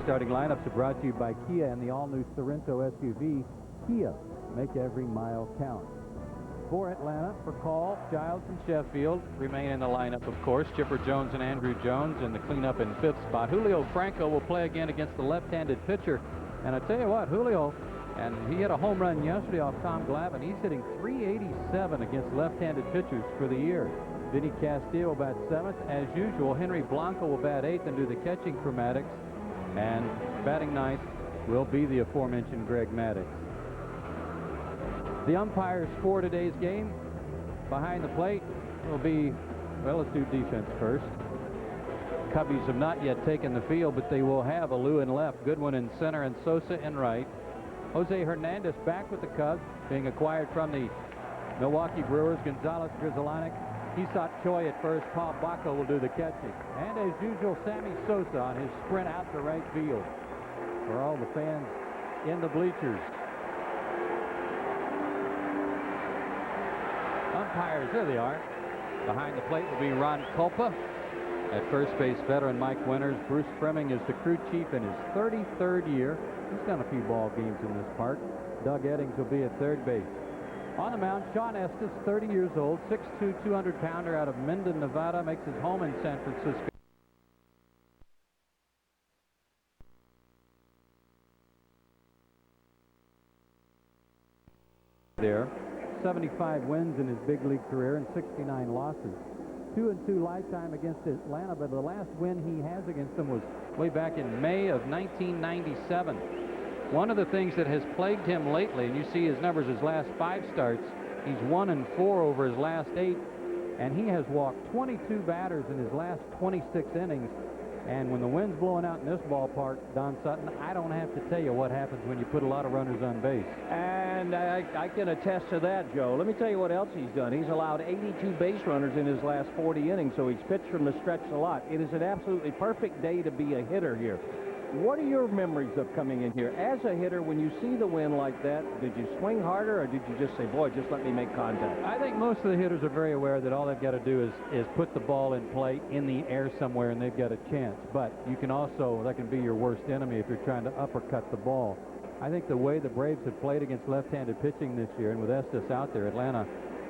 starting lineups are brought to you by Kia and the all-new Sorento SUV. Kia, make every mile count. For Atlanta, Furcal, Giles, and Sheffield remain in the lineup, of course. Chipper Jones and Andrew Jones in the cleanup in fifth spot. Julio Franco will play again against the left-handed pitcher. And I tell you what, Julio, and he hit a home run yesterday off Tom Glavine. He's hitting .387 against left-handed pitchers for the year. Vinny Castilla will bat seventh. As usual, Henry Blanco will bat eighth and do the catching for Maddux. And batting ninth will be the aforementioned Greg Maddux. The umpires for today's game behind the plate will be, well, let's do defense first. Cubbies have not yet taken the field, but they will have Alou in left, Goodwin in center, and Sosa in right. Jose Hernandez back with the Cubs, being acquired from the Milwaukee Brewers. Gonzalez, Grizzolanic, Isat Choi at first. Paul Bacco will do the catching. And as usual, Sammy Sosa on his sprint out to right field. For all the fans in the bleachers. Umpires, there they are. Behind the plate will be Ron Culpa. At first base, veteran Mike Winters. Bruce Fremming is the crew chief in his 33rd year. He's done a few ball games in this park. Doug Eddings will be at third base. On the mound, Sean Estes, 30 years old, 6'2", 200-pounder out of Minden, Nevada, makes his home in San Francisco. There, 75 wins in his big league career and 69 losses. 2-2 lifetime against Atlanta, but the last win he has against them was way back in May of 1997. One of the things that has plagued him lately, and you see his numbers, his last 5 starts, he's 1-4 over his last 8, and he has walked 22 batters in his last 26 innings. And when the wind's blowing out in this ballpark, Don Sutton, I don't have to tell you what happens when you put a lot of runners on base. And I can attest to that, Joe. Let me tell you what else he's done. He's allowed 82 base runners in his last 40 innings, so he's pitched from the stretch a lot. It is an absolutely perfect day to be a hitter here. What are your memories of coming in here? As a hitter, when you see the wind like that, did you swing harder, or did you just say, boy, just let me make contact? I think most of the hitters are very aware that all they've got to do is put the ball in play in the air somewhere, and they've got a chance. But you can also, that can be your worst enemy if you're trying to uppercut the ball. I think the way the Braves have played against left-handed pitching this year, and with Estes out there, Atlanta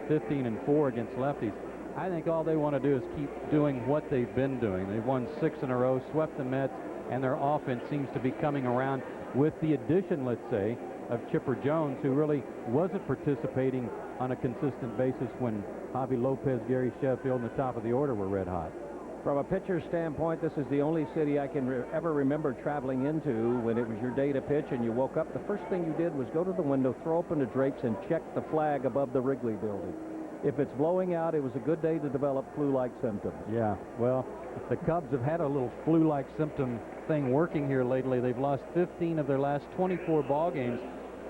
15-4 against lefties, I think all they want to do is keep doing what they've been doing. They've won 6 in a row, swept the Mets, and their offense seems to be coming around with the addition, let's say, of Chipper Jones, who really wasn't participating on a consistent basis when Javi Lopez, Gary Sheffield, and the top of the order were red hot. From a pitcher's standpoint, this is the only city I can ever remember traveling into when it was your day to pitch and you woke up. The first thing you did was go to the window, throw open the drapes, and check the flag above the Wrigley building. If it's blowing out, it was a good day to develop flu-like symptoms. Yeah, well, the Cubs have had a little flu-like symptom thing working here lately. They've lost 15 of their last 24 ball games.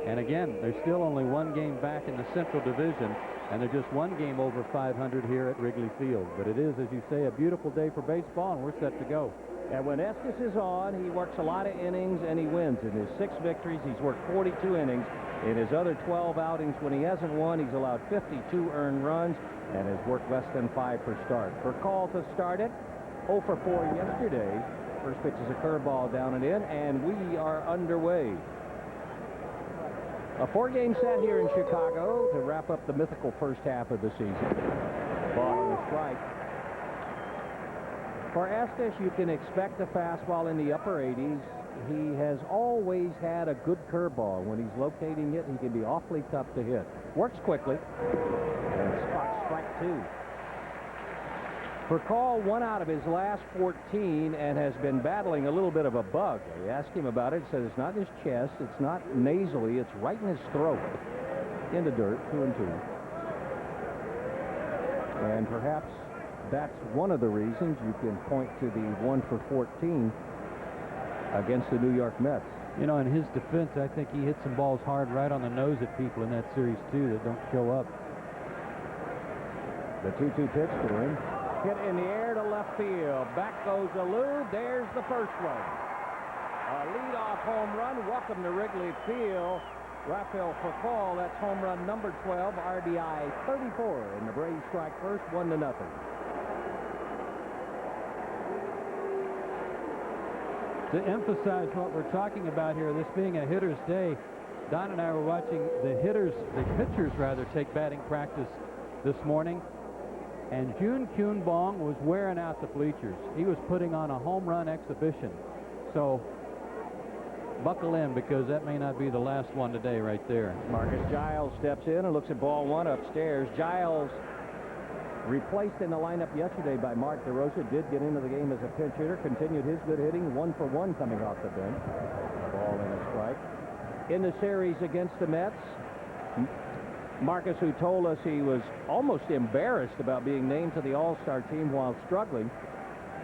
And again, they're still only 1 game back in the Central Division, and they're just 1 game over 500 here at Wrigley Field. But it is, as you say, a beautiful day for baseball, and we're set to go. And when Estes is on, he works a lot of innings, and he wins. In his 6 victories, he's worked 42 innings. In his other 12 outings, when he hasn't won, he's allowed 52 earned runs and has worked less than 5 per start. For call to start it, 0 for 4 yesterday. First pitch is a curveball down and in, and we are underway. A 4-game set here in Chicago to wrap up the mythical first half of the season. Ball on a strike. For Estes, you can expect a fastball in the upper 80s. He has always had a good curveball. When he's locating it, he can be awfully tough to hit. Works quickly. And spot strike 2. Furcal 1 out of his last 14 and has been battling a little bit of a bug. I asked him about it. He said it's not in his chest, it's not nasally, it's right in his throat. In the dirt, 2-2. And perhaps that's one of the reasons you can point to the 1 for 14 against the New York Mets. You know, in his defense, I think he hit some balls hard right on the nose at people in that series, too, that don't show up. The 2-2 pitch to him. Hit in the air to left field. Back goes Alou. There's the first run. A leadoff home run. Welcome to Wrigley Field. Rafael Furcal, that's home run number 12, RBI 34. And the Braves strike first, 1-0. To emphasize what we're talking about here, this being a hitter's day, Don and I were watching the pitchers rather, take batting practice this morning, and Jun Kyun Bong was wearing out the bleachers. He was putting on a home run exhibition. So buckle in, because that may not be the last one today right there. Marcus Giles steps in and looks at ball one upstairs. Giles, replaced in the lineup yesterday by Mark DeRosa, did get into the game as a pinch hitter, continued his good hitting, 1 for 1 coming off the bench. Ball and a strike. In the series against the Mets, Marcus, who told us he was almost embarrassed about being named to the All-Star team while struggling,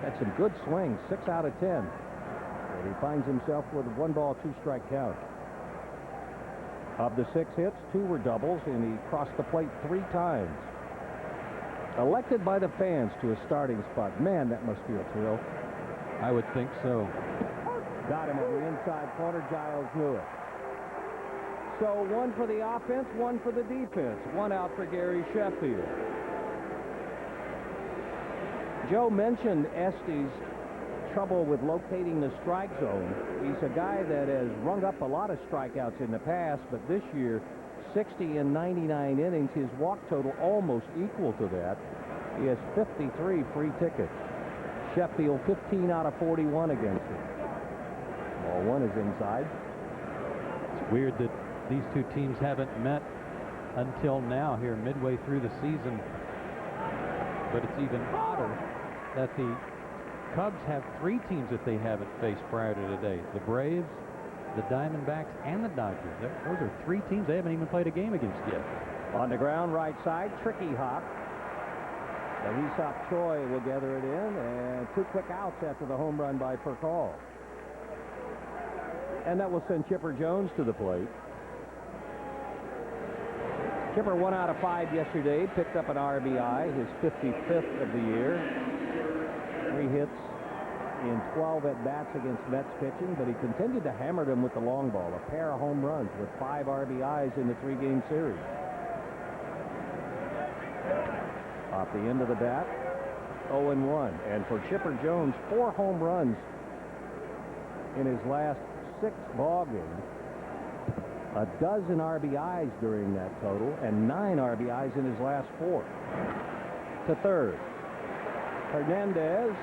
had some good swings, 6 out of 10. And he finds himself with a 1-ball, 2-strike count. Of the 6 hits, 2 were doubles, and he crossed the plate 3 times. Elected by the fans to a starting spot. Man, that must be a thrill. I would think so. Got him on the inside corner. Giles knew it. So 1 for the offense, 1 for the defense. 1 out for Gary Sheffield. Joe mentioned Estes' trouble with locating the strike zone. He's a guy that has rung up a lot of strikeouts in the past, but this year, 60 in 99 innings, his walk total almost equal to that. He has 53 free tickets. Sheffield 15 out of 41 against him. Ball 1 is inside. It's weird that these two teams haven't met until now here midway through the season, but it's even odder that the Cubs have 3 teams that they haven't faced prior to today. The Braves, the Diamondbacks, and the Dodgers. Those are 3 teams they haven't even played a game against yet. On the ground, right side, tricky hop. The Hee-Sop Choi will gather it in, and 2 quick outs after the home run by Furcal. And that will send Chipper Jones to the plate. Chipper 1 out of 5 yesterday, picked up an RBI, his 55th of the year. 3 hits in 12 at-bats against Mets pitching, but he continued to hammer them with the long ball. A pair of home runs with 5 RBIs in the 3-game series. Off the end of the bat, 0-1. And for Chipper Jones, 4 home runs in his last 6 ball games. A dozen RBIs during that total, and 9 RBIs in his last 4. To third. Hernandez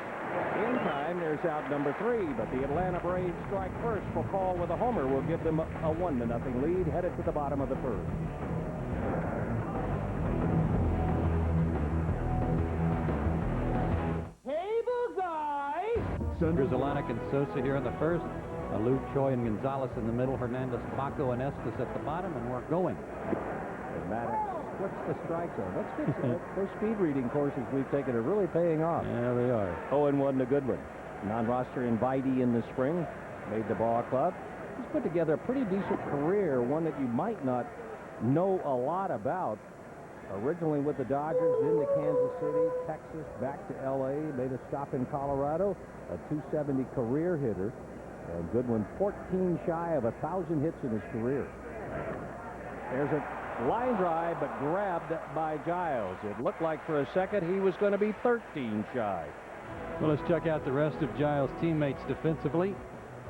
in time. There's out number 3, but the Atlanta Braves strike first. Furcal with a homer will give them a 1-0 lead, headed to the bottom of the first. Table guys! Grizzolanek and Sosa here in the first. Alou, Choi, and Gonzalez in the middle. Hernandez, Paco, and Estes at the bottom, and we're going. And Maddux splits the strike zone. Let's fix it. Those speed reading courses we've taken are really paying off. Yeah, they are. 0-1 to Goodwin. Non-roster invitee in the spring. Made the ball club. He's put together a pretty decent career, one that you might not know a lot about. Originally with the Dodgers, then to Kansas City, Texas, back to L.A., made a stop in Colorado, a .270 career hitter. And Goodwin 14 shy of 1,000 hits in his career. There's a line drive, but grabbed by Giles. It looked like for a second he was going to be 13 shy. Well, let's check out the rest of Giles' teammates defensively.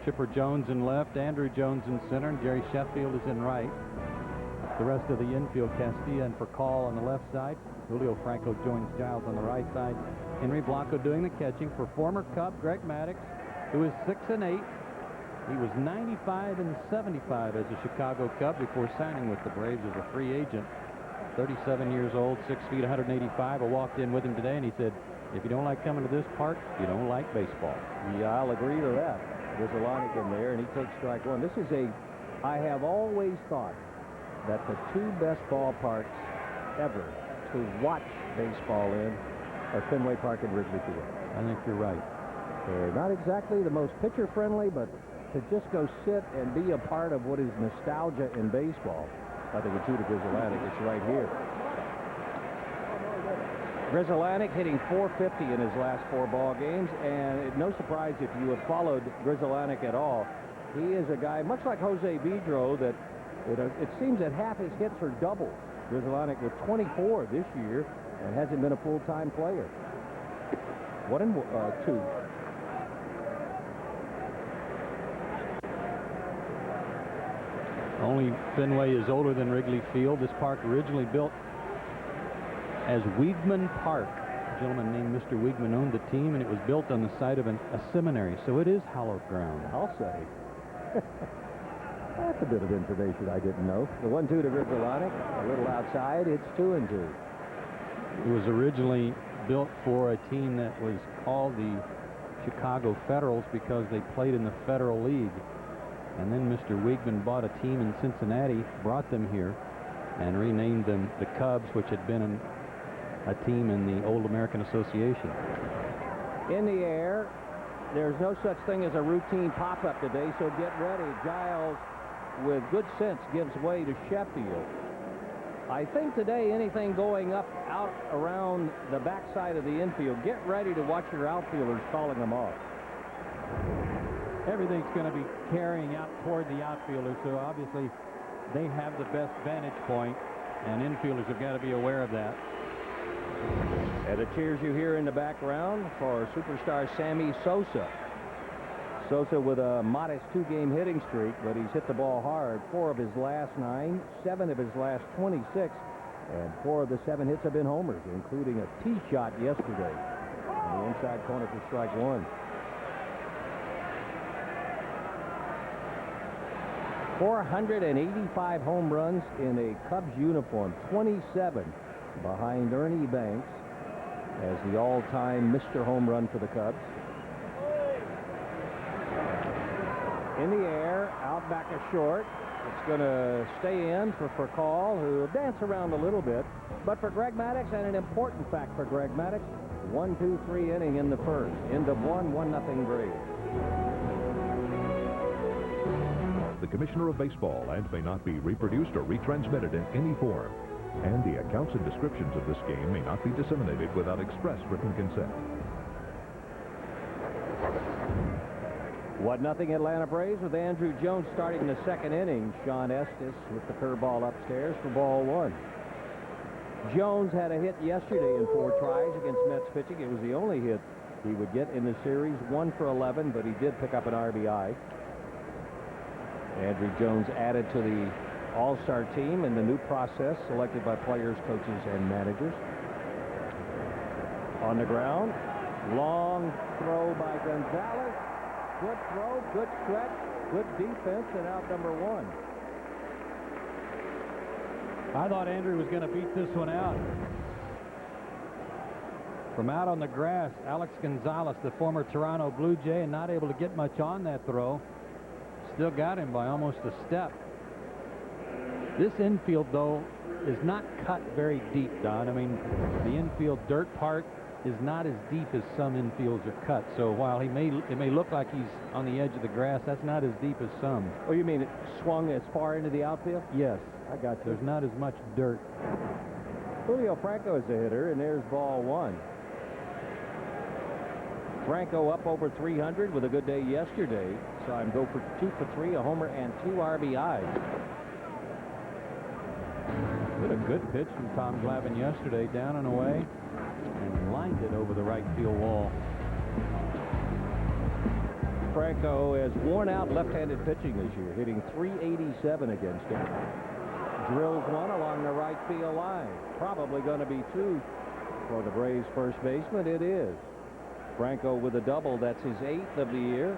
Chipper Jones in left, Andrew Jones in center, and Gary Sheffield is in right. The rest of the infield, Castilla and Furcal on the left side. Julio Franco joins Giles on the right side. Henry Blanco doing the catching for former Cub Greg Maddux, who is 6-8. He was 95 and 75 as a Chicago Cub before signing with the Braves as a free agent. 37 years old, 6 feet, 185. I walked in with him today, and he said, if you don't like coming to this park, you don't like baseball. Yeah, I'll agree to that. There's a lot in there, and he takes strike 1. This is I have always thought that the 2 best ballparks ever to watch baseball in are Fenway Park and Wrigley Field. I think you're right. They're not exactly the most pitcher-friendly, but to just go sit and be a part of what is nostalgia in baseball, I think it's Grizzolanek. It's right here. Grizzolanek hitting .450 in his last 4 ball games, and no surprise if you have followed Grizzolanek at all. He is a guy, much like Jose Vidro, that it seems that half his hits are doubles. Grizzolanek with 24 this year and hasn't been a full-time player. 1-2. Only Fenway is older than Wrigley Field. This park originally built as Wiegman Park. A gentleman named Mr. Wiegman owned the team, and it was built on the site of a seminary, so it is hallowed ground. I'll say. That's a bit of information I didn't know. The 1-2 to Griffalonic, a little outside. It's 2-2. It was originally built for a team that was called the Chicago Federals because they played in the Federal League. And then Mr. Wiegman bought a team in Cincinnati, brought them here, and renamed them the Cubs, which had been a team in the Old American Association. In the air, there's no such thing as a routine pop-up today, so get ready. Giles, with good sense, gives way to Sheffield. I think today anything going up out around the backside of the infield, get ready to watch your outfielders calling them off. Everything's going to be carrying out toward the outfielders, so obviously they have the best vantage point, and infielders have got to be aware of that. And the cheers you hear in the background for superstar Sammy Sosa. Sosa with a modest 2-game hitting streak, but he's hit the ball hard. 4 of his last 9, 7 of his last 26, and 4 of the 7 hits have been homers, including a tee shot yesterday on the inside corner for strike 1. 485 home runs in a Cubs uniform, 27 behind Ernie Banks as the all-time Mr. Home Run for the Cubs. In the air, out back a short. It's going to stay in for Furcal, who will dance around a little bit. But for Greg Maddux, and an important fact for Greg Maddux, 1-2-3 inning in the first. End of 1-0 Braves. The Commissioner of Baseball and may not be reproduced or retransmitted in any form. And the accounts and descriptions of this game may not be disseminated without express written consent. 1-0 Atlanta Braves with Andrew Jones starting the second inning. Sean Estes with the curveball upstairs for ball 1. Jones had a hit yesterday in 4 tries against Mets pitching. It was the only hit he would get in the series, 1 for 11, but he did pick up an RBI. Andrew Jones added to the All-Star team in the new process selected by players, coaches, and managers. On the ground, long throw by Gonzalez. Good throw, good stretch, good defense, and out number 1. I thought Andrew was going to beat this one out. From out on the grass, Alex Gonzalez, the former Toronto Blue Jay, and not able to get much on that throw. Still got him by almost a step. This infield, though, is not cut very deep, Don. I mean, the infield dirt part is not as deep as some infields are cut. So while it may look like he's on the edge of the grass, that's not as deep as some. Oh, you mean it swung as far into the outfield? Yes. I got you. There's not as much dirt. Julio Franco is the hitter, and there's ball 1. Franco up over 300 with a good day yesterday. Saw him go for 2 for 3, a homer, and 2 RBIs. Did a good pitch from Tom Glavine yesterday, down and away, and lined it over the right field wall. Franco has worn out left-handed pitching this year, hitting .387 against him. Drills one along the right field line. Probably going to be 2 for the Braves first baseman. It is. Franco with a double. That's his 8th of the year.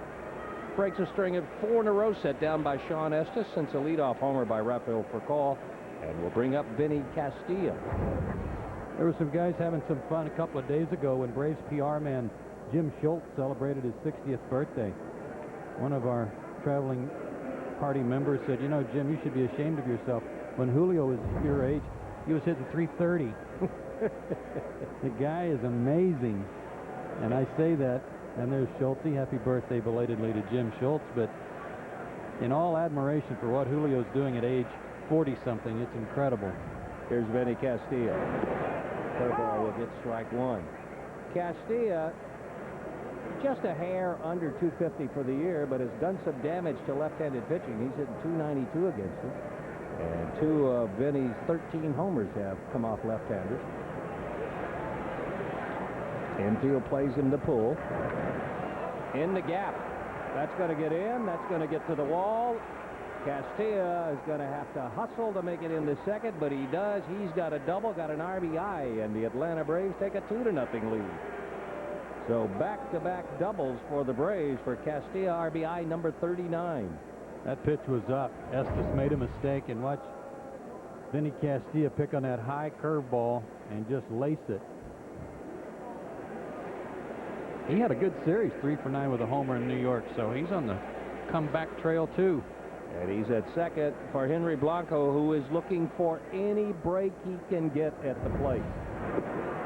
Breaks a string of 4 in a row set down by Sean Estes since a leadoff homer by Rafael Furcal, and will bring up Vinny Castilla. There were some guys having some fun a couple of days ago when Braves PR man Jim Schultz celebrated his 60th birthday. One of our traveling party members said, "You know, Jim, you should be ashamed of yourself. When Julio was your age, he was hitting .330. The guy is amazing." And I say that, and there's Schultz. Happy birthday belatedly to Jim Schultz. But in all admiration for what Julio's doing at age 40-something, it's incredible. Here's Vinny Castilla. Curveball will get strike 1. Castilla, just a hair under 250 for the year, but has done some damage to left-handed pitching. He's hitting .292 against it. And 2 of Vinny's 13 homers have come off left-handers. Infield plays him the pull. In the gap. That's going to get in. That's going to get to the wall. Castilla is going to have to hustle to make it into second, but he does. He's got a double, got an RBI, and the Atlanta Braves take a 2-0 lead. So back-to-back doubles for the Braves for Castilla, RBI number 39. That pitch was up. Estes made a mistake, and watch Vinny Castilla pick on that high curveball and just lace it. He had a good series, 3 for 9 with a homer in New York, so he's on the comeback trail too. And he's at second for Henry Blanco, who is looking for any break he can get at the plate.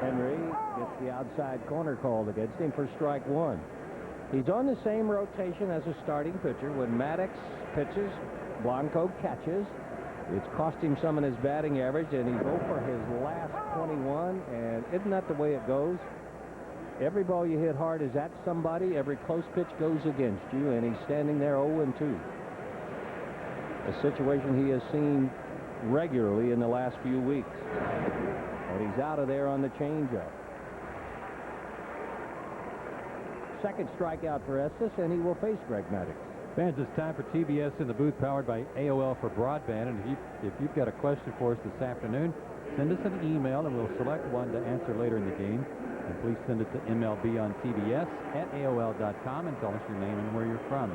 Henry gets the outside corner called against him for strike one. He's on the same rotation as a starting pitcher. When Maddux pitches, Blanco catches. It's cost him some in his batting average, and he's 0 for his last 21. And isn't that the way it goes? Every ball you hit hard is at somebody. Every close pitch goes against you, and he's standing there 0-2. A situation he has seen regularly in the last few weeks. And he's out of there on the changeup. Second strikeout for Estes, and he will face Greg Maddux. Fans, it's time for TBS in the booth, powered by AOL for broadband. And if you've got a question for us this afternoon, send us an email, and we'll select one to answer later in the game. And please send it to MLB on TBS at AOL.com and tell us your name and where you're from.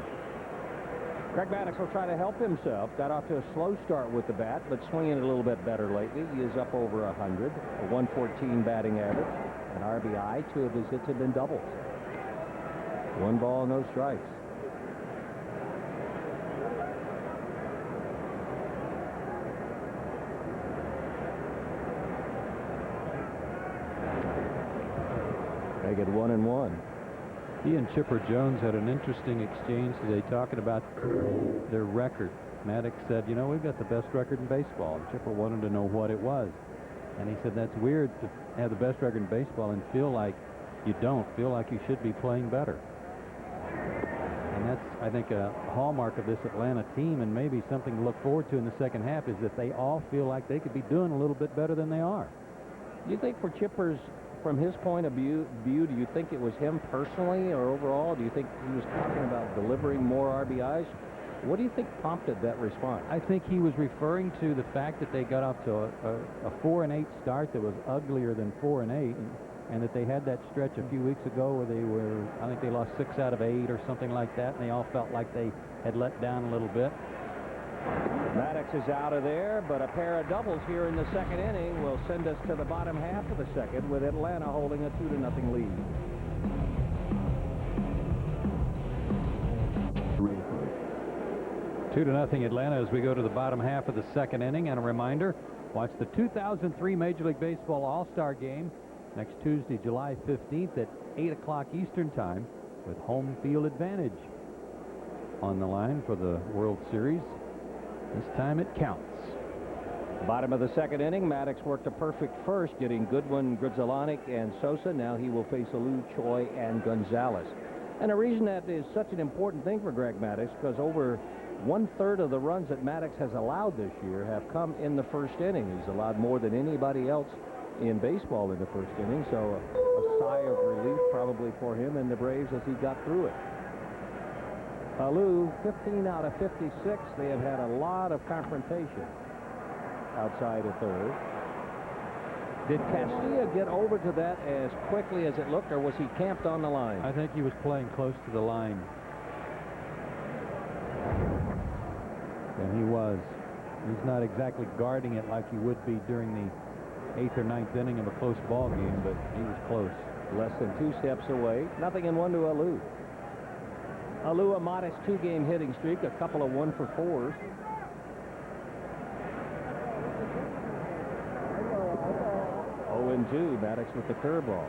Greg Maddux will try to help himself. Got off to a slow start with the bat, but swinging it a little bit better lately. He is up over 100, a 114 batting average, an RBI. 2 of his hits have been doubles. 1 ball, no strikes. Make it 1-1. He and Chipper Jones had an interesting exchange today talking about their record. Maddux said, you know, we've got the best record in baseball. And Chipper wanted to know what it was. And he said, that's weird to have the best record in baseball and feel like you don't. Feel like you should be playing better. And that's, I think, a hallmark of this Atlanta team, and maybe something to look forward to in the second half, is that they all feel like they could be doing a little bit better than they are. Do you think for Chipper's, from his point of view, do you think it was him personally or overall? Do you think he was talking about delivering more RBIs? What do you think prompted that response? I think he was referring to the fact that they got off to a 4-8 start that was uglier than 4-8, and that they had that stretch a few weeks ago where they were, I think they lost 6 out of 8 or something like that, and they all felt like they had let down a little bit. Maddux is out of there, but a pair of doubles here in the second inning will send us to the bottom half of the second, with Atlanta holding a 2-0 lead. Two to nothing Atlanta as we go to the bottom half of the second inning. And a reminder, watch the 2003 Major League Baseball All-Star Game next Tuesday, July 15th at 8 o'clock Eastern Time, with home field advantage on the line for the World Series. This time it counts. Bottom of the second inning, Maddux worked a perfect first, getting Goodwin, Grudzielanek, and Sosa. Now he will face Alou, Choi, and Gonzalez. And the reason that is such an important thing for Greg Maddux, because over 1/3 of the runs that Maddux has allowed this year have come in the first inning. He's allowed more than anybody else in baseball in the first inning, so a sigh of relief probably for him and the Braves as he got through it. Alou, 15 out of 56. They have had a lot of confrontation outside of third. Did Castilla get over to that as quickly as it looked, or was he camped on the line? I think he was playing close to the line. And he was. He's not exactly guarding it like he would be during the 8th or 9th inning of a close ball game, but he was close. Less than 2 steps away. 0-1 to Alou. Alou, a modest 2-game hitting streak, a couple of 1-for-4s. And 2, Maddux with the curveball.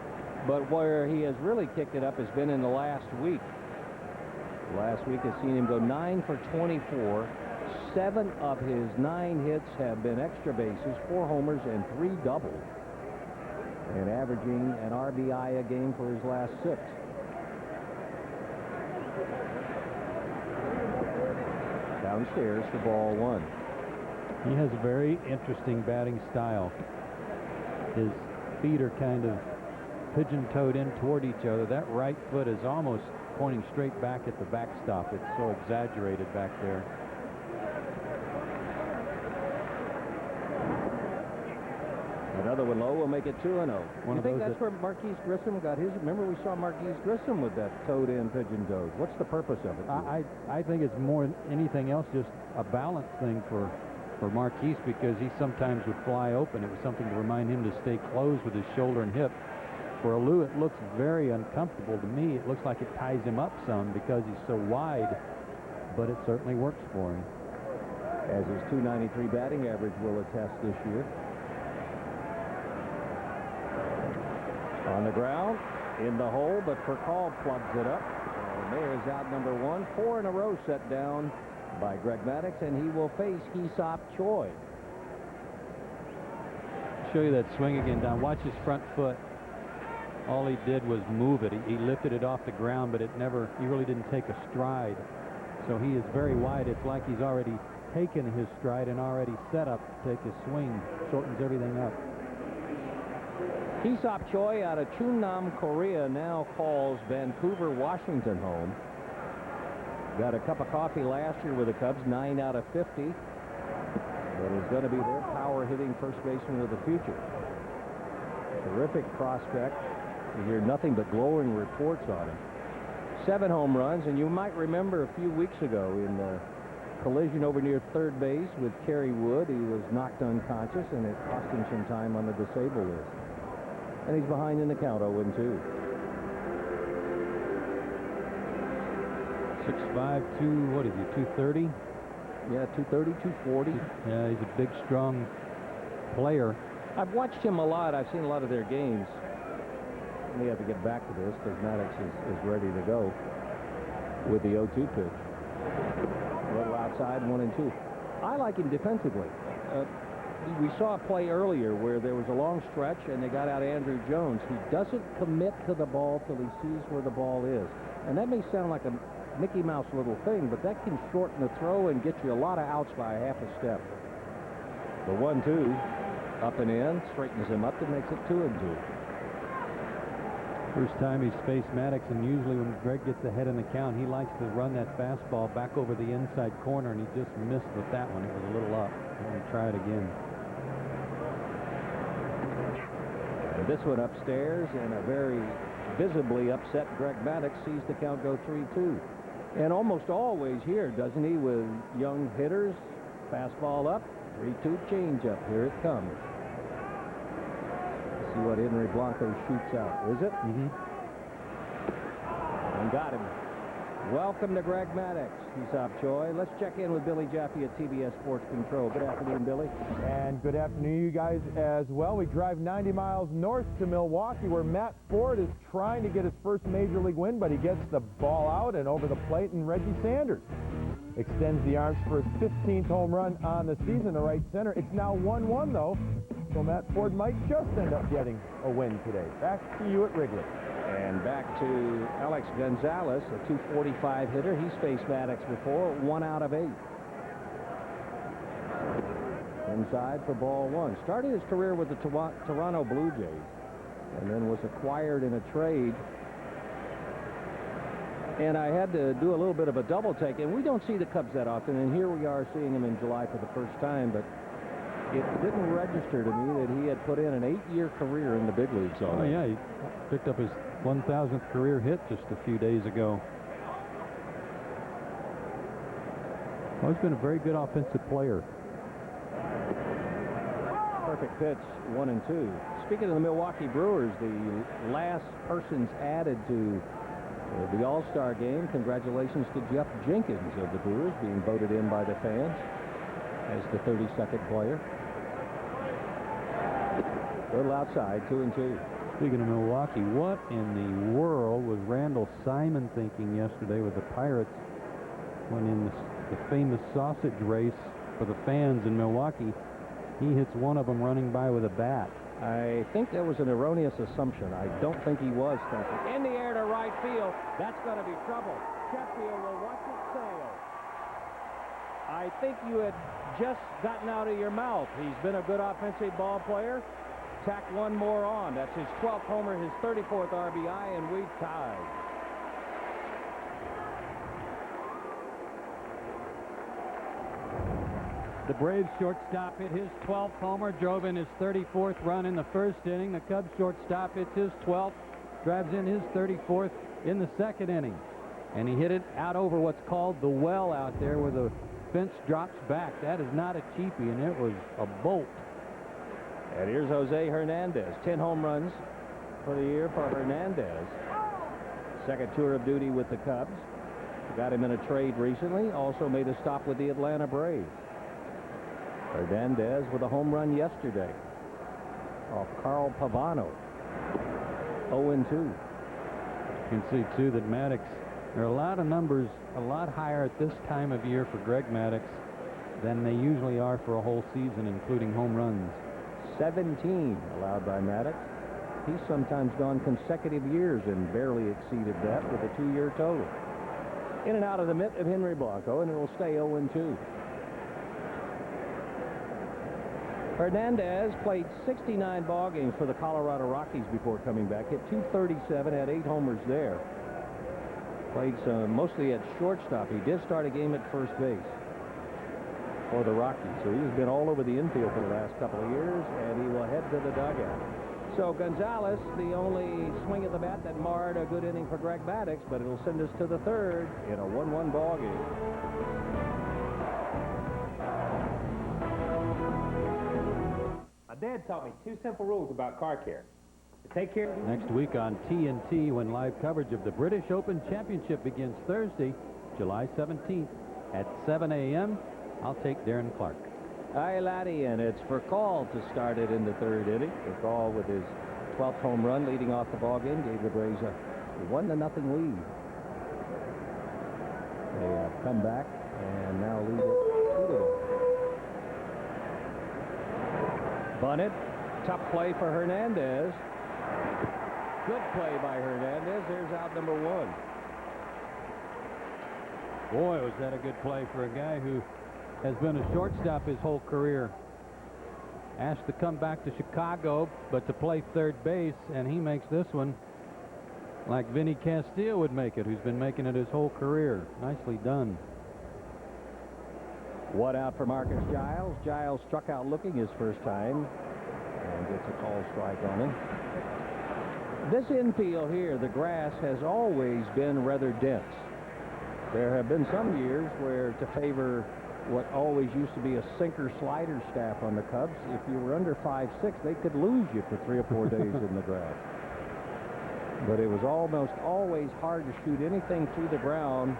But where he has really kicked it up has been in the last week. Last week has seen him go 9 for 24. 7 of his 9 hits have been extra bases, 4 homers, and 3 doubles. And averaging an RBI a game for his last 6. Downstairs for ball 1. He has a very interesting batting style. His feet are kind of pigeon-toed in toward each other. That right foot is almost pointing straight back at the backstop. It's so exaggerated back there. Another one low will make it 2-0. You think that's where Marquise Grissom got his? Remember, we saw Marquise Grissom with that toed-in pigeon toes. What's the purpose of it? I think it's more than anything else just a balance thing for Marquise, because he sometimes would fly open. It was something to remind him to stay closed with his shoulder and hip. For Alou, it looks very uncomfortable to me. It looks like it ties him up some because he's so wide, but it certainly works for him. As his .293 batting average will attest this year. On the ground, in the hole, but Furcal plugs it up. And there is out number 1. 4 in a row set down by Greg Maddux, and he will face Hee-Sop Choi. Show you that swing again, Don. Watch his front foot. All he did was move it. He lifted it off the ground, but he really didn't take a stride. So he is very wide. It's like he's already taken his stride and already set up to take his swing. Shortens everything up. Hee-Sop Choi out of Chungnam, Korea, now calls Vancouver, Washington home. Got a cup of coffee last year with the Cubs, 9 out of 50. But is going to be their power-hitting first baseman of the future. Terrific prospect. You hear nothing but glowing reports on him. 7 home runs, and you might remember a few weeks ago in the collision over near third base with Kerry Wood. He was knocked unconscious, and it cost him some time on the disabled list. And he's behind in the count, 0-2. 6'5", what is he, 230? Yeah, 230, 240. Yeah, he's a big, strong player. I've watched him a lot. I've seen a lot of their games. We have to get back to this because Maddux is ready to go with the 0-2 pitch. A little outside, 1-2. I like him defensively. We saw a play earlier where there was a long stretch and they got out Andrew Jones. He doesn't commit to the ball till he sees where the ball is. And that may sound like a Mickey Mouse little thing, but that can shorten the throw and get you a lot of outs by a half a step. The 1-2, up and in, straightens him up and makes it 2-2. First time he's faced Maddux, and usually when Greg gets ahead in the count, he likes to run that fastball back over the inside corner, and he just missed with that one. It was a little up. And try it again. And this one upstairs, and a very visibly upset Greg Maddux sees the count go 3-2. And almost always here, doesn't he, with young hitters? Fastball up, 3-2 changeup. Here it comes. See what Henry Blanco shoots out, is it? Mm-hmm. And got him. Welcome to Greg Maddux. Hee-Sop Choi. Let's check in with Billy Jaffe at TBS Sports Control. Good afternoon, Billy. And good afternoon, you guys, as well. We drive 90 miles north to Milwaukee, where Matt Ford is trying to get his first major league win, but he gets the ball out and over the plate, and Reggie Sanders extends the arms for his 15th home run on the season to right center. It's now 1-1, though, so Matt Ford might just end up getting a win today. Back to you at Wrigley. And back to Alex Gonzalez, a 245 hitter. He's faced Maddux before, 1 out of 8. Inside for ball 1. Started his career with the Toronto Blue Jays, and then was acquired in a trade. And I had to do a little bit of a double take, and we don't see the Cubs that often, and here we are seeing him in July for the first time, but it didn't register to me that he had put in an 8-year career in the big leagues. Oh, yeah, he picked up his 1,000th career hit just a few days ago. Well, he's been a very good offensive player. Perfect pitch, 1-2. Speaking of the Milwaukee Brewers, the last persons added to the All-Star game. Congratulations to Jeff Jenkins of the Brewers, being voted in by the fans as the 32nd player. A little outside, 2-2. Speaking of Milwaukee, what in the world was Randall Simon thinking yesterday with the Pirates when in the famous sausage race for the fans in Milwaukee, he hits one of them running by with a bat? I think that was an erroneous assumption. I don't think he was thinking. In the air to right field. That's going to be trouble. Sheffield will watch it sail. I think you had just gotten out of your mouth. He's been a good offensive ball player. Tack one more on. That's his 12th homer, his 34th RBI, and we've tied. The Braves shortstop hit his 12th homer, drove in his 34th run in the first inning. The Cubs shortstop hits his 12th, drives in his 34th in the second inning. And he hit it out over what's called the well out there where the fence drops back. That is not a cheapie, and it was a bolt. And here's Jose Hernandez. 10 home runs for the year for Hernandez. Second tour of duty with the Cubs. Got him in a trade recently. Also made a stop with the Atlanta Braves. Hernandez with a home run yesterday off Carl Pavano. 0-2. You can see, too, that Maddux, there are a lot of numbers a lot higher at this time of year for Greg Maddux than they usually are for a whole season, including home runs. 17 allowed by Maddux. He's sometimes gone consecutive years and barely exceeded that with a 2-year total. In and out of the mitt of Henry Blanco, and it will stay 0-2. Hernandez played 69 ball games for the Colorado Rockies before coming back. Hit .237, had 8 homers there. Played mostly at shortstop. He did start a game at first base for the Rockies. So he's been all over the infield for the last couple of years, and he will head to the dugout. So Gonzalez, the only swing of the bat that marred a good inning for Greg Maddux, but it'll send us to the third in a 1-1 ball game. My dad taught me 2 simple rules about car care. To take care of you. Next week on TNT, when live coverage of the British Open Championship begins Thursday, July 17th at 7 a.m., I'll take Darren Clark. Aye, laddie, and it's Furcal to start it in the third inning. Furcal with his 12th home run leading off the ball game gave the Braves a 1-0 lead. They have come back and now lead it 2-1. Bunted, tough play for Hernandez. Good play by Hernandez. There's out number 1. Boy, was that a good play for a guy who has been a shortstop his whole career. Asked to come back to Chicago, but to play third base, and he makes this one like Vinny Castilla would make it, who's been making it his whole career. Nicely done. 1 out for Marcus Giles. Giles struck out looking his first time and gets a call strike on him. This infield here, the grass has always been rather dense. There have been some years where, to favor what always used to be a sinker slider staff on the Cubs, if you were under 5'6", they could lose you for 3 or 4 days in the grass. But it was almost always hard to shoot anything through the ground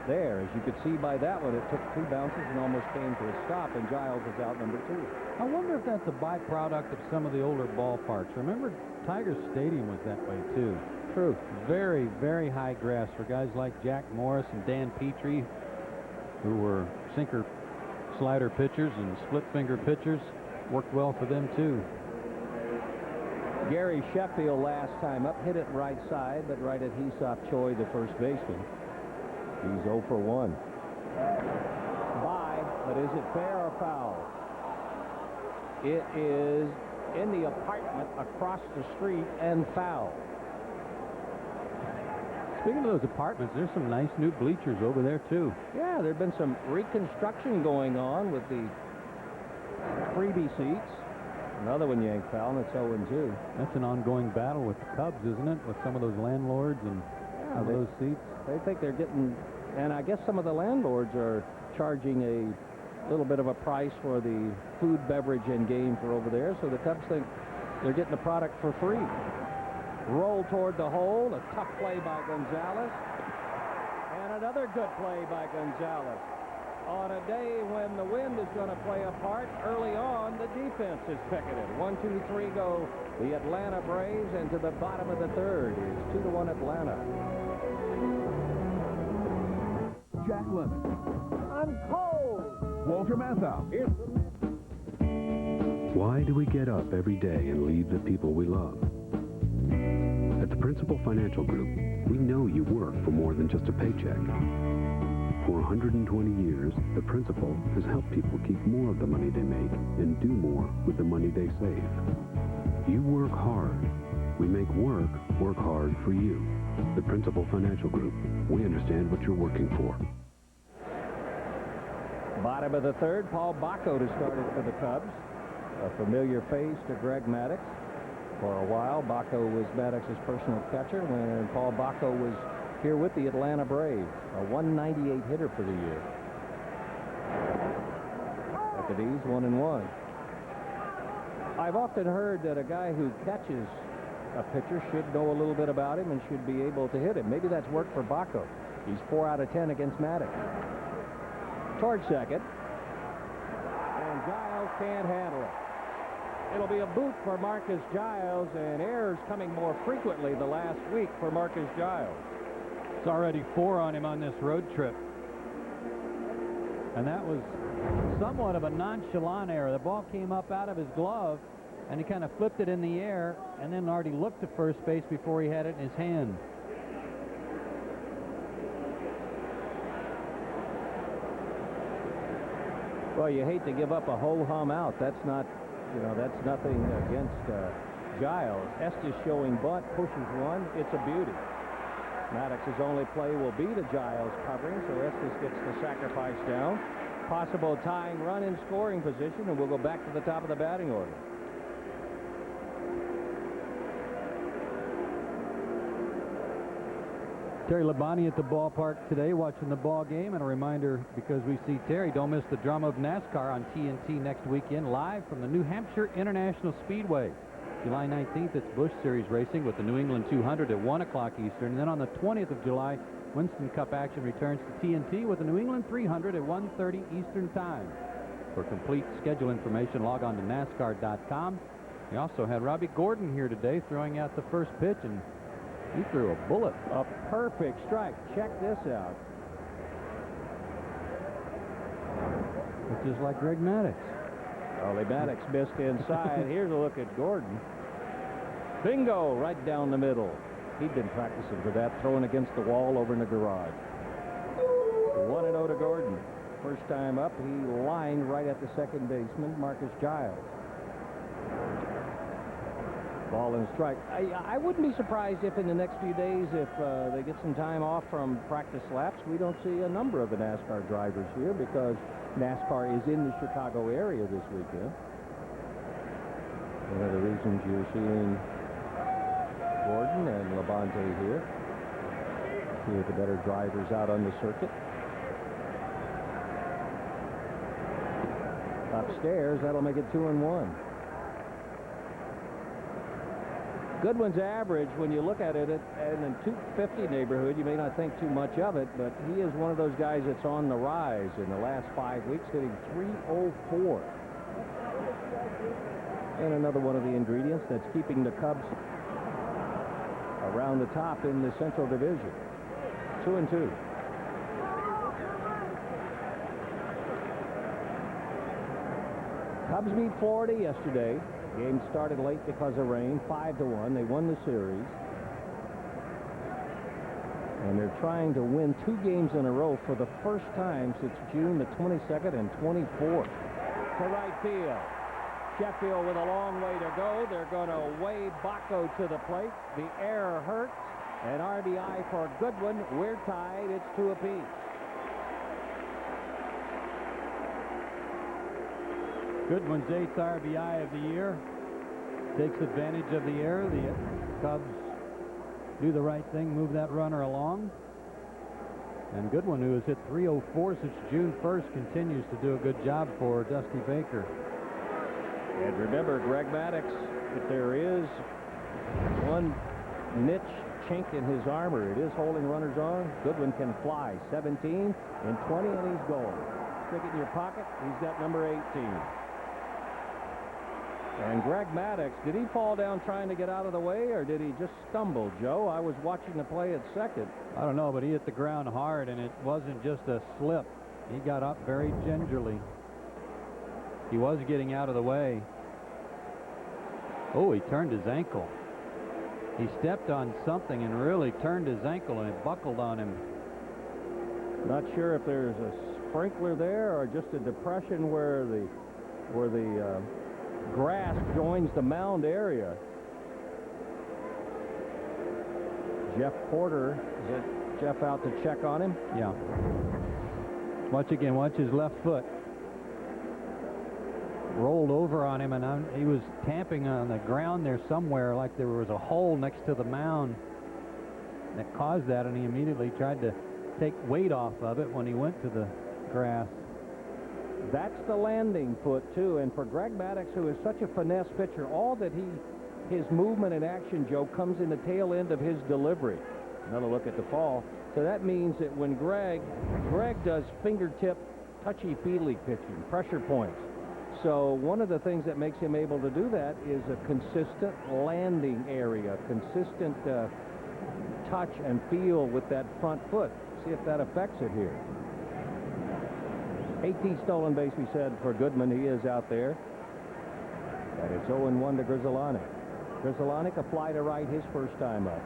there. As you could see by that one, it took 2 bounces and almost came to a stop, and Giles is out number 2. I wonder if that's a byproduct of some of the older ballparks. Remember, Tiger Stadium was that way, too. True. Very, very high grass for guys like Jack Morris and Dan Petrie, who were sinker slider pitchers and split finger pitchers. Worked well for them, too. Gary Sheffield last time up hit it right side, but right at Hesop Choi, the first baseman. He's 0 for 1. By, but is it fair or foul? It is in the apartment across the street and foul. Speaking of those apartments, there's some nice new bleachers over there, too. Yeah, there's been some reconstruction going on with the freebie seats. Another one yanked foul, and it's 0-2. That's an ongoing battle with the Cubs, isn't it? With some of those landlords and some of those seats. They think they're getting, and I guess some of the landlords are charging a little bit of a price for the food, beverage, and game for over there. So the Cubs think they're getting the product for free. Roll toward the hole. A tough play by Gonzalez. And another good play by Gonzalez. On a day when the wind is going to play a part, early on, the defense is picketed. 1, 2, 3 go the Atlanta Braves, and to the bottom of the third is 2-1 Atlanta. Jack Lemmon. I'm cold. Walter Matthau. Here's the... Why do we get up every day and leave the people we love? At the Principal Financial Group, we know you work for more than just a paycheck. For 120 years, the Principal has helped people keep more of the money they make and do more with the money they save. You work hard. We make work hard for you. The Principal Financial Group. We understand what you're working for. Bottom of the third, Paul Blanco to start it for the Cubs. A familiar face to Greg Maddux. For a while, Blanco was Maddux's personal catcher when Paul Blanco was here with the Atlanta Braves. A 198 hitter for the year. Look at these, 1-1. I've often heard that a guy who catches a pitcher should know a little bit about him and should be able to hit him. Maybe that's worked for Blanco. He's 4 out of 10 against Maddux. Towards second. And Giles can't handle it. It'll be a boot for Marcus Giles, and errors coming more frequently the last week for Marcus Giles. It's already 4 on him on this road trip. And that was somewhat of a nonchalant error. The ball came up out of his glove, and he kind of flipped it in the air, and then already looked to first base before he had it in his hand. Well, you hate to give up a ho-hum out. That's not, that's nothing against Giles. Estes showing bunt, pushes one. It's a beauty. Maddux's only play will be the Giles covering, so Estes gets the sacrifice down. Possible tying run in scoring position, and we'll go back to the top of the batting order. Terry Labonte at the ballpark today watching the ball game, and a reminder, because we see Terry, don't miss the drama of NASCAR on TNT next weekend, live from the New Hampshire International Speedway. July 19th, it's Busch Series racing with the New England 200 at 1 o'clock Eastern. And then on the 20th of July, Winston Cup action returns to TNT with the New England 300 at 1:30 Eastern Time. For complete schedule information, log on to NASCAR.com. We also had Robbie Gordon here today throwing out the first pitch, and he threw a bullet. A perfect strike. Check this out. It's just like Greg Maddux. Ollie Maddux missed inside. Here's a look at Gordon. Bingo, right down the middle. He'd been practicing for that, throwing against the wall over in the garage. 1-0 to Gordon. First time up, he lined right at the second baseman, Marcus Giles. Ball and strike. I wouldn't be surprised if in the next few days, if they get some time off from practice laps, we don't see a number of the NASCAR drivers here, because NASCAR is in the Chicago area this weekend. One of the reasons you're seeing Gordon and Labonte here. Two of the better drivers out on the circuit. Upstairs, that'll make it 2-1. Goodwin's average, when you look at it in the 250 neighborhood, you may not think too much of it, but he is one of those guys that's on the rise in the last 5 weeks, hitting .304. And another one of the ingredients that's keeping the Cubs around the top in the Central Division. 2-2. Cubs beat Florida yesterday. Game started late because of rain, 5-1. They won the series. And they're trying to win 2 games in a row for the first time since June the 22nd and 24th. To right field. Sheffield with a long way to go. They're going to wave Blanco to the plate. The error hurts. An RBI for Goodwin. We're tied. It's 2 apiece. Goodwin's 8th RBI of the year. Takes advantage of the error. The Cubs do the right thing, move that runner along. And Goodwin, who has hit .304 since June 1st, continues to do a good job for Dusty Baker. And remember, Greg Maddux, if there is one niche chink in his armor, it is holding runners on. Goodwin can fly. 17 and 20, and he's going. Stick it in your pocket. He's got number 18. And Greg Maddux, did he fall down trying to get out of the way, or did he just stumble, Joe? I was watching the play at second. I don't know, but he hit the ground hard, and it wasn't just a slip. He got up very gingerly. He was getting out of the way. Oh, he turned his ankle. He stepped on something and really turned his ankle, and it buckled on him. Not sure if there's a sprinkler there or just a depression where the grass joins the mound area. Jeff Porter, is it Jeff out to check on him? Yeah. Watch again. Watch his left foot. Rolled over on him, and he was tamping on the ground there somewhere, like there was a hole next to the mound that caused that, and he immediately tried to take weight off of it when he went to the grass. That's the landing foot, too. And for Greg Maddux, who is such a finesse pitcher, all that his movement and action, Joe, comes in the tail end of his delivery. Another look at the fall. So that means that when Greg does fingertip, touchy-feely pitching, pressure points. So one of the things that makes him able to do that is a consistent landing area, consistent touch and feel with that front foot. See if that affects it here. 18 stolen base, we said, for Goodman. He is out there. And it's 0-1 to Grizzolanic. Grizzolanic, a fly to right his first time up.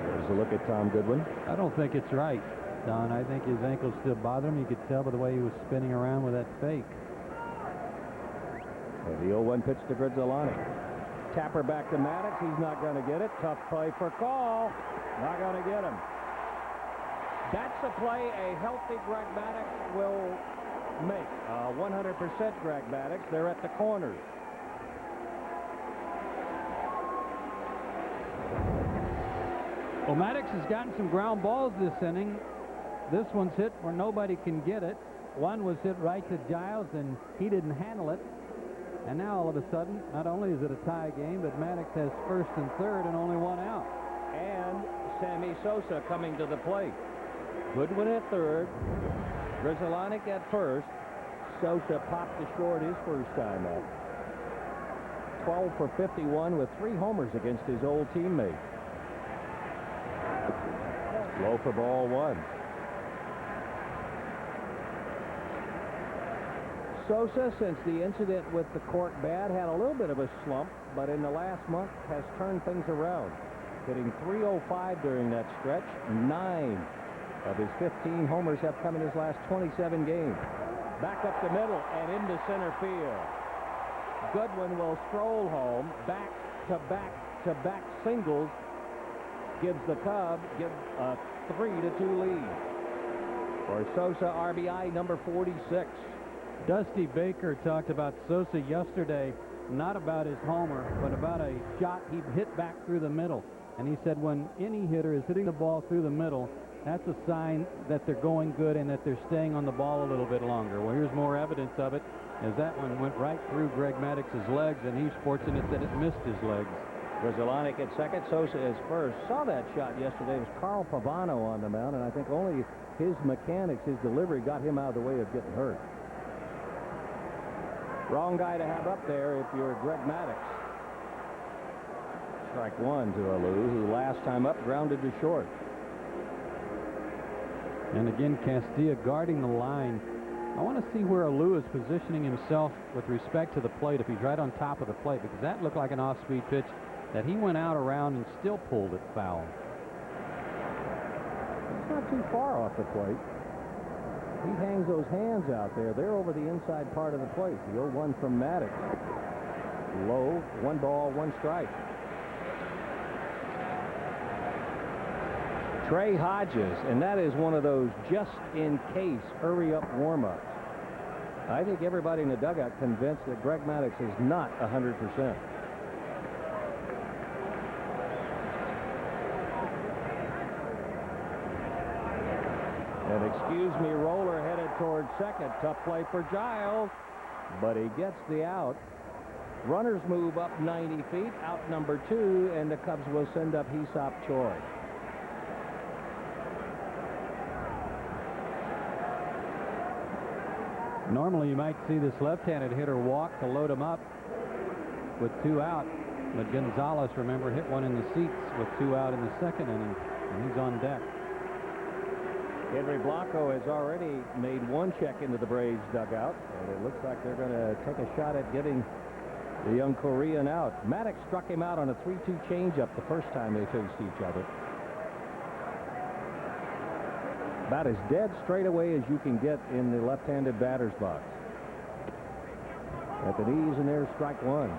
There's a look at Tom Goodwin. I don't think it's right, Don. I think his ankles still bother him. You could tell by the way he was spinning around with that fake. And the 0-1 pitch to Grizzolanic. Tapper back to Maddux. He's not going to get it. Tough play for Call. Not going to get him. That's a play a healthy Greg Maddux will make. 100% Greg Maddux. They're at the corners. Well, Maddux has gotten some ground balls this inning. This one's hit where nobody can get it. One was hit right to Giles, and he didn't handle it. And now all of a sudden, not only is it a tie game, but Maddux has first and third and only one out. And Sammy Sosa coming to the plate. Goodwin at third. Grizzolanic at first. Sosa popped to short his first time up. 12 for 51 with 3 homers against his old teammate. Low for ball 1. Sosa, since the incident with the cork bat, had a little bit of a slump, but in the last month has turned things around. Hitting .305 during that stretch. 9 of his 15 homers have come in his last 27 games. Back up the middle and into center field. Goodwin will stroll home. Back-to-back singles. Gives the Cubs a 3-2 lead. For Sosa, RBI number 46. Dusty Baker talked about Sosa yesterday, not about his homer, but about a shot he hit back through the middle. And he said when any hitter is hitting the ball through the middle, that's a sign that they're going good and that they're staying on the ball a little bit longer. Well, here's more evidence of it, as that one went right through Greg Maddux's legs, and he's fortunate that it missed his legs. Grizzolanic at second. Sosa is first. Saw that shot yesterday. It was Carl Pavano on the mound, and I think only his mechanics, his delivery, got him out of the way of getting hurt. Wrong guy to have up there if you're Greg Maddux. Strike 1 to Alou, who last time up grounded to short. And again, Castilla guarding the line. I want to see where Alou is positioning himself with respect to the plate, if he's right on top of the plate, because that looked like an off-speed pitch that he went out around and still pulled it foul. It's not too far off the plate. He hangs those hands out there. They're over the inside part of the plate. The 0-1 from Maddux. Low, 1 ball, 1 strike. Trey Hodges, and that is one of those just-in-case hurry-up warm-ups. I think everybody in the dugout convinced that Greg Maddux is not 100%. An excuse-me roller headed towards second. Tough play for Giles, but he gets the out. Runners move up 90 feet, out number 2, and the Cubs will send up Hee-Sop Choi. Normally you might see this left-handed hitter walk to load him up with 2 out, but Gonzalez, remember, hit one in the seats with 2 out in the second inning, and he's on deck. Henry Blanco has already made 1 check into the Braves dugout, and it looks like they're going to take a shot at getting the young Korean out. Maddux struck him out on a 3-2 changeup the first time they faced each other. About as dead straightaway as you can get in the left-handed batter's box. At the knees, and there's strike 1.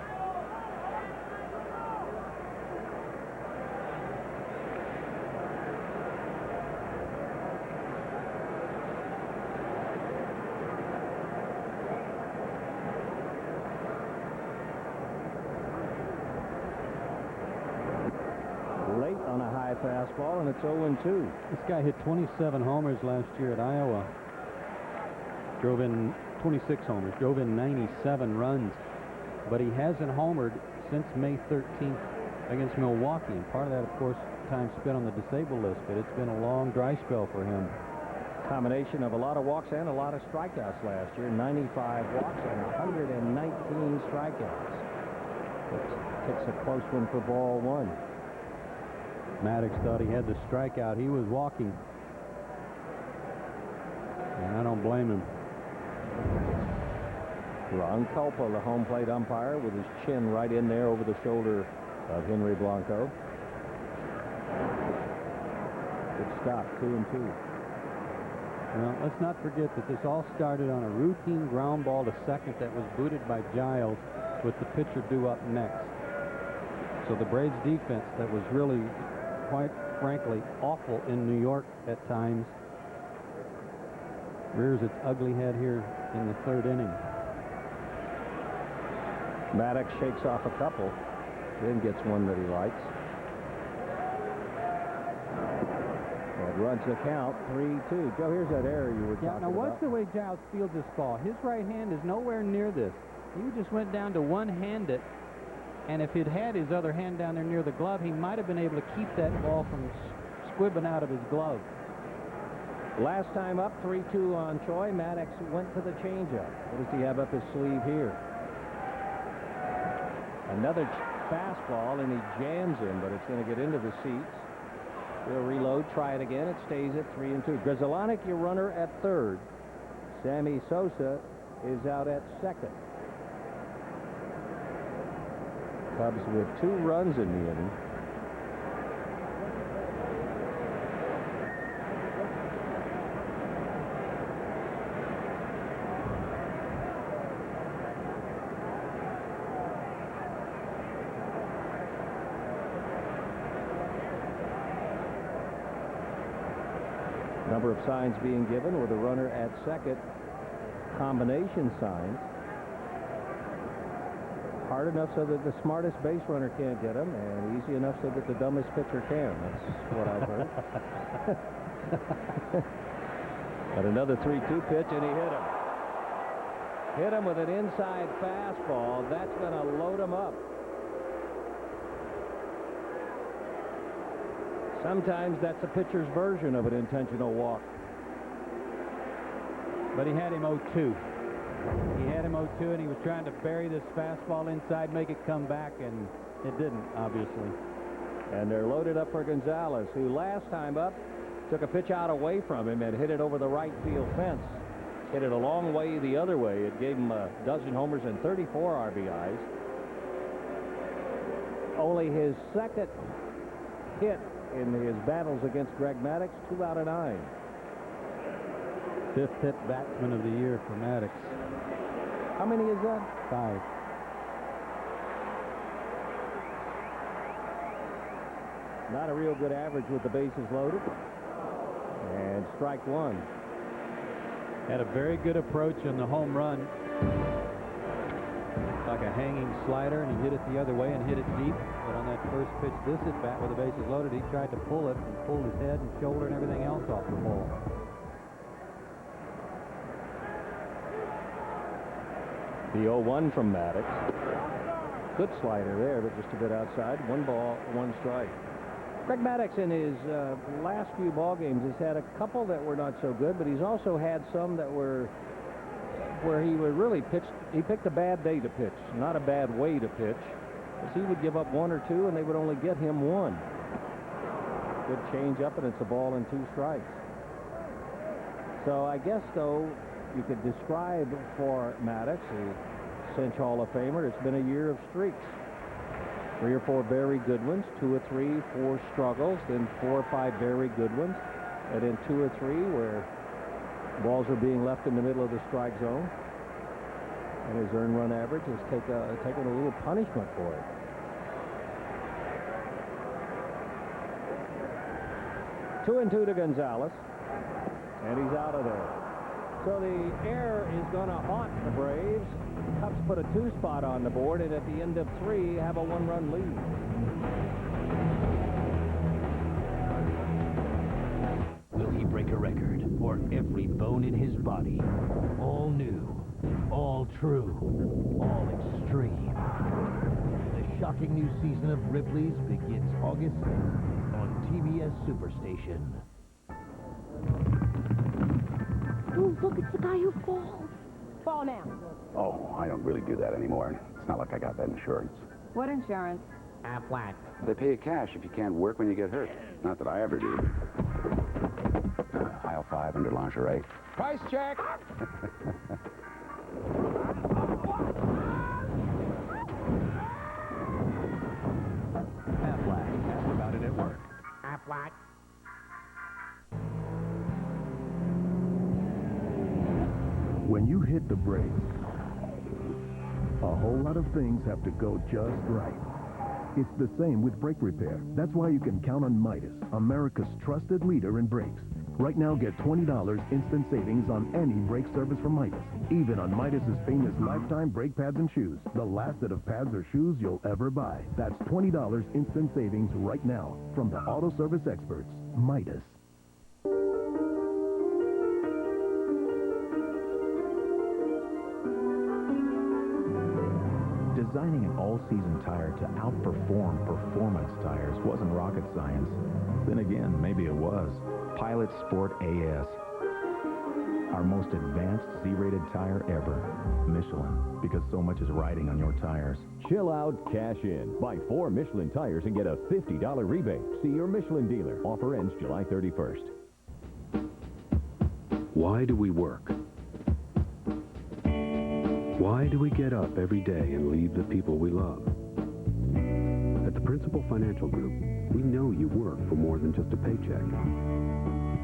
fastball, and it's 0-2. This guy hit 27 homers last year at Iowa. Drove in 26 homers, drove in 97 runs, but he hasn't homered since May 13th against Milwaukee. And part of that, of course, time spent on the disabled list, but it's been a long dry spell for him. Combination of a lot of walks and a lot of strikeouts last year. 95 walks and 119 strikeouts. Takes a close one for ball one. Maddux thought he had the strikeout. He was walking. And I don't blame him. Ron Culpa, the home plate umpire, with his chin right in there over the shoulder of Henry Blanco. Good stop, 2-2. Well, let's not forget that this all started on a routine ground ball to second that was booted by Giles with the pitcher due up next. So the Braves defense that was really, quite frankly, awful in New York at times rears its ugly head here in the third inning. Maddux shakes off a couple, then gets one that he likes. That runs the count, 3-2. Joe, here's that error you were talking about. Now watch the way Giles fields this ball. His right hand is nowhere near this. He just went down to one-handed, and if he'd had his other hand down there near the glove, he might have been able to keep that ball from squibbing out of his glove. Last time up, 3-2 on Choi. Maddux went to the changeup. What does he have up his sleeve here? Another fastball, and he jams him, but it's going to get into the seats. He'll reload, try it again. It stays at 3-2. Grzelcyk, your runner at third. Sammy Sosa is out at second. Cubs with 2 runs in the inning. Number of signs being given with a runner at second. Combination signs. Hard enough so that the smartest base runner can't get him, and easy enough so that the dumbest pitcher can. That's what I've heard. But another 3-2 pitch, and he hit him. Hit him with an inside fastball. That's going to load him up. Sometimes that's a pitcher's version of an intentional walk. But he had him 0-2. He had him 0-2, and he was trying to bury this fastball inside, make it come back, and it didn't, obviously. And they're loaded up for Gonzalez, who last time up took a pitch out away from him and hit it over the right field fence. Hit it a long way the other way. It gave him a dozen homers and 34 RBIs. Only his second hit in his battles against Greg Maddux, 2 out of 9. 5th hit batsman of the year for Maddux. How many is that? 5. Not a real good average with the bases loaded. And strike one. Had a very good approach on the home run. Like a hanging slider, and he hit it the other way and hit it deep. But on that first pitch, this at bat with the bases loaded, he tried to pull it and pulled his head and shoulder and everything else off the ball. The 0-1 from Maddux. Good slider there, but just a bit outside. 1 ball, 1 strike. Greg Maddux in his last few ball games has had a couple that were not so good, but he's also had some that were where he would really pitch. He picked a bad day to pitch, not a bad way to pitch, because he would give up 1 or 2, and they would only get him 1. Good change up, and it's a ball and 2 strikes. So I guess, though, you could describe for Maddux, a Cinch Hall of Famer, it's been a year of streaks. 3 or 4 very good ones, 2 or 3, 4 struggles, then 4 or 5 very good ones, and then 2 or 3 where balls are being left in the middle of the strike zone. And his earned run average has taken a little punishment for it. Two and 2 to Gonzalez, and he's out of there. So the error is going to haunt the Braves. The Cubs put a 2 spot on the board, and at the end of 3 have a 1-run lead. a record for every bone in his body. All new, all true, all extreme. The shocking new season of Ripley's begins August 6th on TBS Superstation. Oh, look, it's the guy who falls. Fall now. Oh, I don't really do that anymore. It's not like I got that insurance. What insurance? Flat. They pay you cash if you can't work when you get hurt. Not that I ever do. Aisle 5 under lingerie. Price check. Aflac. Ask about it at work. Flat. When you hit the brakes, a whole lot of things have to go just right. It's the same with brake repair. That's why you can count on Midas, America's trusted leader in brakes. Right now, get $20 instant savings on any brake service from Midas. Even on Midas's famous lifetime brake pads and shoes. The last set of pads or shoes you'll ever buy. That's $20 instant savings right now from the auto service experts, Midas. Designing an all-season tire to outperform performance tires wasn't rocket science. Then again, maybe it was. Pilot Sport AS. Our most advanced Z-rated tire ever. Michelin, because so much is riding on your tires. Chill out, cash in. Buy 4 Michelin tires and get a $50 rebate. See your Michelin dealer. Offer ends July 31st. Why do we work? Why do we get up every day and leave the people we love? At the Principal Financial Group, we know you work for more than just a paycheck.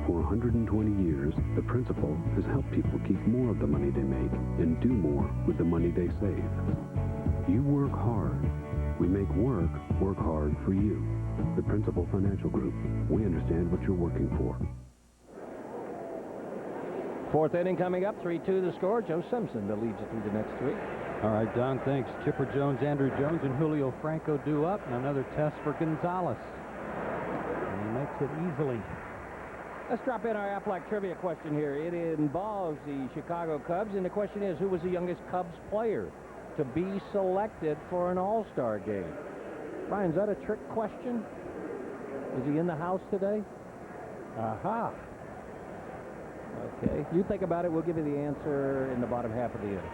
For 120 years, the Principal has helped people keep more of the money they make and do more with the money they save. You work hard. We make work hard for you. The Principal Financial Group. We understand what you're working for. Fourth inning coming up, 3-2 the score. Joe Simpson that leads you through the next 3. All right, Don, thanks. Chipper Jones, Andrew Jones, and Julio Franco due up, and another test for Gonzalez. And he makes it easily. Let's drop in our Aflac trivia question here. It involves the Chicago Cubs, and the question is, who was the youngest Cubs player to be selected for an All-Star game? Brian, is that a trick question? Is he in the house today? Aha. Okay. You think about it. We'll give you the answer in the bottom half of the inning.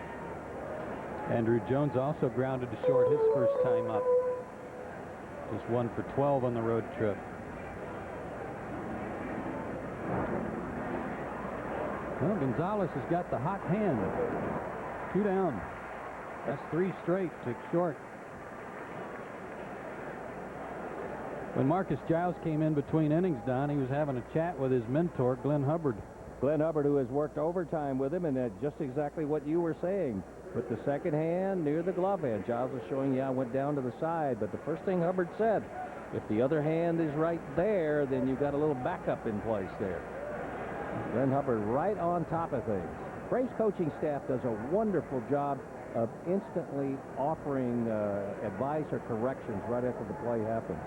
Andrew Jones also grounded to short his first time up. Just 1 for 12 on the road trip. Well, Gonzalez has got the hot hand. 2 down. That's 3 straight. Took short. When Marcus Giles came in between innings, Don, he was having a chat with his mentor, Glenn Hubbard. Glenn Hubbard, who has worked overtime with him, and just exactly what you were saying. With the second hand near the glove hand. Giles was showing, I went down to the side. But the first thing Hubbard said, if the other hand is right there, then you've got a little backup in place there. Glenn Hubbard right on top of things. Braves coaching staff does a wonderful job of instantly offering advice or corrections right after the play happens.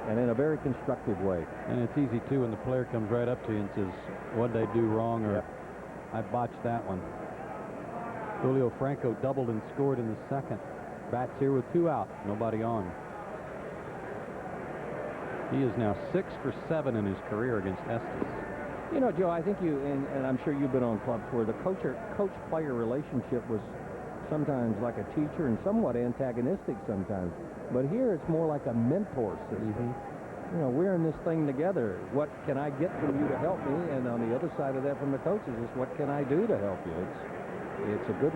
And in a very constructive way. And it's easy, too, when the player comes right up to you and says, what'd they do wrong, or I botched that one. Julio Franco doubled and scored in the second. Bats here with 2 out, nobody on. He is now 6 for 7 in his career against Estes. You know, Joe, I think you, and I'm sure you've been on clubs where the coach-player relationship was sometimes like a teacher and somewhat antagonistic sometimes. But here it's more like a mentor system. You know, we're in this thing together. What can I get from you to help me? And on the other side of that from the coaches is what can I do to help you? It's a good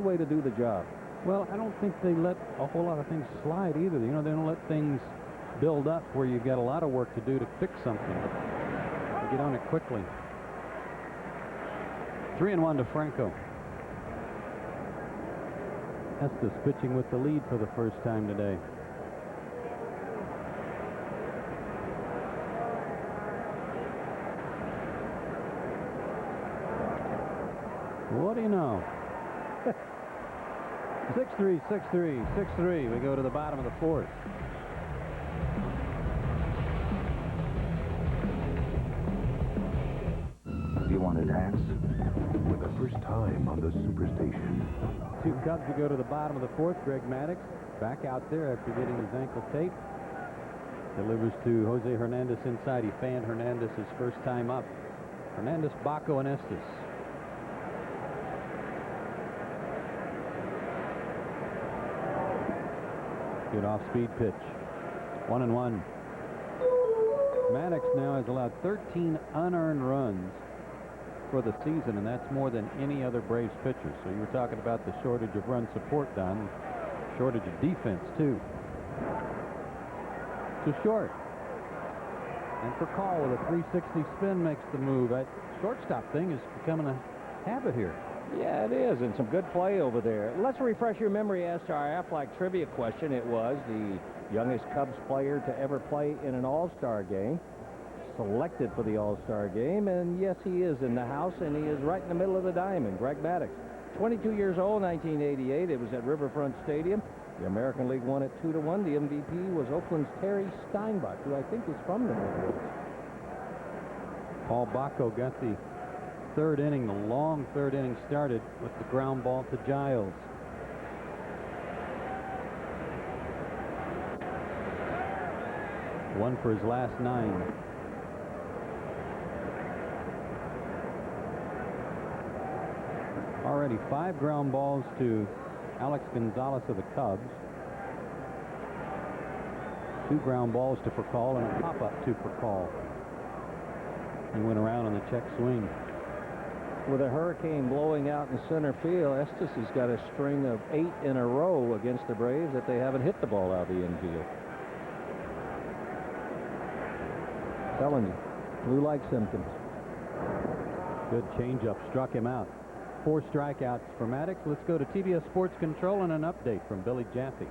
way to do the job. Well, I don't think they let a whole lot of things slide either. You know, they don't let things build up where you've got a lot of work to do to fix something. They get on it quickly. 3-1 to Franco. Estes pitching with the lead for the first time today. What do you know? 6-3, 6-3, 6-3. We go to the bottom of the 4th. dance for the first time on the Superstation. 2 Cubs to go to the bottom of the 4th. Greg Maddux back out there after getting his ankle taped. Delivers to Jose Hernandez inside. He fanned Hernandez his first time up. Hernandez, Blanco, and Estes. Good off-speed pitch. 1-1. Maddux now has allowed 13 unearned runs for the season, and that's more than any other Braves pitcher. So you were talking about the shortage of run support, Don. Shortage of defense, too. To short. And Furcal with a 360 spin makes the move. That shortstop thing is becoming a habit here. Yeah, it is, and some good play over there. Let's refresh your memory as to our Aflac trivia question. It was the youngest Cubs player to ever play in an All-Star game, selected for the All-Star game, and yes, he is in the house, and he is right in the middle of the diamond. Greg Maddux, 22 years old, 1988. It was at Riverfront Stadium. The American League won it 2-1. The MVP was Oakland's Terry Steinbach, who I think is from the Midwest. Paul Blanco got the 3rd inning. The long 3rd inning started with the ground ball to Giles. One for his last 9. Already 5 ground balls to Alex Gonzalez of the Cubs. 2 ground balls to Furcal and a pop-up to Furcal. He went around on the check swing. With a hurricane blowing out in center field, Estes has got a string of 8 in a row against the Braves that they haven't hit the ball out of the infield. Telling you, flu-like symptoms. Good changeup, struck him out. 4 strikeouts for Maddux. Let's go to TBS Sports Control and an update from Billy Jaffe.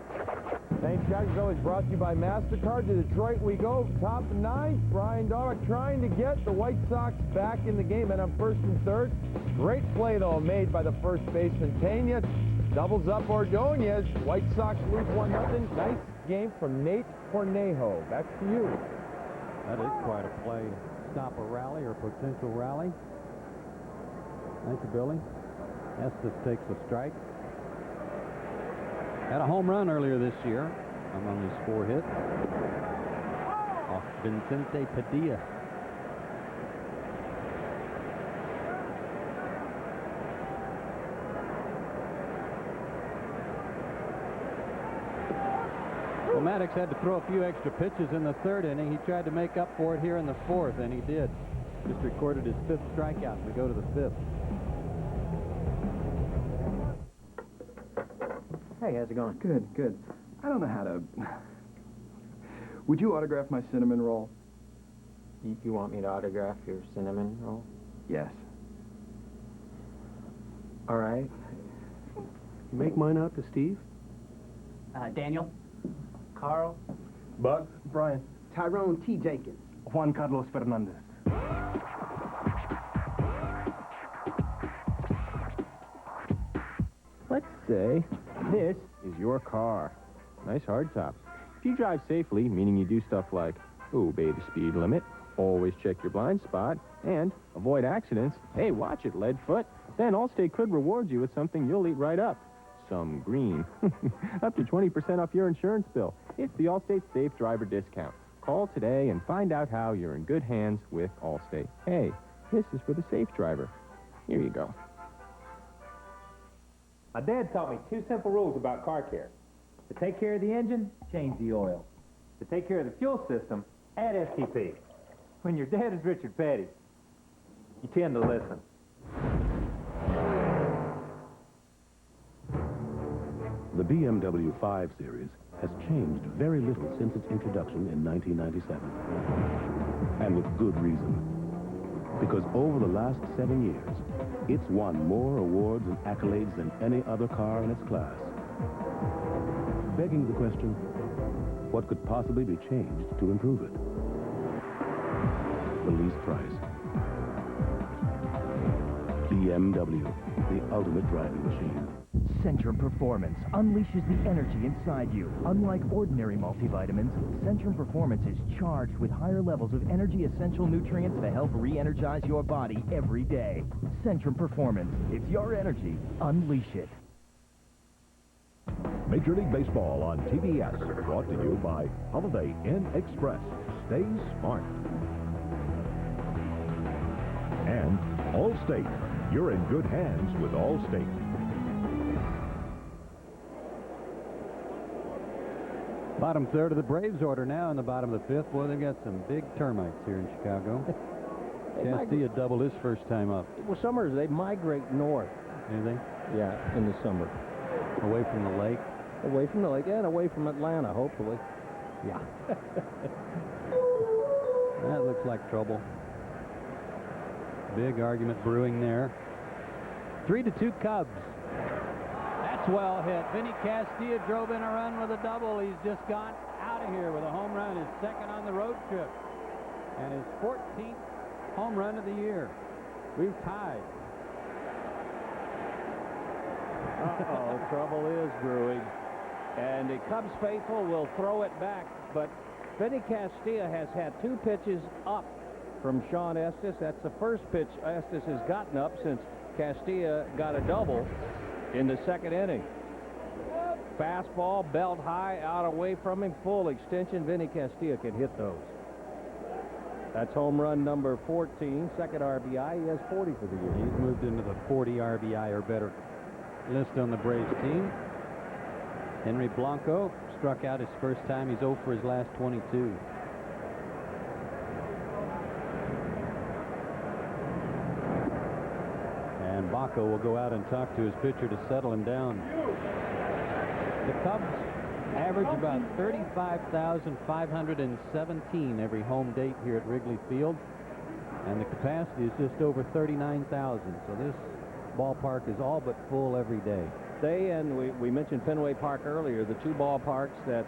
Thanks, guys. As always, brought to you by MasterCard. To Detroit we go. Top 9. Brian Dahlbeck trying to get the White Sox back in the game, and on 1st and 3rd. Great play, though, made by the first baseman, Tena. Doubles up Ordonez. White Sox lose 1-0. Nice game from Nate Cornejo. Back to you. That is quite a play. Stop a rally or potential rally. Thank you, Billy. Estes takes a strike. Had a home run earlier this year among his 4 hits. Off Vicente Padilla. Well, Maddux had to throw a few extra pitches in the 3rd inning. He tried to make up for it here in the 4th, and he did. Just recorded his 5th strikeout. We go to the 5th. Hey, how's it going? Good, good. I don't know how to... Would you autograph my cinnamon roll? You want me to autograph your cinnamon roll? Yes. All right. You make mine out to Steve? Daniel. Carl. Buck. Brian. Tyrone T. Jenkins. Juan Carlos Fernandez. Let's say this is your car. Nice hardtop. If you drive safely, meaning you do stuff like obey the speed limit, always check your blind spot, and avoid accidents, hey, watch it, lead foot, then Allstate could reward you with something you'll eat right up. Some green. Up to 20% off your insurance bill. It's the Allstate Safe Driver Discount. Call today and find out how you're in good hands with Allstate. Hey, this is for the safe driver. Here you go. My dad taught me 2 simple rules about car care. To take care of the engine, change the oil. To take care of the fuel system, add STP. When your dad is Richard Petty, you tend to listen. The BMW 5 Series has changed very little since its introduction in 1997. And with good reason. Because over the last 7 years, it's won more awards and accolades than any other car in its class. Begging the question, what could possibly be changed to improve it? The least price. BMW, the ultimate driving machine. Centrum Performance unleashes the energy inside you. Unlike ordinary multivitamins, Centrum Performance is charged with higher levels of energy-essential nutrients to help re-energize your body every day. Centrum Performance. It's your energy. Unleash it. Major League Baseball on TBS, brought to you by Holiday Inn Express. Stay smart. And Allstate. You're in good hands with Allstate. Bottom third of the Braves order now in the bottom of the fifth. Boy, they've got some big termites here in Chicago. Castilla doubled his first time up. Well, summers, they migrate north. Anything? Yeah, in the summer. Away from the lake? Away from the lake and away from Atlanta, hopefully. Yeah. That looks like trouble. Big argument brewing there. 3-2 Cubs. That's well hit. Vinny Castilla drove in a run with a double. He's just gone out of here with a home run, his second on the road trip, and his 14th home run of the year. We've tied. Uh-oh, trouble is brewing. And the Cubs faithful will throw it back, but Vinny Castilla has had 2 pitches up from Sean Estes. That's the first pitch Estes has gotten up since Castilla got a double in the second inning. Fastball, belt high, out away from him, full extension. Vinny Castilla can hit those. That's home run number 14, second RBI. He has 40 for the year. He's moved into the 40 RBI or better list on the Braves team. Henry Blanco struck out his first time. He's 0 for his last 22. And Baco will go out and talk to his pitcher to settle him down. The Cubs average about 35,517 every home date here at Wrigley Field, and the capacity is just over 39,000. So this ballpark is all but full every day. We mentioned Fenway Park earlier, the 2 ballparks that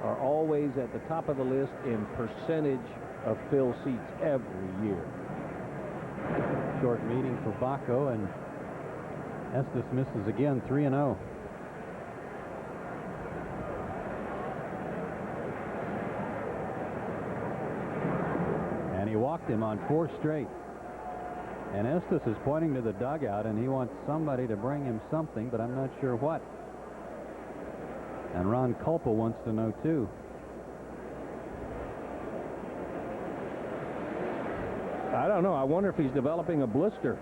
are always at the top of the list in percentage of fill seats every year. Short meeting for Baco, and Estes misses again, 3-0. And he walked him on 4 straight. And Estes is pointing to the dugout, and he wants somebody to bring him something, but I'm not sure what. And Ron Culpa wants to know, too. I don't know. I wonder if he's developing a blister.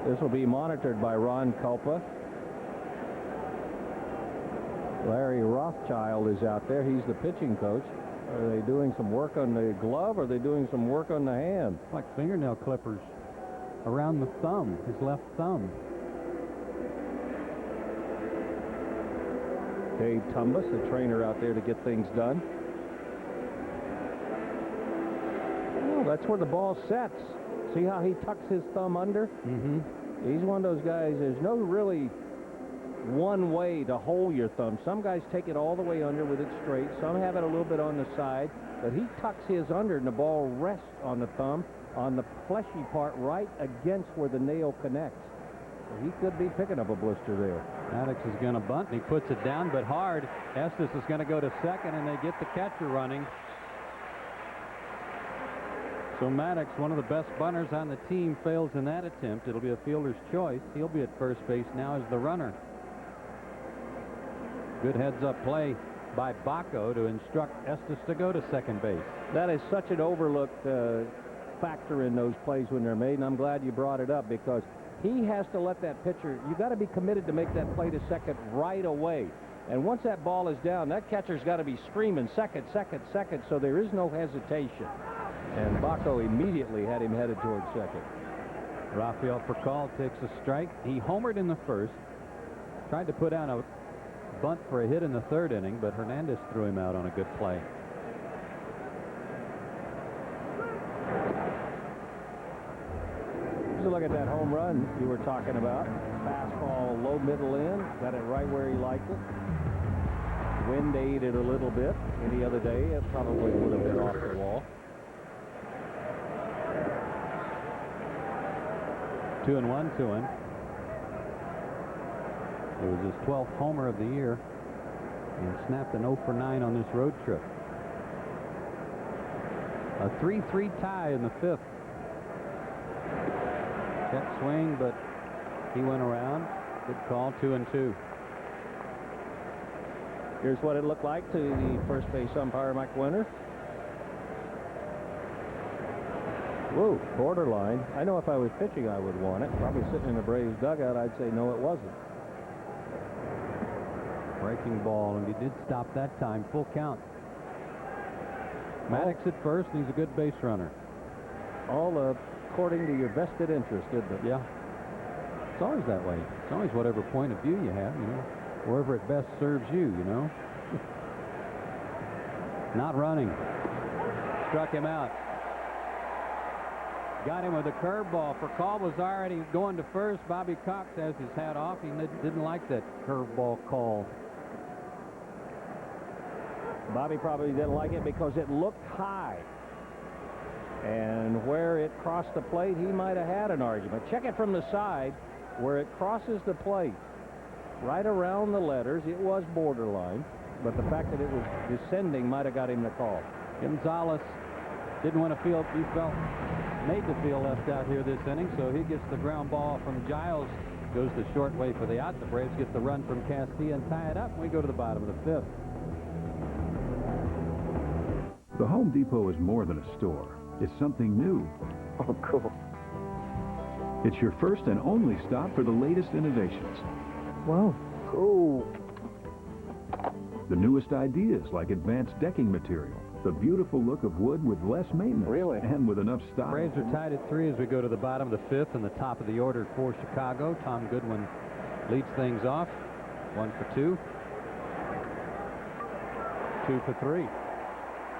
This will be monitored by Ron Culpa. Larry Rothschild is out there. He's the pitching coach. Are they doing some work on the glove, or are they doing some work on the hand? Like fingernail clippers around the thumb, his left thumb. Dave Tumbas, the trainer out there to get things done. Oh, that's where the ball sets. See how he tucks his thumb under? Mm-hmm. He's one of those guys, there's no really one way to hold your thumb. Some guys take it all the way under with it straight. Some have it a little bit on the side. But he tucks his under, and the ball rests on the thumb, on the fleshy part right against where the nail connects. So he could be picking up a blister there. Maddux is going to bunt, and he puts it down, but hard. Estes is going to go to second, and they get the catcher running. So Maddux, one of the best bunters on the team, fails in that attempt. It'll be a fielder's choice. He'll be at first base now as the runner. Good heads-up play by Baco to instruct Estes to go to second base. That is such an overlooked factor in those plays when they're made, and I'm glad you brought it up, because he has to let that pitcher, you got to be committed to make that play to second right away. And once that ball is down, that catcher's got to be screaming second, second, second, so there is no hesitation. And Baco immediately had him headed towards second. Rafael Furcal takes a strike. He homered in the first, tried to put down a bunt for a hit in the third inning, but Hernandez threw him out on a good play. Just look at that home run you were talking about. Fastball low middle in, got it right where he liked it. Wind aided a little bit. Any other day, it probably would have been off the wall. 2-1 to him. It was his 12th homer of the year and snapped an 0 for 9 on this road trip. A 3-3 tie in the 5th. Check swing, but he went around. Good call, 2-2. Here's what it looked like to the first base umpire, Mike Winter. Whoa, borderline. I know if I was pitching, I would want it. Probably sitting in the Braves dugout, I'd say no, it wasn't. Breaking ball, and he did stop that time. Full count. Maddux at first, and he's a good base runner. All according to your vested interest, isn't it? Yeah. It's always that way. It's always whatever point of view you have, you know. Wherever it best serves you, you know. Not running. Struck him out. Got him with a curveball. Furcal was already going to first. Bobby Cox has his hat off. He didn't like that curveball call. Bobby probably didn't like it because it looked high. And where it crossed the plate, he might have had an argument. Check it from the side. Where it crosses the plate, right around the letters, it was borderline. But the fact that it was descending might have got him the call. Gonzalez didn't want to feel, he felt made to feel left out here this inning, so he gets the ground ball from Giles, goes the short way for the out. The Braves get the run from Castilla and tie it up, and we go to the bottom of the 5th. The Home Depot is more than a store. It's something new. Oh, cool. It's your first and only stop for the latest innovations. Wow. Cool. The newest ideas like advanced decking material, the beautiful look of wood with less maintenance. Really? And with enough style. Braves are tied at 3 as we go to the bottom of the 5th and the top of the order for Chicago. Tom Goodwin leads things off. 1 for 2. 2 for 3.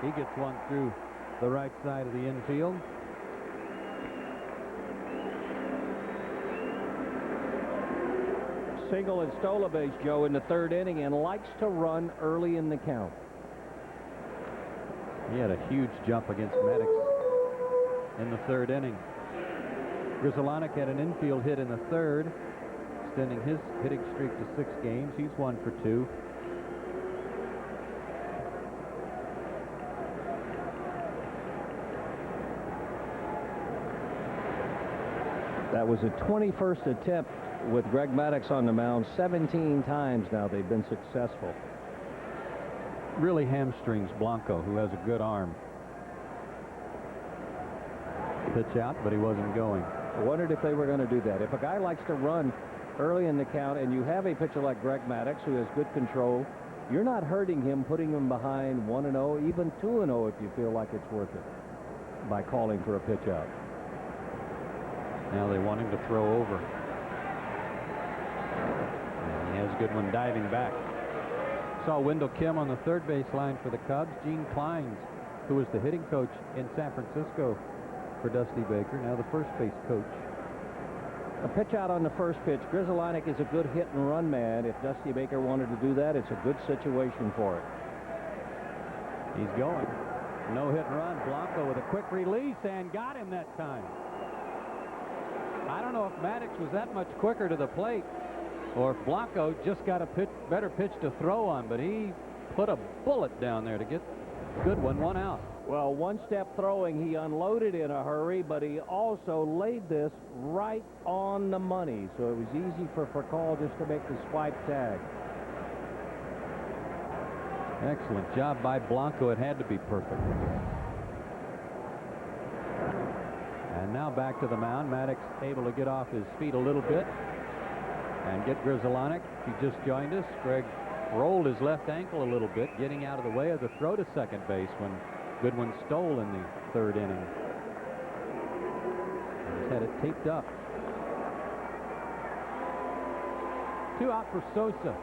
He gets one through the right side of the infield. Single and stole a base, Joe, in the 3rd inning and likes to run early in the count. He had a huge jump against Maddux in the 3rd inning. Grizzolonic had an infield hit in the 3rd, extending his hitting streak to 6 games. He's 1 for 2. That was a 21st attempt with Greg Maddux on the mound. 17 times now they've been successful. Really hamstrings Blanco, who has a good arm. Pitch out, but he wasn't going. I wondered if they were going to do that. If a guy likes to run early in the count and you have a pitcher like Greg Maddux who has good control, you're not hurting him, putting him behind 1-0, even 2-0 if you feel like it's worth it by calling for a pitch out. Now they want him to throw over. And he has a good one diving back. Saw Wendell Kim on the 3rd base line for the Cubs. Gene Kleins, who was the hitting coach in San Francisco for Dusty Baker, now the first base coach. A pitch out on the first pitch. Grizzolonic is a good hit and run man. If Dusty Baker wanted to do that, it's a good situation for it. He's going. No hit and run. Blanco with a quick release and got him that time. I don't know if Maddux was that much quicker to the plate or if Blanco just got a better pitch to throw on, but he put a bullet down there to get Goodwin 1 out. Well, one-step throwing, he unloaded in a hurry, but he also laid this right on the money, so it was easy for Furcal just to make the swipe tag. Excellent job by Blanco. It had to be perfect. And now back to the mound. Maddux able to get off his feet a little bit and get Grizzolonic. He just joined us. Greg rolled his left ankle a little bit, getting out of the way of the throw to second base when Goodwin stole in the 3rd inning. He's had it taped up. 2 out for Sosa.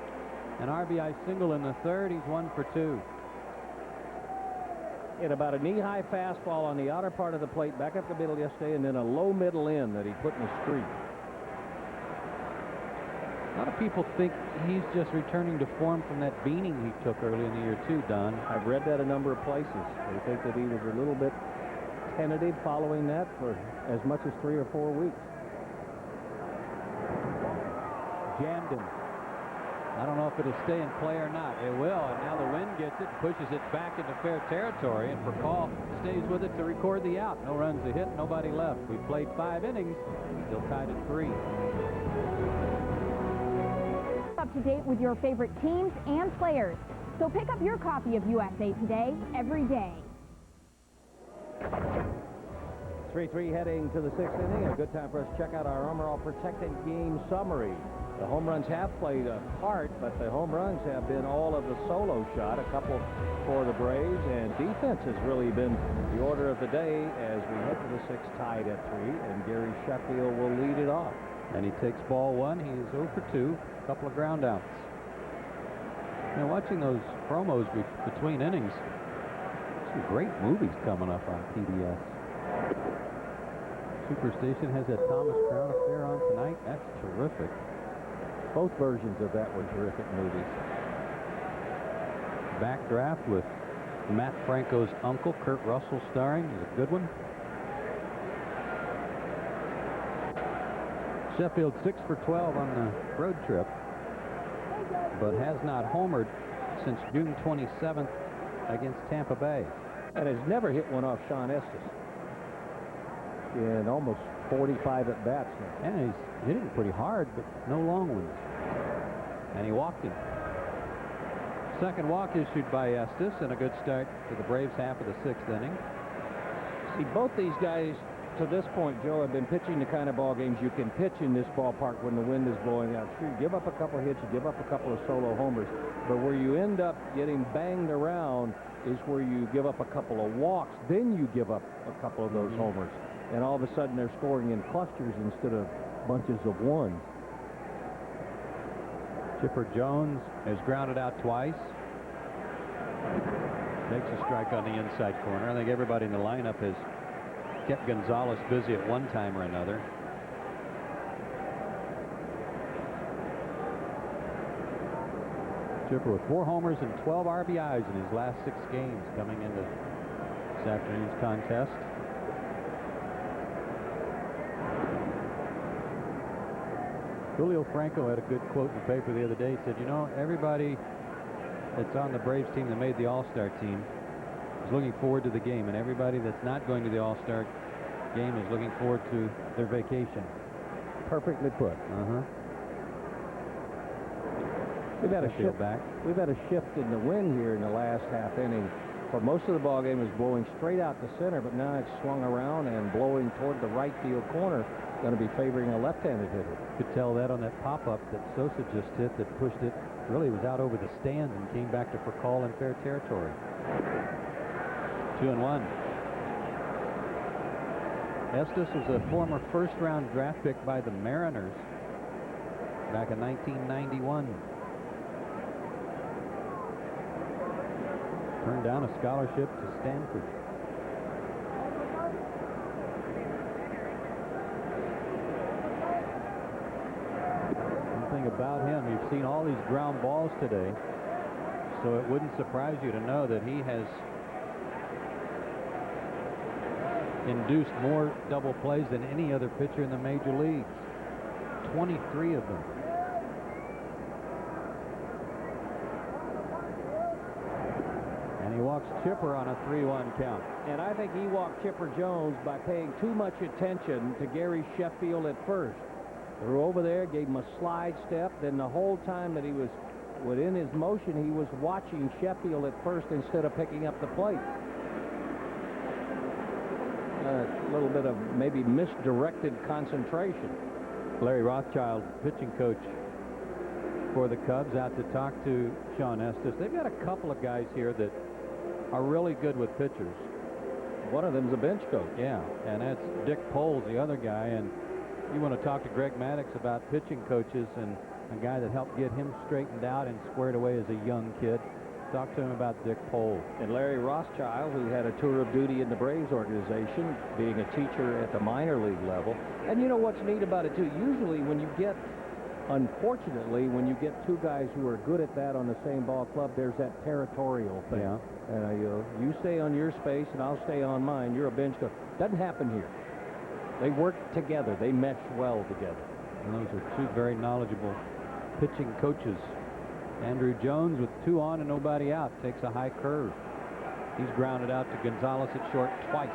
An RBI single in the 3rd. He's 1 for 2. Hit about a knee-high fastball on the outer part of the plate, back up the middle yesterday, and then a low middle in that he put in the street. A lot of people think he's just returning to form from that beating he took early in the year, too, Don. I've read that a number of places. They think that he was a little bit tentative following that for as much as 3 or 4 weeks. jammed him. I don't know if it'll stay in play or not. It will, and now the wind gets it, pushes it back into fair territory, and Furcal stays with it to record the out. No runs a hit, nobody left. We played 5 innings, still tied at 3. Up to date with your favorite teams and players. So pick up your copy of USA Today every day. 3-3 heading to the 6th inning. A good time for us to check out our overall protected game summary. The home runs have played a part, but the home runs have been all of the solo shot, a couple for the Braves, and defense has really been the order of the day as we head to the 6th, tied at 3, and Gary Sheffield will lead it off. And he takes ball 1. He is 0 for 2, a couple of ground outs. Now, watching those promos between innings, some great movies coming up on TBS. Superstation has that Thomas Crown affair on tonight. That's terrific. Both versions of that were terrific movies. Backdraft with Matt Franco's uncle, Kurt Russell, starring, is a good one. Sheffield 6 for 12 on the road trip, but has not homered since June 27th against Tampa Bay. And has never hit one off Sean Estes in almost 45 at-bats now. And he's hitting pretty hard, but no long ones. And he walked him. Second walk issued by Estes, and a good start to the Braves half of the 6th inning. See, both these guys, to this point, Joe, have been pitching the kind of ball games you can pitch in this ballpark when the wind is blowing out. Sure, you give up a couple of hits, you give up a couple of solo homers, but where you end up getting banged around is where you give up a couple of walks, then you give up a couple of those homers. And all of a sudden they're scoring in clusters instead of bunches of ones. Chipper Jones has grounded out twice. Takes a strike on the inside corner. I think everybody in the lineup has kept Gonzalez busy at one time or another. Chipper with 4 homers and 12 RBIs in his last 6 games coming into this afternoon's contest. Julio Franco had a good quote in the paper the other day. He said, you know, everybody that's on the Braves team that made the All-Star team is looking forward to the game, and everybody that's not going to the All-Star game is looking forward to their vacation. Perfectly put. We've had a shift back. We've had a shift in the wind here in the last half inning. For most of the ball game, it was blowing straight out to center, but now it's swung around and blowing toward the right field corner. Going to be favoring a left-handed hitter. Could tell that on that pop-up that Sosa just hit that pushed it. Really was out over the stands and came back to Furcal in fair territory. 2-1. Estes was a former first-round draft pick by the Mariners back in 1991. Turned down a scholarship to Stanford. One thing about him, you've seen all these ground balls today, so it wouldn't surprise you to know that he has induced more double plays than any other pitcher in the major leagues. 23 of them. And he walks Chipper on a 3-1 count. And I think he walked Chipper Jones by paying too much attention to Gary Sheffield at first. Threw over there, gave him a slide step, then the whole time that he was within his motion, he was watching Sheffield at first instead of picking up the plate. A little bit of maybe misdirected concentration. Larry Rothschild, pitching coach for the Cubs, out to talk to Sean Estes. They've got a couple of guys here that are really good with pitchers. One of them's a bench coach. Yeah, and that's Dick Poles, the other guy. And you want to talk to Greg Maddux about pitching coaches and a guy that helped get him straightened out and squared away as a young kid. Talk to him about Dick Poles. And Larry Rothschild, who had a tour of duty in the Braves organization, being a teacher at the minor league level. And you know what's neat about it, too? Usually when you get, unfortunately, when you get two guys who are good at that on the same ball club, there's that territorial thing. Yeah. You stay on your space and I'll stay on mine. You're a bench coach. Doesn't happen here. They work together. They mesh well together. And those are two very knowledgeable pitching coaches. Andrew Jones with 2 on and nobody out takes a high curve. He's grounded out to Gonzalez at short twice.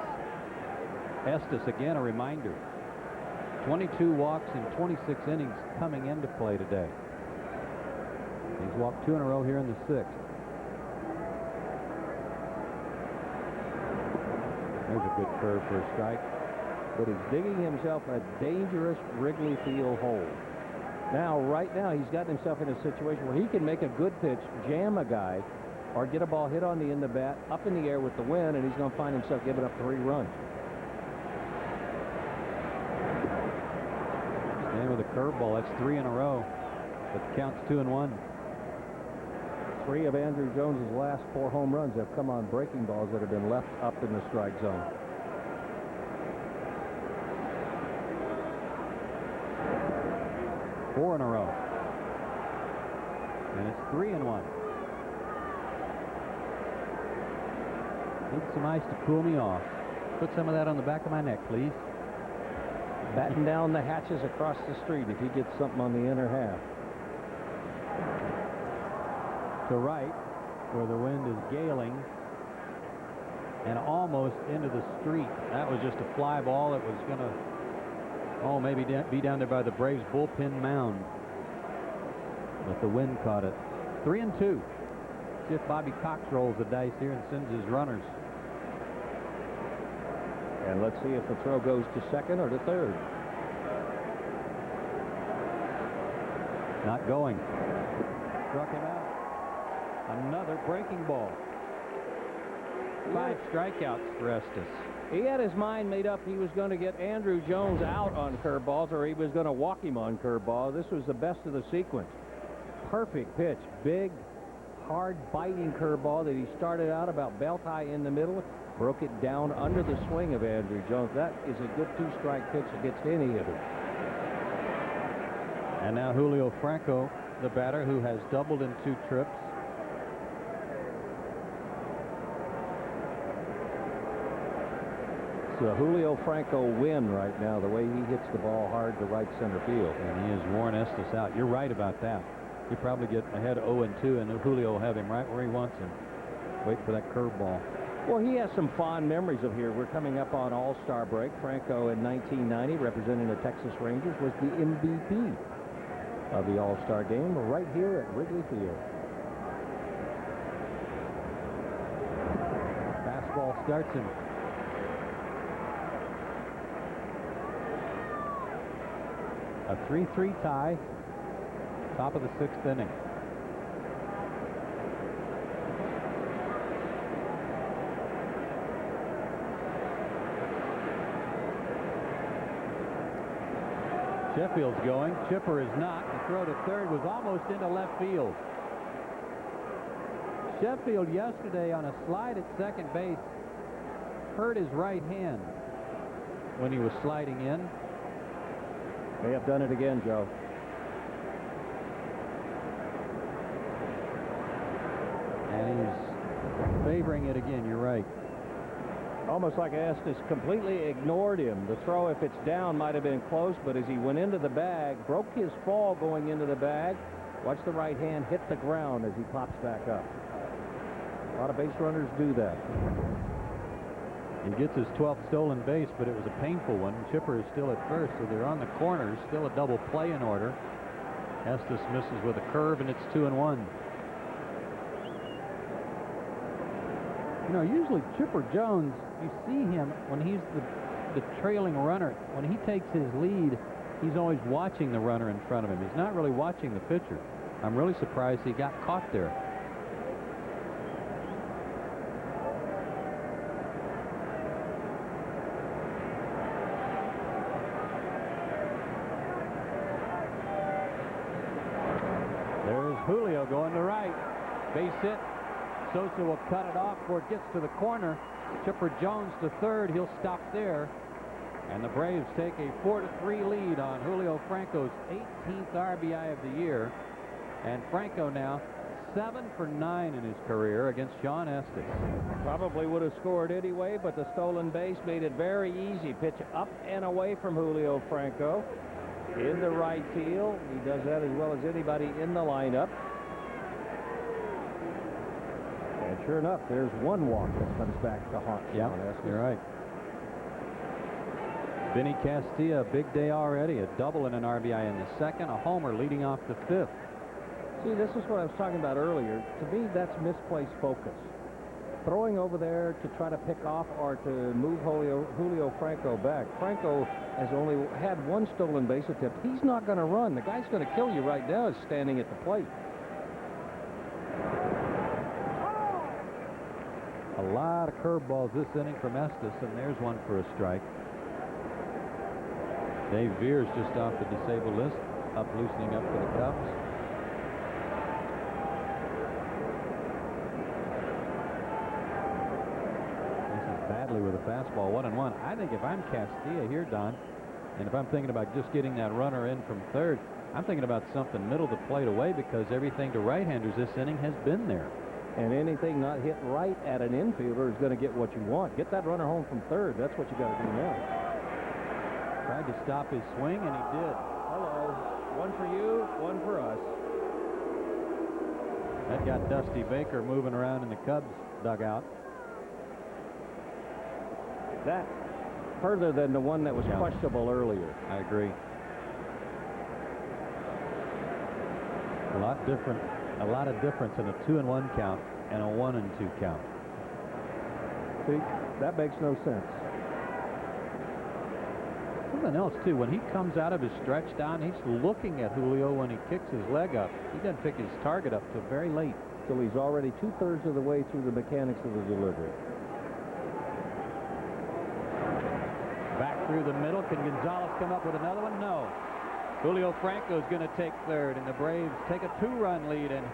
Estes again, a reminder. 22 walks in 26 innings coming into play today. He's walked 2 in a row here in the 6th. There's a good curve for a strike. But he's digging himself a dangerous Wrigley Field hole. Now, right now, he's gotten himself in a situation where he can make a good pitch, jam a guy, or get a ball hit on the end of the bat, up in the air with the wind, and he's going to find himself giving up 3 runs. Staying with a curveball. That's 3 in a row. But the count's 2-1. 3 of Andrew Jones's last 4 home runs have come on breaking balls that have been left up in the strike zone. Four in a row. And it's 3-1. Need some ice to cool me off. Put some of that on the back of my neck, please. Batten down the hatches across the street if he gets something on the inner half. To right, where the wind is galing, and almost into the street. That was just a fly ball that was going to, maybe be down there by the Braves bullpen mound. But the wind caught it. 3-2. See if Bobby Cox rolls the dice here and sends his runners. And let's see if the throw goes to second or to third. Not going. Struck him out. Another breaking ball. 5 strikeouts for Estes. He had his mind made up he was going to get Andrew Jones out on curveballs, or he was going to walk him on curveballs. This was the best of the sequence. Perfect pitch. Big, hard, biting curveball that he started out about belt high in the middle. Broke it down under the swing of Andrew Jones. That is a good 2-strike pitch against any hitter. And now Julio Franco, the batter, who has doubled in 2 trips. It's a Julio Franco win right now, the way he hits the ball hard to right center field. And he has worn Estes out. You're right about that. You probably get ahead 0-2, and Julio will have him right where he wants him. Wait for that curveball. Well, he has some fond memories of here. We're coming up on All-Star break. Franco in 1990, representing the Texas Rangers, was the MVP of the All-Star game right here at Wrigley Field. Fastball starts him. A 3-3 tie. Top of the 6th inning. Sheffield's going. Chipper is not. The throw to third was almost into left field. Sheffield yesterday on a slide at second base hurt his right hand when he was sliding in. They have done it again, Joe. And he's favoring it again. You're right. Almost like Estes completely ignored him. The throw, if it's down, might have been close, but as he went into the bag, broke his fall going into the bag. Watch the right hand hit the ground as he pops back up. A lot of base runners do that. He gets his 12th stolen base, but it was a painful one. Chipper is still at first, so they're on the corners. Still a double play in order. Estes misses with a curve, and it's 2-1. You know, usually Chipper Jones, you see him when he's the trailing runner. When he takes his lead, he's always watching the runner in front of him. He's not really watching the pitcher. I'm really surprised he got caught there. There's Julio going to right. Base hit. Sosa will cut it off before it gets to the corner. Chipper Jones to third. He'll stop there. And the Braves take a 4-3 lead on Julio Franco's 18th RBI of the year. And Franco now 7 for 9 in his career against Sean Estes. Probably would have scored anyway, but the stolen base made it very easy. Pitch up and away from Julio Franco. into right field. He does that as well as anybody in the lineup. And sure enough, there's one walk that comes back to haunt Yeah, Sean Estes. you're right. Vinny Castilla, big day already. A double and an RBI in the second, a homer leading off the fifth. See, this is what I was talking about earlier. To me, that's misplaced focus. Throwing over there to try to pick off or to move Julio Franco back. Franco has only had one stolen base attempt. He's not going to run. The guy's going to kill you right now is standing at the plate. A lot of curveballs this inning from Estes, and there's one for a strike. Dave Veers just off the disabled list, loosening up for the Cubs. Badly with a fastball, 1-1. I think if I'm Castilla here, Don, and if I'm thinking about just getting that runner in from third, I'm thinking about something middle of the plate away, because everything to right-handers this inning has been there. And anything not hit right at an infielder is going to get what you want. Get that runner home from third. That's what you got to do now. Tried to stop his swing, and he did. Hello. One for you, one for us. That got Dusty Baker moving around in the Cubs dugout. That further than the one that was questionable earlier. I agree. A lot of difference in a 2-1 count and a 1-2 count. See, that makes no sense. Something else too, when he comes out of his stretch down, he's looking at Julio when he kicks his leg up. He doesn't pick his target up till very late. Till he's already 2/3 of the way through the mechanics of the delivery. Back through the middle. Can Gonzalez come up with another one? No. Julio Franco is going to take third, and the Braves take a 2-run lead. And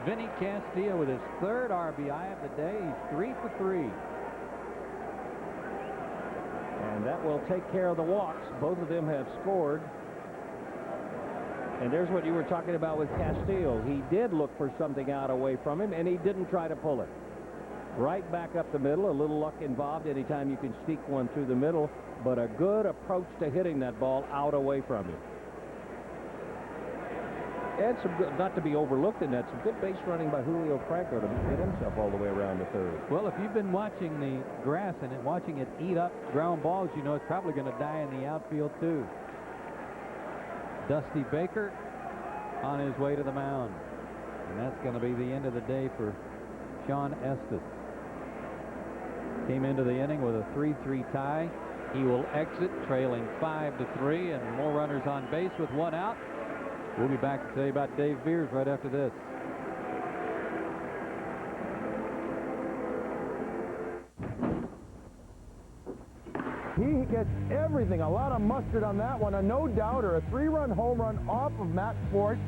Vinny Castilla with his third RBI of the day. He's 3 for 3. And that will take care of the walks. Both of them have scored. And there's what you were talking about with Castillo. He did look for something out away from him, and he didn't try to pull it. Right back up the middle. A little luck involved anytime you can sneak one through the middle, but a good approach to hitting that ball out away from him. And some good, not to be overlooked in that, some good base running by Julio Franco to get himself all the way around to third. Well, if you've been watching the grass and watching it eat up ground balls, you know it's probably going to die in the outfield too. Dusty Baker on his way to the mound. And that's going to be the end of the day for Sean Estes. Came into the inning with a 3-3 tie. He will exit trailing 5-3, and more runners on base with one out. We'll be back to tell you about Dave Veers right after this. He gets everything. A lot of mustard on that one. A no-doubter. A 3-run home run off of Matt Ford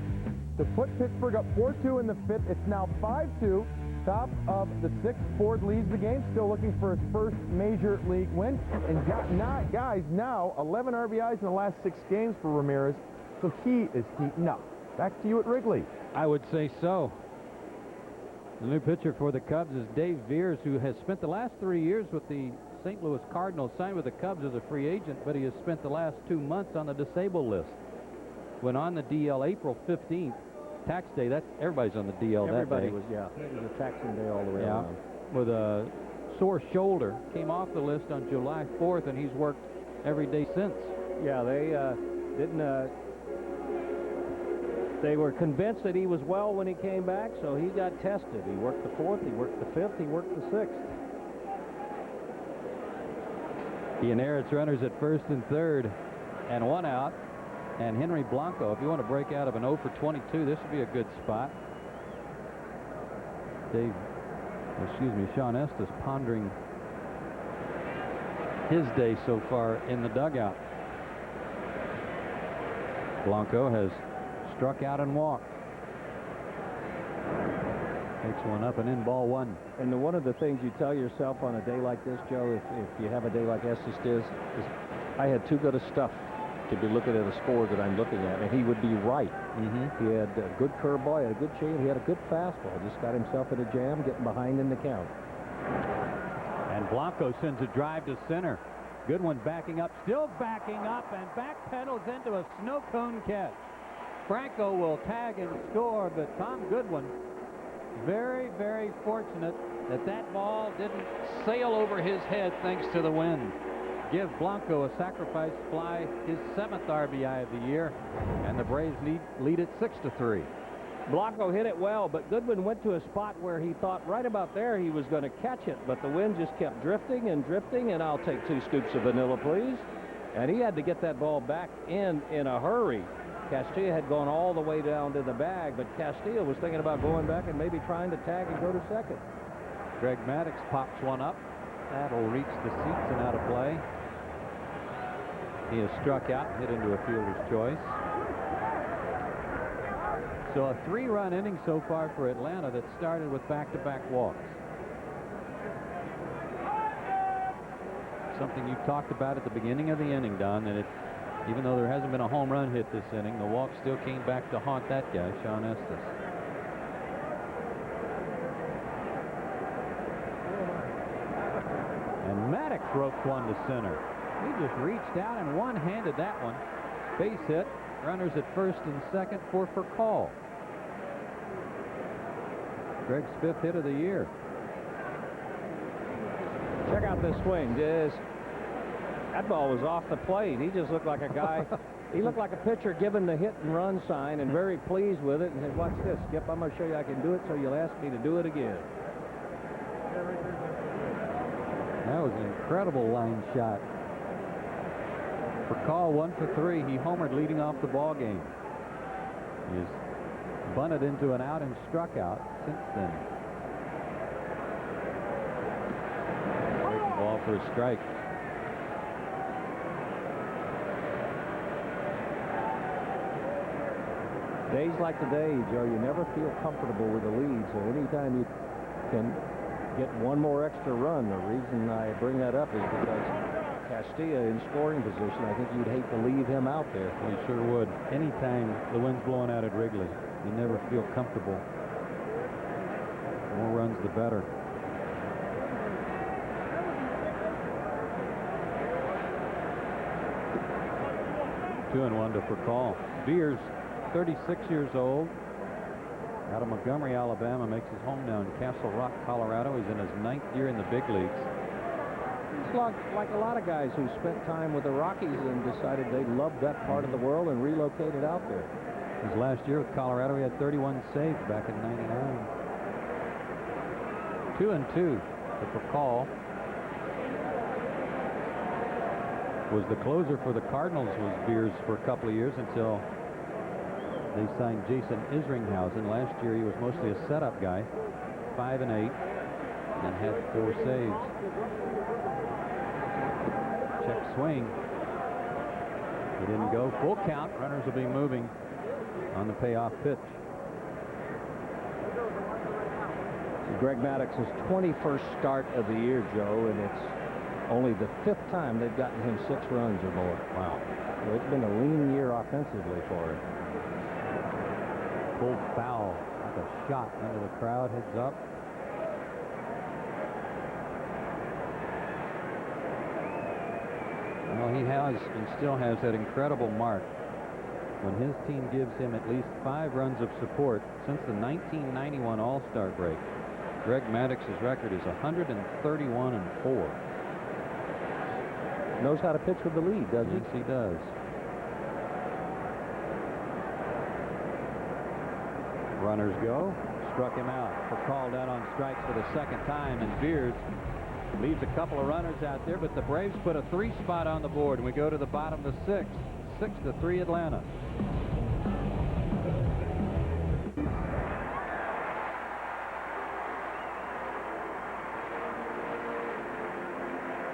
to put Pittsburgh up 4-2 in the fifth. It's now 5-2. Top of the sixth. Ford leads the game. Still looking for his first major league win. And guys, now 11 RBIs in the last 6 games for Ramirez. So he is heating up. Back to you at Wrigley. I would say so. The new pitcher for the Cubs is Dave Veers, who has spent the last 3 years with the St. Louis Cardinals, signed with the Cubs as a free agent, but he has spent the last 2 months on the disabled list. Went on the DL April 15th, tax day. That's everybody's on the DL that day. Everybody was, yeah. It was a taxing day all the way around. With a sore shoulder. Came off the list on July 4th, and he's worked every day since. Yeah, they didn't... They were convinced that he was well when he came back, so he got tested. He worked the 4th, he worked the 5th, he worked the 6th. He inherits runners at first and third, and one out. And Henry Blanco, if you want to break out of an 0 for 22, this would be a good spot. Sean Estes pondering his day so far in the dugout. Blanco has struck out and walked. Takes one up and in, ball 1. And one of the things you tell yourself on a day like this, Joe, if you have a day like Estes is I had too good a stuff to be looking at a score that I'm looking at, and he would be right. He had a good curveball, he had a good change, he had a good fastball. Just got himself in a jam, getting behind in the count. And Blanco sends a drive to center. Goodwin backing up, still backing up, and backpedals into a snow cone catch. Blanco will tag and score, but Tom Goodwin, very, very fortunate that that ball didn't sail over his head thanks to the wind. Give Blanco a sacrifice fly, his 7th RBI of the year, and the Braves lead it 6-3. Blanco hit it well, but Goodwin went to a spot where he thought right about there he was going to catch it, but the wind just kept drifting and drifting, and I'll take 2 scoops of vanilla, please. And he had to get that ball back in a hurry. Castilla had gone all the way down to the bag, but Castilla was thinking about going back and maybe trying to tag and go to second. Greg Maddux pops one up. That'll reach the seats and out of play. He has struck out and hit into a fielder's choice. So a 3-run inning so far for Atlanta that started with back-to-back walks. Something you talked about at the beginning of the inning, Don, that even though there hasn't been a home run hit this inning, the walk still came back to haunt that guy, Sean Estes. And Maddux roped one to center. He just reached out and one-handed that one. Base hit. Runners at first and second for Furcal. Greg's 5th hit of the year. Check out this swing. That ball was off the plate. He just looked like a guy. He looked like a pitcher given the hit and run sign and very pleased with it, and said, watch this, Skip, I'm going to show you I can do it, so you'll ask me to do it again. That was an incredible line shot. Furcal 1 for 3. He homered leading off the ball game. He has bunted into an out and struck out since then. There's the ball for a strike. Days like today, Joe, you never feel comfortable with the lead, so anytime you can get one more extra run, the reason I bring that up is because Castilla in scoring position, I think you'd hate to leave him out there. Well, you sure would. Anytime the wind's blowing out at Wrigley, you never feel comfortable. The more runs, the better. Two and one to Furcal. Beers, 36 years old, out of Montgomery, Alabama, makes his home now in Castle Rock, Colorado. He's in his 9th year in the big leagues. It's like a lot of guys who spent time with the Rockies and decided they loved that part of the world and relocated out there. His last year with Colorado, he had 31 saves back in '99. 2-2 to Furcal. Was the closer for the Cardinals, was Beers, for a couple of years until they signed Jason Isringhausen. Last year he was mostly a setup guy, 5 and 8, and had 4 saves. Check swing. He didn't go. Full count. Runners will be moving on the payoff pitch. Greg Maddux's 21st start of the year, Joe, and it's only the 5th time they've gotten him 6 runs or more. Wow. So it's been a lean year offensively for him. Pulled foul like a shot into the crowd. Heads up. Well, he has and still has that incredible mark when his team gives him at least 5 runs of support since the 1991 All-Star break. Greg Maddux's record is 131-4. Knows how to pitch with the lead, doesn't he? Yes, he does. Runners go. Struck him out. Furcal down on strikes for the 2nd time, and Beers leaves a couple of runners out there, but the Braves put a 3 spot on the board, and we go to the bottom of the 6th. 6-3 Atlanta.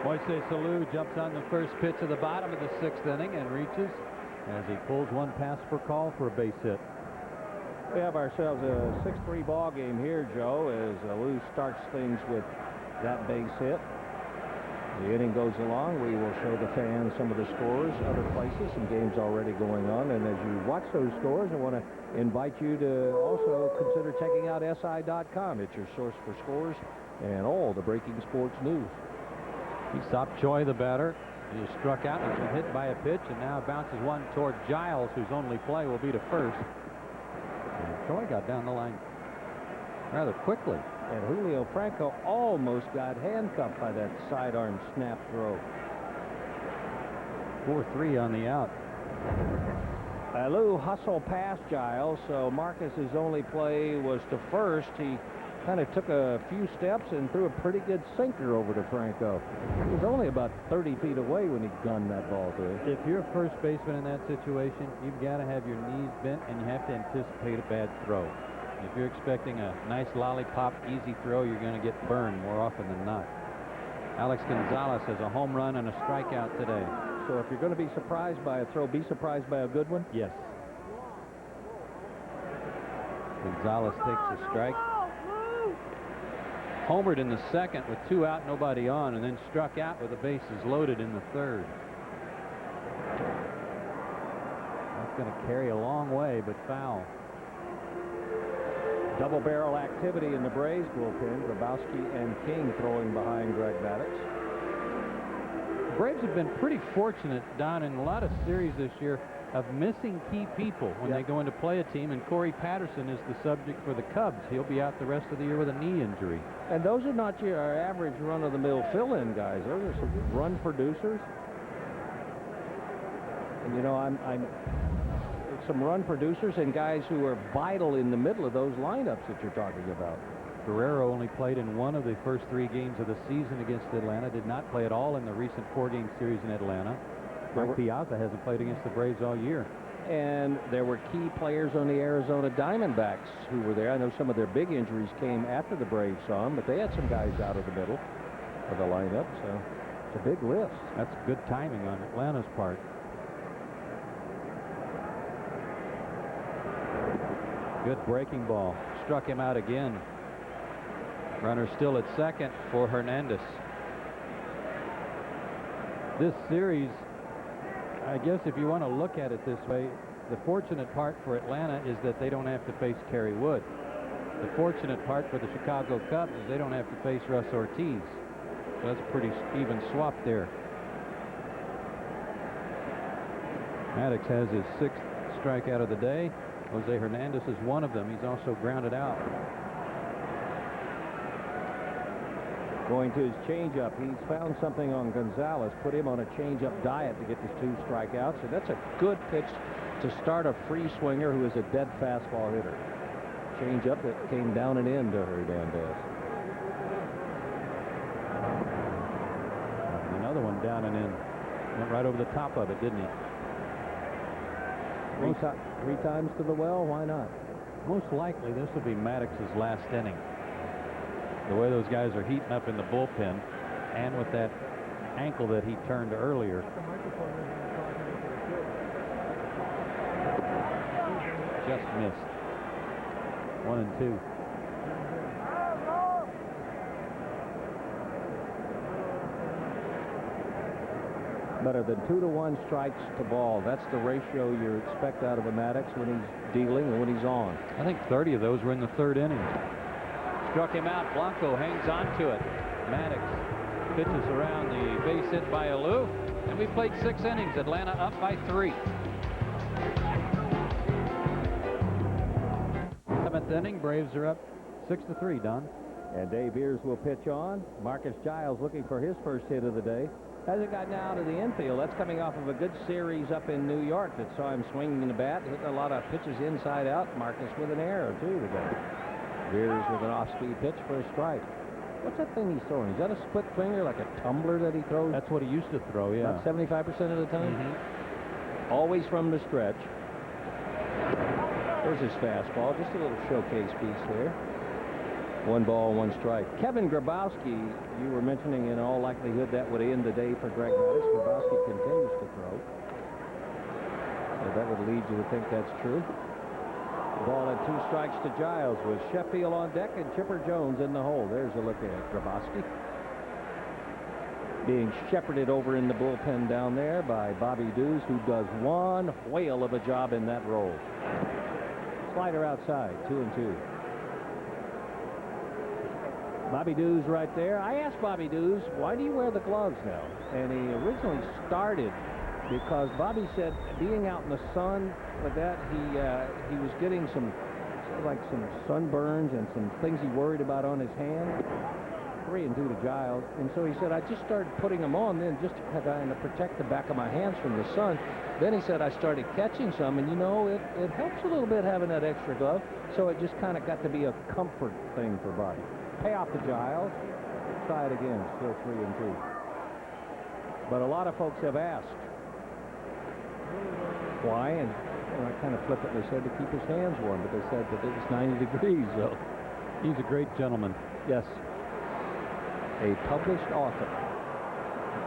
Moises Alou jumps on the first pitch of the bottom of the 6th inning and reaches as he pulls one past Furcal for a base hit. We have ourselves a 6-3 ball game here, Joe, as Alou starts things with that base hit. The inning goes along. We will show the fans some of the scores, other places, some games already going on. And as you watch those scores, I want to invite you to also consider checking out SI.com. It's your source for scores and all the breaking sports news. He stopped Choi, the batter. He is struck out and he's been hit by a pitch, and now bounces one toward Giles, whose only play will be to first. And Troy got down the line rather quickly. And Julio Franco almost got handcuffed by that sidearm snap throw. 4-3 on the out. Lou hustle past Giles, so Marcus's only play was to first. He kind of took a few steps and threw a pretty good sinker over to Franco. He was only about 30 feet away when he gunned that ball to him. If you're a first baseman in that situation, you've got to have your knees bent and you have to anticipate a bad throw. If you're expecting a nice lollipop, easy throw, you're going to get burned more often than not. Alex Gonzalez has a home run and a strikeout today. So if you're going to be surprised by a throw, be surprised by a good one? Yes. Gonzalez takes a strike. Homered in the second with 2 out, nobody on, and then struck out with the bases loaded in the third. That's going to carry a long way, but foul. Double barrel activity in the Braves bullpen. Grabowski and King throwing behind Greg Maddux. The Braves have been pretty fortunate, Don, in a lot of series this year of missing key people when they go in to play a team, and Corey Patterson is the subject for the Cubs. He'll be out the rest of the year with a knee injury. And those are not your average run-of-the-mill fill-in guys. Those are some run producers. And, you know, I'm some run producers and guys who are vital in the middle of those lineups that you're talking about. Guerrero only played in one of the first 3 games of the season against Atlanta. Did not play at all in the recent 4-game series in Atlanta. Mike Piazza hasn't played against the Braves all year. And there were key players on the Arizona Diamondbacks who were there. I know some of their big injuries came after the Braves saw them, but they had some guys out of the middle of the lineup, so it's a big list. That's good timing on Atlanta's part. Good breaking ball. Struck him out again. Runner still at second for Hernandez. This series, I guess if you want to look at it this way, the fortunate part for Atlanta is that they don't have to face Kerry Wood. The fortunate part for the Chicago Cubs is they don't have to face Russ Ortiz. So that's a pretty even swap there. Maddux has his 6th strikeout of the day. Jose Hernandez is one of them. He's also grounded out. Going to his changeup. He's found something on Gonzalez, put him on a changeup diet to get his 2 strikeouts. And that's a good pitch to start a free swinger who is a dead fastball hitter. Changeup that came down and in to Hernandez. Another one down and in. Went right over the top of it, didn't he? 3 times to the well, why not? Most likely this will be Maddox's last inning. The way those guys are heating up in the bullpen, and with that ankle that he turned earlier. Just missed. 1 and 2. Better than 2-to-1 strikes to ball. That's the ratio you expect out of a Maddux when he's dealing and when he's on. I think 30 of those were in the 3rd inning. Struck him out. Blanco hangs on to it. Maddux pitches around the base hit by Alou, and we played 6 innings. Atlanta up by 3. 7th inning. Braves are up 6-3. Don. And Dave Ears will pitch on. Marcus Giles looking for his first hit of the day. Hasn't gotten out of the infield. That's coming off of a good series up in New York that saw him swinging the bat, hitting a lot of pitches inside out. Marcus with an error, too, today. Veers with an off-speed pitch for a strike. What's that thing he's throwing? Is that a split finger, like a tumbler that he throws? That's what he used to throw, yeah. About 75% of the time? Always from the stretch. There's his fastball. Just a little showcase piece there. 1 ball, 1 strike. Kevin Grabowski, you were mentioning in all likelihood that would end the day for Greg Maddux. Grabowski continues to throw. So that would lead you to think that's true. The ball and 2 strikes to Giles with Sheffield on deck and Chipper Jones in the hole. There's a look at Grabowski. Being shepherded over in the bullpen down there by Bobby Dews, who does one whale of a job in that role. Slider outside, 2-2. Bobby Dews right there. I asked Bobby Dews, why do you wear the gloves now? And he originally started because Bobby said being out in the sun with that, he was getting some sunburns and some things he worried about on his hand. 3-2 to Giles. And so he said, I just started putting them on then just to kind of protect the back of my hands from the sun. Then he said, I started catching some, and you know, it helps a little bit having that extra glove. So it just kind of got to be a comfort thing for Bobby. Pay off to Giles. Try it again. Still 3-2. But a lot of folks have asked why, and I kind of flippantly said to keep his hands warm, but they said that it was 90 degrees, so. He's a great gentleman. Yes. A published author.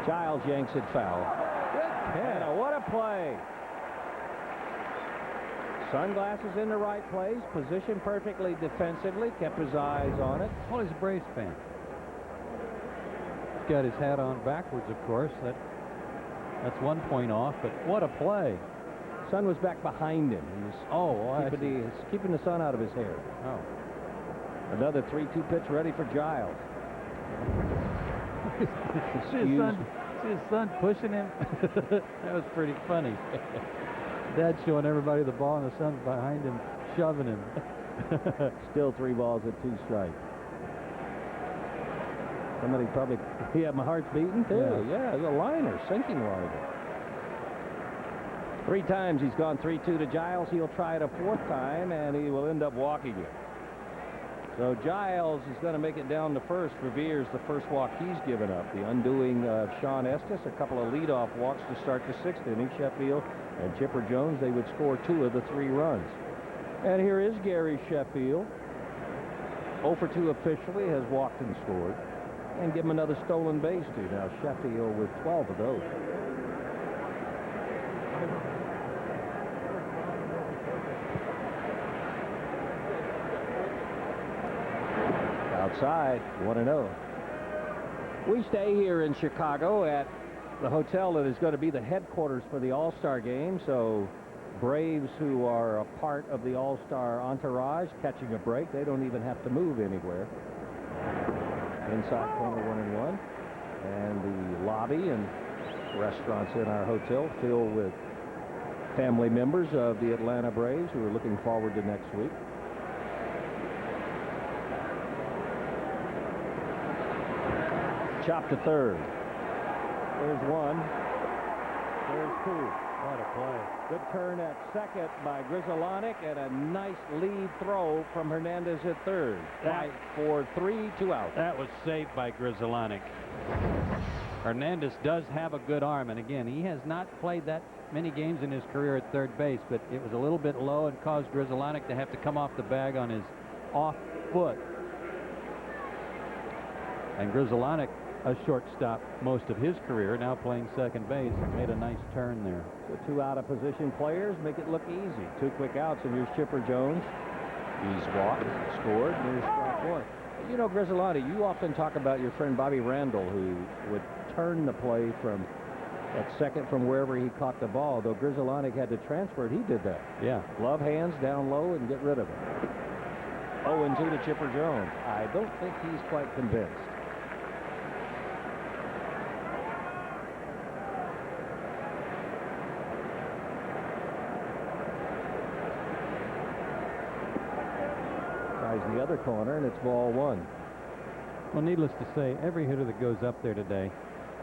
Giles yanks it foul. And what a play. Sunglasses in the right place, positioned perfectly defensively, kept his eyes on it. Well, he's a Braves fan. He's got his hat on backwards, of course. That's 1 point off, but what a play. Sun was back behind him. He's keeping the sun out of his hair. Oh. Another 3-2 pitch ready for Giles. See his son pushing him. That was pretty funny. Dad's showing everybody the ball, and the son's behind him, shoving him. Still 3 balls at 2 strikes. Somebody probably, my heart's beating too. Yeah, the liner, sinking liner. 3 times he's gone 3-2 to Giles. He'll try it a 4th time, and he will end up walking it. So Giles is going to make it down to first for Veers, the first walk he's given up. The undoing of Sean Estes, a couple of leadoff walks to start the 6th inning. Sheffield and Chipper Jones, they would score 2 of the 3 runs. And here is Gary Sheffield. 0 for 2 officially, has walked and scored. And give him another stolen base, too. Now Sheffield with 12 of those. Outside, 1-0. We stay here in Chicago at the hotel that is going to be the headquarters for the All-Star game. So Braves, who are a part of the All-Star entourage, catching a break. They don't even have to move anywhere. Inside corner 1-1. And the lobby and restaurants in our hotel filled with family members of the Atlanta Braves who are looking forward to next week. Chop to third. There's 1. There's 2. What a play. Good turn at second by Grizzolonic, and a nice lead throw from Hernandez at third. Right for 3, 2 out. That was saved by Grizzolonic. Hernandez does have a good arm, and again, he has not played that many games in his career at third base, but it was a little bit low and caused Grizzolonic to have to come off the bag on his off foot. And Grizzolonic, a shortstop most of his career, now playing second base, made a nice turn there. So 2 out-of-position players make it look easy. 2 quick outs, and here's Chipper Jones. He's walked, scored, and here's strike 1. You know, Grizzolani, you often talk about your friend Bobby Randall, who would turn the play from at second from wherever he caught the ball. Though Grizzolani had to transfer it, he did that. Yeah. Glove hands down low and get rid of it. 0-2 to Chipper Jones. I don't think he's quite convinced. In the other corner, and it's ball 1. Well, needless to say, every hitter that goes up there today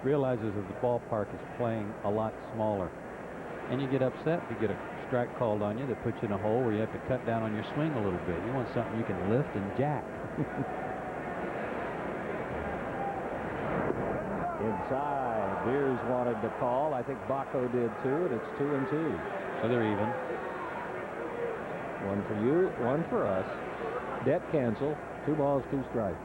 realizes that the ballpark is playing a lot smaller. And you get upset if you get a strike called on you that puts you in a hole where you have to cut down on your swing a little bit. You want something you can lift and jack. Inside, Beers wanted the call. I think Blanco did too, and it's 2-2. So they're even. 1 for you, 1 for us. Debt cancel. 2 balls, 2 strikes.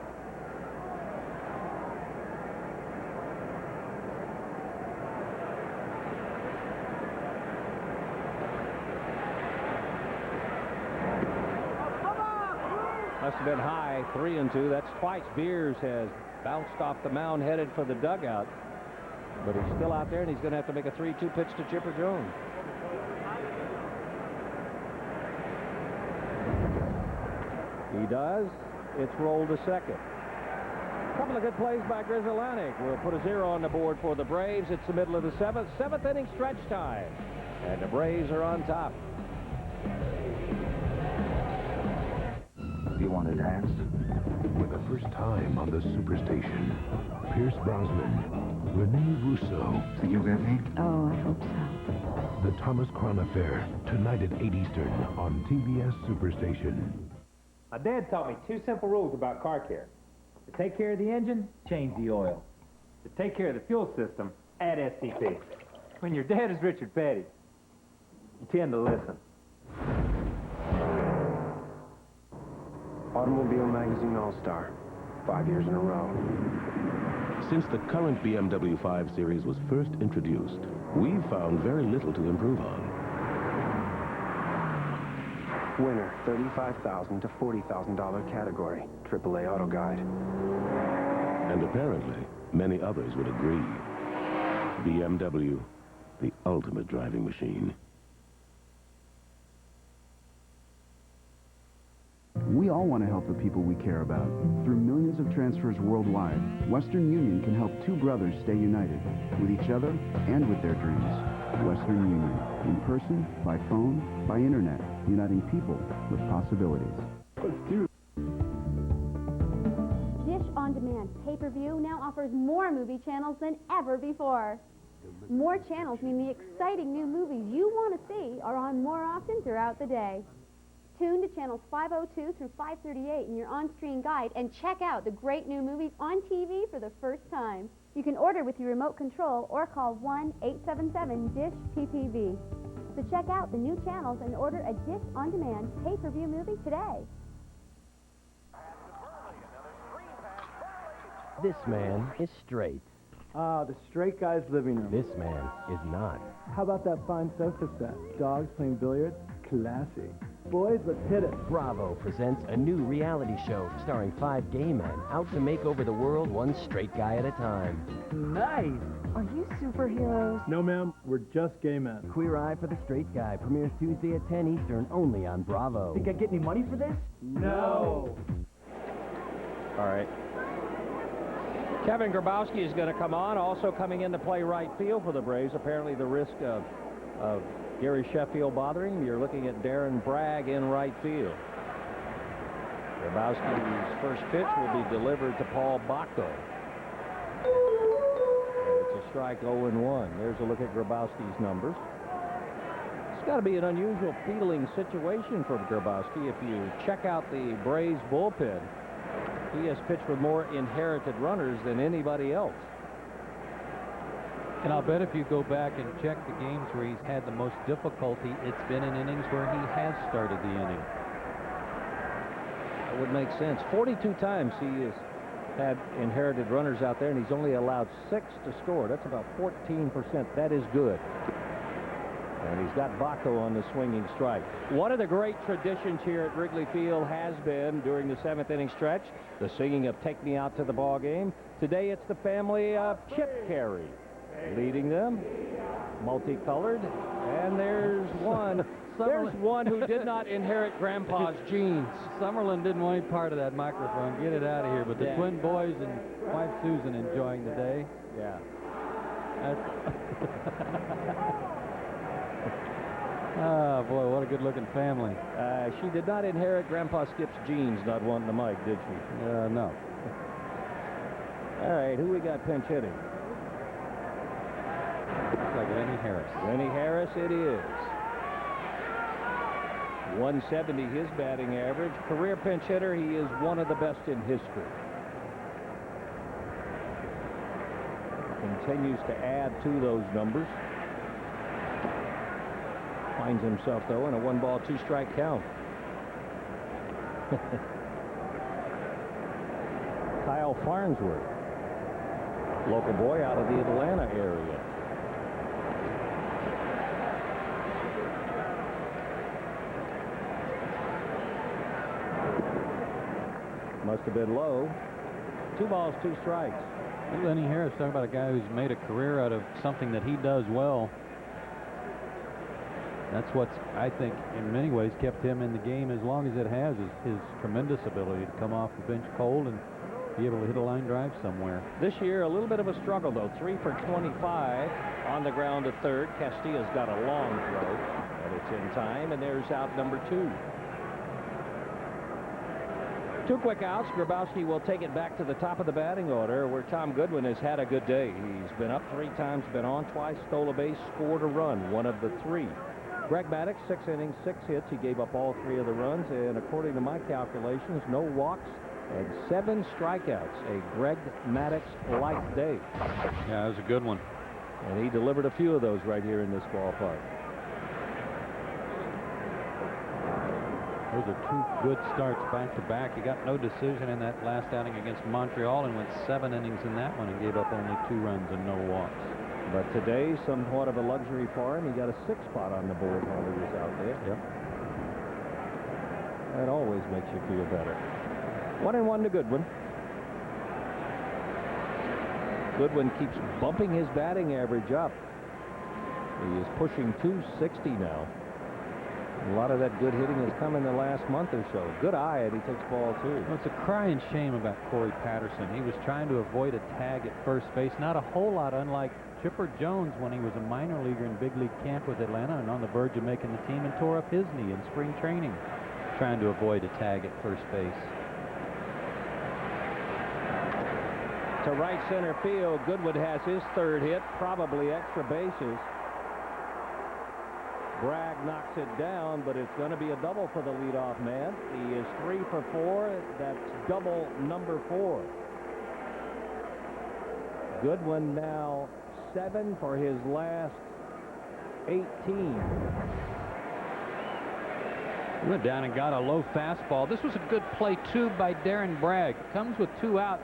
Must have been high. 3-2. That's twice Beers has bounced off the mound, headed for the dugout. But he's still out there, and he's going to have to make a 3-2 pitch to Chipper Jones. He does. It's rolled to second. couple of good plays by Grizzolanic. We'll put a 0 on the board for the Braves. It's the middle of the seventh inning stretch time. And the Braves are on top. Do you want to dance? For the first time on the Superstation, Pierce Brosnan, Rene Russo. Think you'll get me? Oh, I hope so. The Thomas Crown Affair, tonight at 8 Eastern on TBS Superstation. My dad taught me 2 simple rules about car care. To take care of the engine, change the oil. To take care of the fuel system, add STP. When your dad is Richard Petty, you tend to listen. Automobile Magazine All-Star, 5 years in a row. Since the current BMW 5 Series was first introduced, we've found very little to improve on. Winner, $35,000 to $40,000 category, AAA Auto Guide. And apparently, many others would agree. BMW, the ultimate driving machine. We all want to help the people we care about. Through millions of transfers worldwide, Western Union can help 2 brothers stay united, with each other and with their dreams. Western Union, in person, by phone, by internet, uniting people with possibilities. Let's do it. Dish On Demand pay-per-view now offers more movie channels than ever before. More channels mean the exciting new movies you want to see are on more often throughout the day. Tune to channels 502 through 538 in your on-screen guide and check out the great new movies on TV for the first time. You can order with your remote control or call 1-877-DISH-PPV. So check out the new channels and order a Dish On Demand pay-per-view movie today. This man is straight. Ah, the straight guy's living room. This man is not. How about that fine sofa set? Dogs playing billiards? Classy. Boys, let's hit it. Bravo presents a new reality show starring 5 gay men out to make over the world one straight guy at a time. Nice. Are you superheroes? No, ma'am. We're just gay men. Queer Eye for the Straight Guy premieres Tuesday at 10 Eastern only on Bravo. Think I get any money for this? No. All right. Kevin Grabowski is going to come on, also coming in to play right field for the Braves. Apparently the risk of Gary Sheffield bothering him. You're looking at Darren Bragg in right field. Grabowski's first pitch will be delivered to Paul Bacco. And it's a strike 0-1. There's a look at Grabowski's numbers. It's got to be an unusual fielding situation for Grabowski. If you check out the Braves bullpen, he has pitched with more inherited runners than anybody else. And I'll bet if you go back and check the games where he's had the most difficulty, it's been in innings where he has started the inning. That would make sense. 42 times he has had inherited runners out there, and he's only allowed 6 to score. That's about 14%. That is good. And he's got Bacco on the swinging strike. One of the great traditions here at Wrigley Field has been, during the 7th inning stretch, the singing of Take Me Out to the Ball Game. Today it's the family of Chip Carey leading them, multicolored. And there's one. There's one who did not inherit Grandpa's genes. Summerlin didn't want any part of that microphone. Get it out of here. But the twin boys and wife Susan enjoying the day. Yeah. Oh, boy, what a good-looking family. She did not inherit Grandpa Skip's genes, not wanting the mic, did she? No. All right, who we got pinch hitting? Looks like Lenny Harris. Lenny Harris it is. 170 his batting average. Career pinch hitter, he is one of the best in history. Continues to add to those numbers. Finds himself, though, in a 1-ball, 2-strike count. Kyle Farnsworth, local boy out of the Atlanta area. Must have been low. 2 balls, 2 strikes. Lenny Harris, talking about a guy who's made a career out of something that he does well. That's what's, I think, in many ways kept him in the game as long as it has, is his tremendous ability to come off the bench cold and be able to hit a line drive somewhere. This year, a little bit of a struggle, though. 3 for 25 on the ground at third. Castilla's got a long throw, but it's in time, and there's out number 2. 2 quick outs. Grabowski will take it back to the top of the batting order, where Tom Goodwin has had a good day. He's been up 3 times, been on twice, stole a base, scored a run, one of the 3. Greg Maddux, 6 innings, 6 hits. He gave up all 3 of the runs, and according to my calculations, no walks and 7 strikeouts. A Greg Maddux-like day. Yeah, that was a good one. And he delivered a few of those right here in this ballpark. Those are 2 good starts back-to-back. He got no decision in that last outing against Montreal and went 7 innings in that one and gave up only 2 runs and no walks. But today, somewhat of a luxury for him. He got a 6 spot on the board while he was out there. Yep. That always makes you feel better. 1-1 to Goodwin. Goodwin keeps bumping his batting average up. He is pushing 260 now. A lot of that good hitting has come in the last month or so. Good eye, and he takes ball 2. Well, it's a crying shame about Corey Patterson. He was trying to avoid a tag at first base. Not a whole lot unlike Chipper Jones when he was a minor leaguer in big league camp with Atlanta and on the verge of making the team and tore up his knee in spring training, trying to avoid a tag at first base. To right center field, Goodwin has his 3rd hit, probably extra bases. Bragg knocks it down, but it's going to be a double for the leadoff man. He is 3 for 4. That's double number 4. Goodwin now 7 for his last 18. He went down and got a low fastball. This was a good play, too, by Darren Bragg. Comes with 2 outs,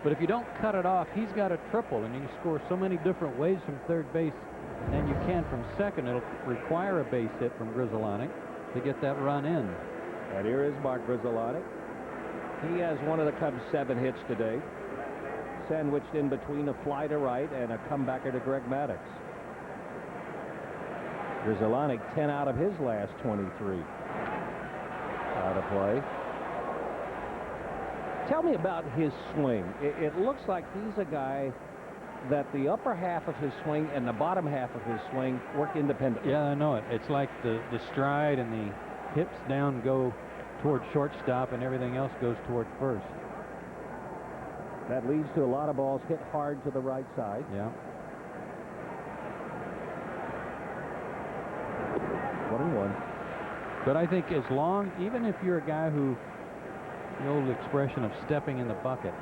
but if you don't cut it off, he's got a triple, and you can score so many different ways from third base than you can from second. It'll require a base hit from Grizzolonic to get that run in. And here is Mark Grizzolonic. He has one of the Cubs' 7 hits today, sandwiched in between a fly to right and a comebacker to Greg Maddux. Grizzolonic 10 out of his last 23. Out of play. Tell me about his swing. It looks like he's a guy that the upper half of his swing and the bottom half of his swing work independently. Yeah, I know it. It's like the stride and the hips down go toward shortstop and everything else goes toward first. That leads to a lot of balls hit hard to the right side. Yeah. 1-1. But I think as long, even if you're a guy who, the old expression of stepping in the bucket,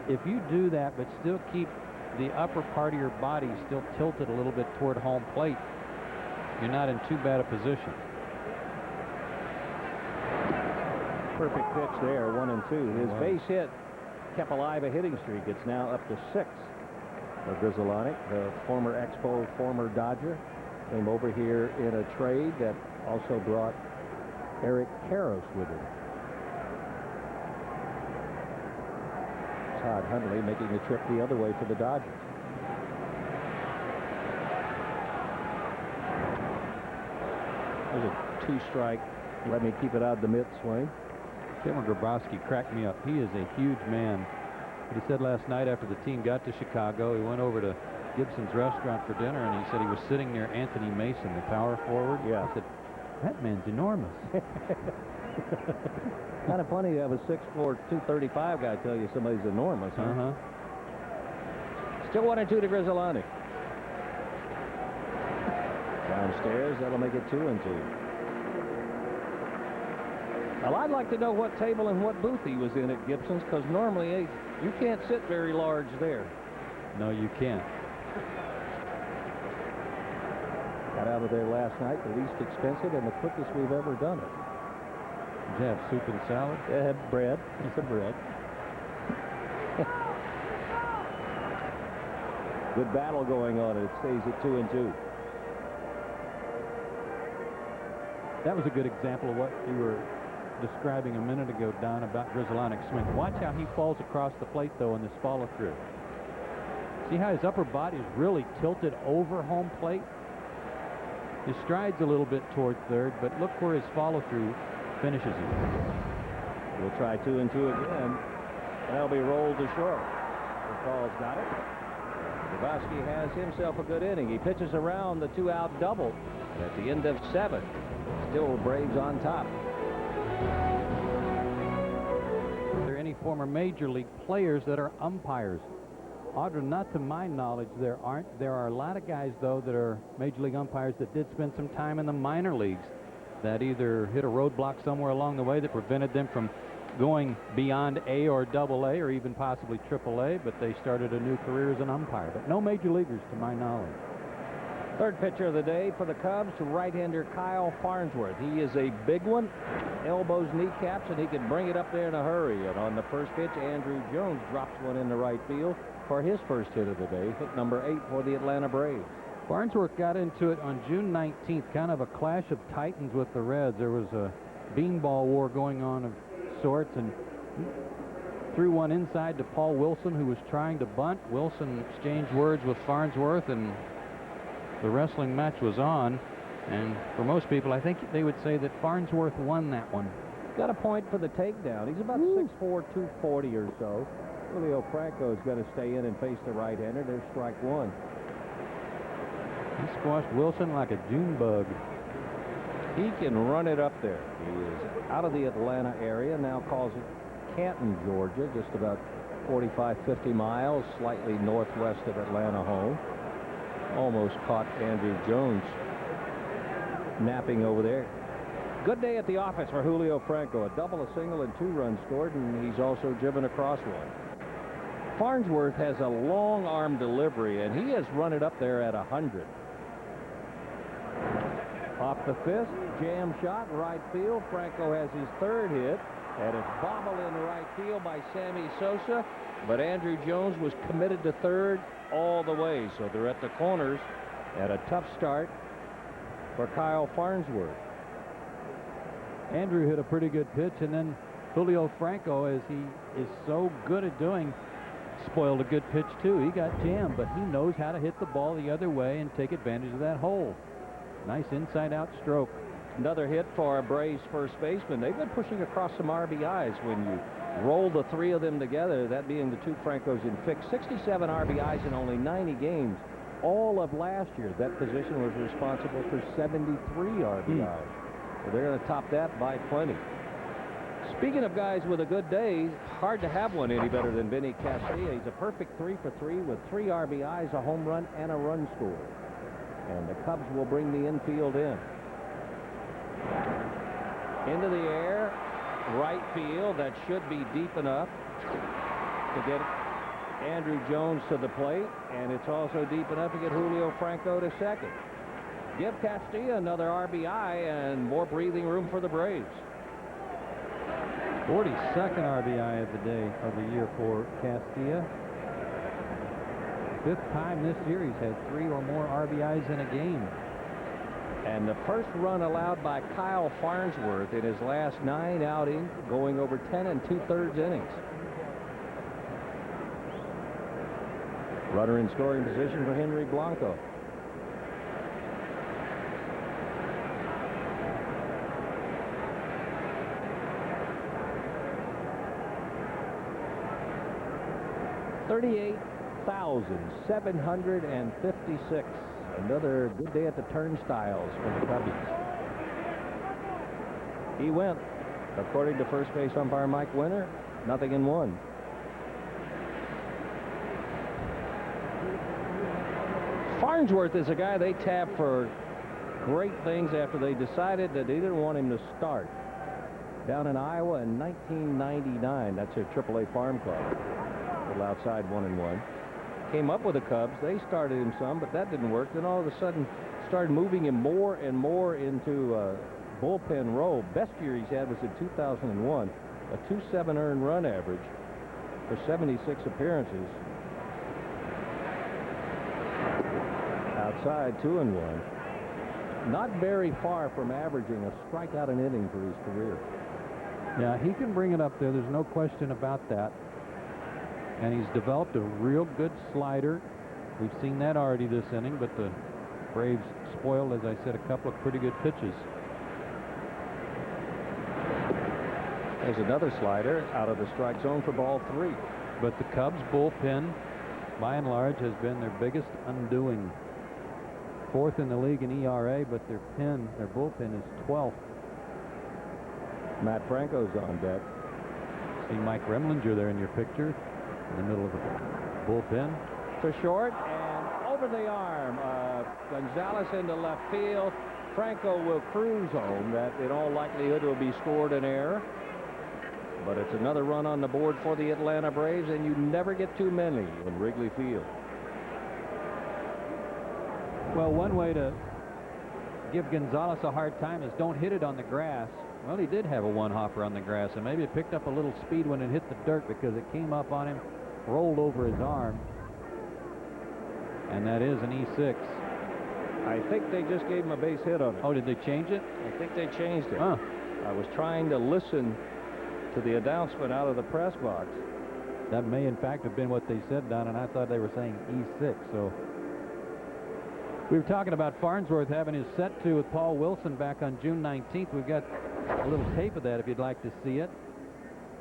if you do that but still keep the upper part of your body still tilted a little bit toward home plate, you're not in too bad a position. Perfect pitch there, 1-2. His base hit kept alive a hitting streak. It's now up to 6 for Grizzolonic, the former Expo, former Dodger. Came over here in a trade that also brought Eric Karros with him. Todd Hundley making the trip the other way for the Dodgers. There's a 2-strike. Let me keep it out of the mid swing. Cameron Grabowski cracked me up. He is a huge man. But he said last night after the team got to Chicago, he went over to Gibson's restaurant for dinner, and he said he was sitting near Anthony Mason, the power forward. Yeah. I said, that man's enormous. Kind of funny to have a 6'4", 235 guy tell you somebody's enormous, huh? Uh-huh. Still 1-2 to Grizzolonic. Downstairs, that'll make it 2-2. Well, I'd like to know what table and what booth he was in at Gibson's, because normally you can't sit very large there. No, you can't. Got out of there last night, the least expensive and the quickest we've ever done it. Did you have soup and salad? Yeah, had bread. Some bread. Good battle going on. It stays at 2-2. That was a good example of what you were describing a minute ago, Don, about Grizzolonic's swing. Watch how he falls across the plate, though, in this follow-through. See how his upper body is really tilted over home plate? His stride's a little bit toward third, but look where his follow-through finishes him. We'll try 2-2 again. And that'll be rolled to short. Furcal's got it. Grabowski has himself a good inning. He pitches around the 2-out double. And at the end of 7, still Braves on top. Are there any former major league players that are umpires? Audra, not to my knowledge, there aren't. There are a lot of guys, though, that are major league umpires that did spend some time in the minor leagues that either hit a roadblock somewhere along the way that prevented them from going beyond A or Double A or even possibly Triple A, but they started a new career as an umpire. But no major leaguers to my knowledge. Third pitcher of the day for the Cubs, right-hander Kyle Farnsworth. He is a big one, elbows, kneecaps, and he can bring it up there in a hurry. And on the first pitch, Andrew Jones drops one into right field for his first hit of the day, hit number 8 for the Atlanta Braves. Farnsworth got into it on June 19th, kind of a clash of titans with the Reds. There was a beanball war going on of sorts, and threw one inside to Paul Wilson, who was trying to bunt. Wilson exchanged words with Farnsworth, and the wrestling match was on. And for most people, I think they would say that Farnsworth won that one. Got a point for the takedown. He's about 6'4", 240 or so. Julio Franco is going to stay in and face the right-hander. There's strike 1. He squashed Wilson like a June bug. He can run it up there. He is out of the Atlanta area, now calls it Canton, Georgia, just about 45, 50 miles, slightly northwest of Atlanta home. Almost caught Andrew Jones napping over there. Good day at the office for Julio Franco. A double, a single, and 2 runs scored, and he's also driven across one. Farnsworth has a long arm delivery, and he has run it up there at 100. Off the fist, jam shot, right field. Franco has his 3rd hit, and it's bobbled in right field by Sammy Sosa, but Andrew Jones was committed to 3rd all the way, so they're at the corners at a tough start for Kyle Farnsworth. Andrew hit a pretty good pitch, and then Julio Franco, as he is so good at doing, spoiled a good pitch too. He got jammed, but he knows how to hit the ball the other way and take advantage of that hole. Nice inside-out stroke. Another hit for Braves first baseman. They've been pushing across some RBIs when you roll the 3 of them together, that being the 2 Francos in fixed. 67 RBIs in only 90 games. All of last year, that position was responsible for 73 RBIs. So they're going to top that by plenty. Speaking of guys with a good day, hard to have one any better than Vinny Castilla. He's a perfect 3 for 3 with 3 RBIs, a home run, and a run scored. And the Cubs will bring the infield in. Into the air, right field. That should be deep enough to get Andrew Jones to the plate, and it's also deep enough to get Julio Franco to second. Give Castilla another RBI and more breathing room for the Braves. 42nd RBI of the day of the year for Castilla. 5th time this year he's had 3 or more RBIs in a game. And the first run allowed by Kyle Farnsworth in his last 9 outings, going over 10 2/3 innings. Runner in scoring position for Henry Blanco. $38,756. Another good day at the turnstiles for the Cubbies. He went, according to first base umpire Mike Winter, 0-1. Farnsworth is a guy they tapped for great things after they decided that they didn't want him to start. Down in Iowa in 1999, that's their AAA farm club. A little outside 1-1. Came up with the Cubs. They started him some, but that didn't work. Then all of a sudden started moving him more and more into bullpen role. Best year he's had was in 2001, a 2.7 earned run average for 76 appearances. Outside 2-1. Not very far from averaging a strikeout an inning for his career. Yeah, he can bring it up there. There's no question about that. And he's developed a real good slider. We've seen that already this inning, but the Braves spoiled, as I said, a couple of pretty good pitches. There's another slider out of the strike zone for ball 3. But the Cubs bullpen, by and large, has been their biggest undoing. 4th in the league in ERA, but their bullpen is 12th. Matt Franco's on deck. See Mike Remlinger there in your picture, in the middle of the bullpen. To short and over the arm. Gonzalez into left field. Franco will cruise home. That in all likelihood will be scored an error. But it's another run on the board for the Atlanta Braves, and you never get too many in Wrigley Field. Well, one way to give Gonzalez a hard time is don't hit it on the grass. Well, he did have a one-hopper on the grass, and maybe it picked up a little speed when it hit the dirt because it came up on him, rolled over his arm, and that is an E6. I think they just gave him a base hit on it. Oh, did they change it? I think they changed it. Huh. I was trying to listen to the announcement out of the press box. That may, in fact, have been what they said, Don, and I thought they were saying E6, so... We were talking about Farnsworth having his set to with Paul Wilson back on June 19th. We've got a little tape of that if you'd like to see it.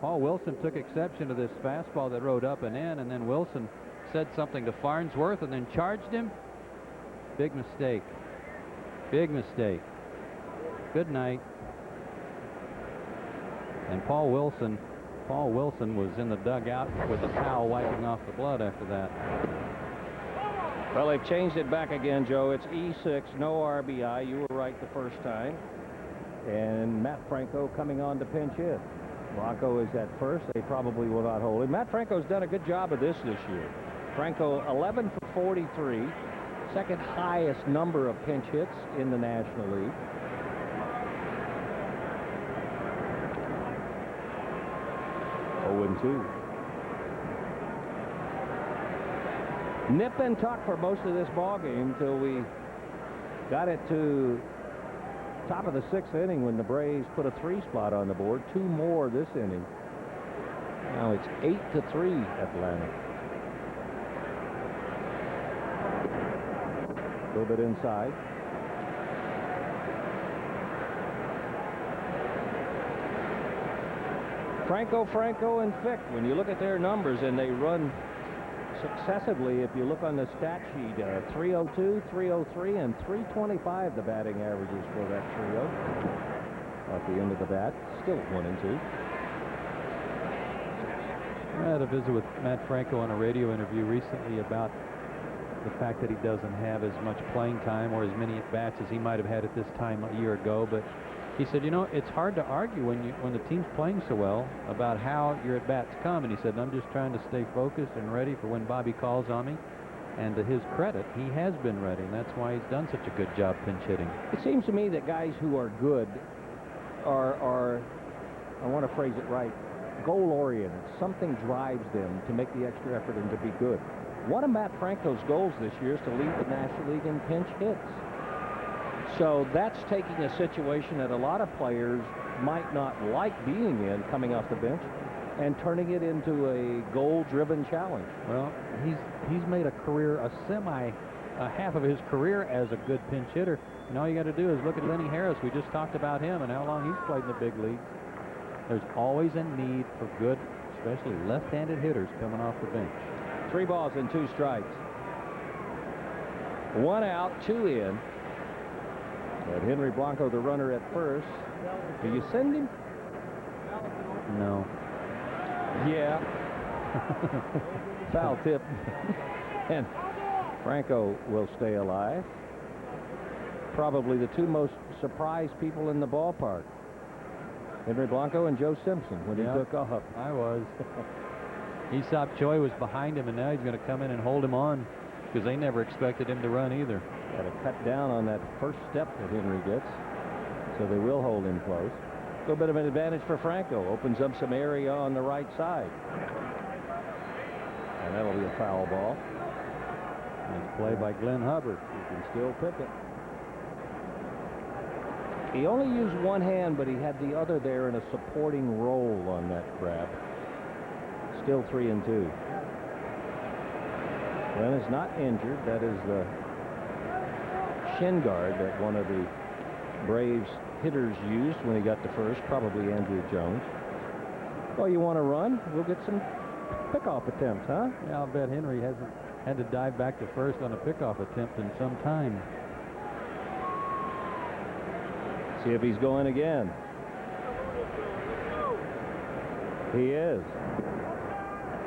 Paul Wilson took exception to this fastball that rode up and in, and then Wilson said something to Farnsworth and then charged him. Big mistake. Big mistake. Good night. And Paul Wilson was in the dugout with a towel wiping off the blood after that. Well, they've changed it back again, Joe. It's E6, no RBI. You were right the first time. And Matt Franco coming on to pinch hit. Blanco is at first. They probably will not hold him. Matt Franco's done a good job of this year. Franco 11 for 43, second highest number of pinch hits in the National League. -2. Nip and tuck for most of this ball game till we got it to top of the 6th inning when the Braves put a 3 spot on the board. 2 more this inning. Now it's 8-3 Atlanta. A little bit inside. Franco, and Fick. When you look at their numbers and they run successively, if you look on the stat sheet, 302, 303, and 325 the batting averages for that trio. At the end of the bat, still 1 and 2. I had a visit with Matt Franco on a radio interview recently about the fact that he doesn't have as much playing time or as many at-bats as he might have had at this time a year ago, but he said, you know, it's hard to argue when the team's playing so well about how your at-bats come. And he said, I'm just trying to stay focused and ready for when Bobby calls on me. And to his credit, he has been ready, and that's why he's done such a good job pinch hitting. It seems to me that guys who are good are I want to phrase it right, goal-oriented. Something drives them to make the extra effort and to be good. One of Matt Franco's goals this year is to lead the National League in pinch hits. So that's taking a situation that a lot of players might not like being in, coming off the bench, and turning it into a goal-driven challenge. Well, he's made a career, a half of his career as a good pinch hitter. And all you got to do is look at Lenny Harris. We just talked about him and how long he's played in the big leagues. There's always a need for good, especially left-handed hitters coming off the bench. 3 balls and 2 strikes. 1 out, 2 in. And Henry Blanco, the runner at first. Do you send him? No. Yeah. Foul tip. And Franco will stay alive. Probably the 2 most surprised people in the ballpark. Henry Blanco and Joe Simpson when he took off. I was. Aesop Choi was behind him, and now he's going to come in and hold him on because they never expected him to run either. Got to cut down on that first step that Henry gets, so they will hold him close. A little bit of an advantage for Franco. Opens up some area on the right side. And that'll be a foul ball. Nice play by Glenn Hubbard. He can still pick it. He only used one hand, but he had the other there in a supporting role on that grab. Still 3 and 2. Glenn is not injured. That is the shin guard that one of the Braves hitters used when he got to first, probably Andrew Jones. Well, you want to run? We'll get some pickoff attempts, huh? Yeah, I'll bet Henry hasn't had to dive back to first on a pickoff attempt in some time. See if he's going again. He is.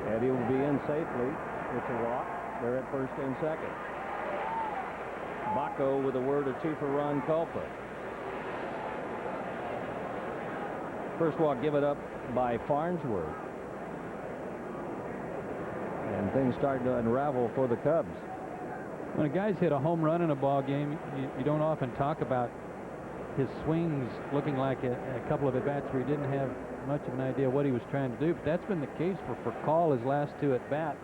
And he will be in safely. It's a walk. They're at first and second. Blanco with a word or two for Ron Culpa. First walk given up by Farnsworth. And things start to unravel for the Cubs. When a guy's hit a home run in a ball game, you don't often talk about his swings looking like a couple of at-bats where he didn't have much of an idea what he was trying to do. But that's been the case for Furcal his last 2 at-bats,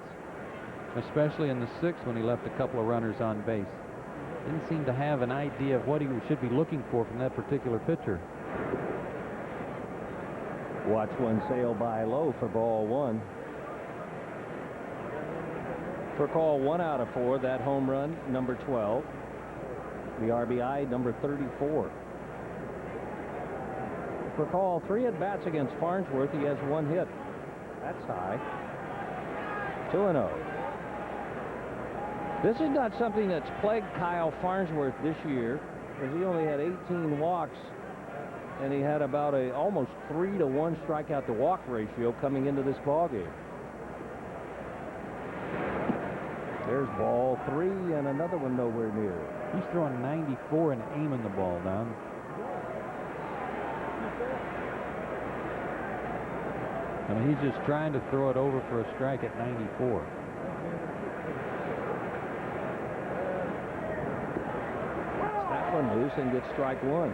especially in the 6th when he left a couple of runners on base. Didn't seem to have an idea of what he should be looking for from that particular pitcher. Watch one sail by low for ball 1. Furcal 1 out of 4. That home run, number 12. The RBI, number 34. Furcal 3 at-bats against Farnsworth. He has 1 hit. That's high. 2-0. This is not something that's plagued Kyle Farnsworth this year, because he only had 18 walks, and he had about a almost 3-to-1 strikeout to walk ratio coming into this ball game. There's ball 3 and another one nowhere near. He's throwing 94 and aiming the ball down. I mean, he's just trying to throw it over for a strike at 94. That one loose and gets strike 1.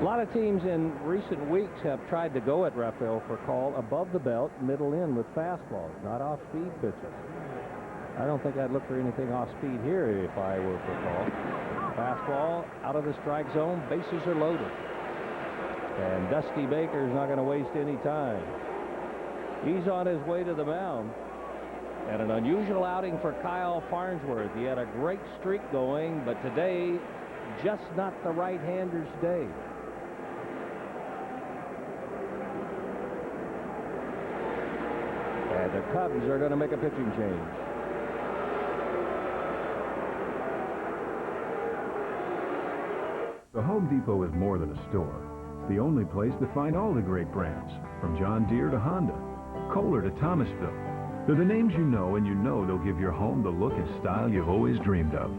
A lot of teams in recent weeks have tried to go at Rafael Furcal above the belt, middle in with fastballs, not off-speed pitches. I don't think I'd look for anything off-speed here if I were Furcal. Fastball out of the strike zone, bases are loaded. And Dusty Baker's not going to waste any time. He's on his way to the mound. And an unusual outing for Kyle Farnsworth. He had a great streak going, but today, just not the right-hander's day. And the Cubs are going to make a pitching change. The Home Depot is more than a store. It's the only place to find all the great brands, from John Deere to Honda, Kohler to Thomasville. They're the names you know, and you know they'll give your home the look and style you've always dreamed of.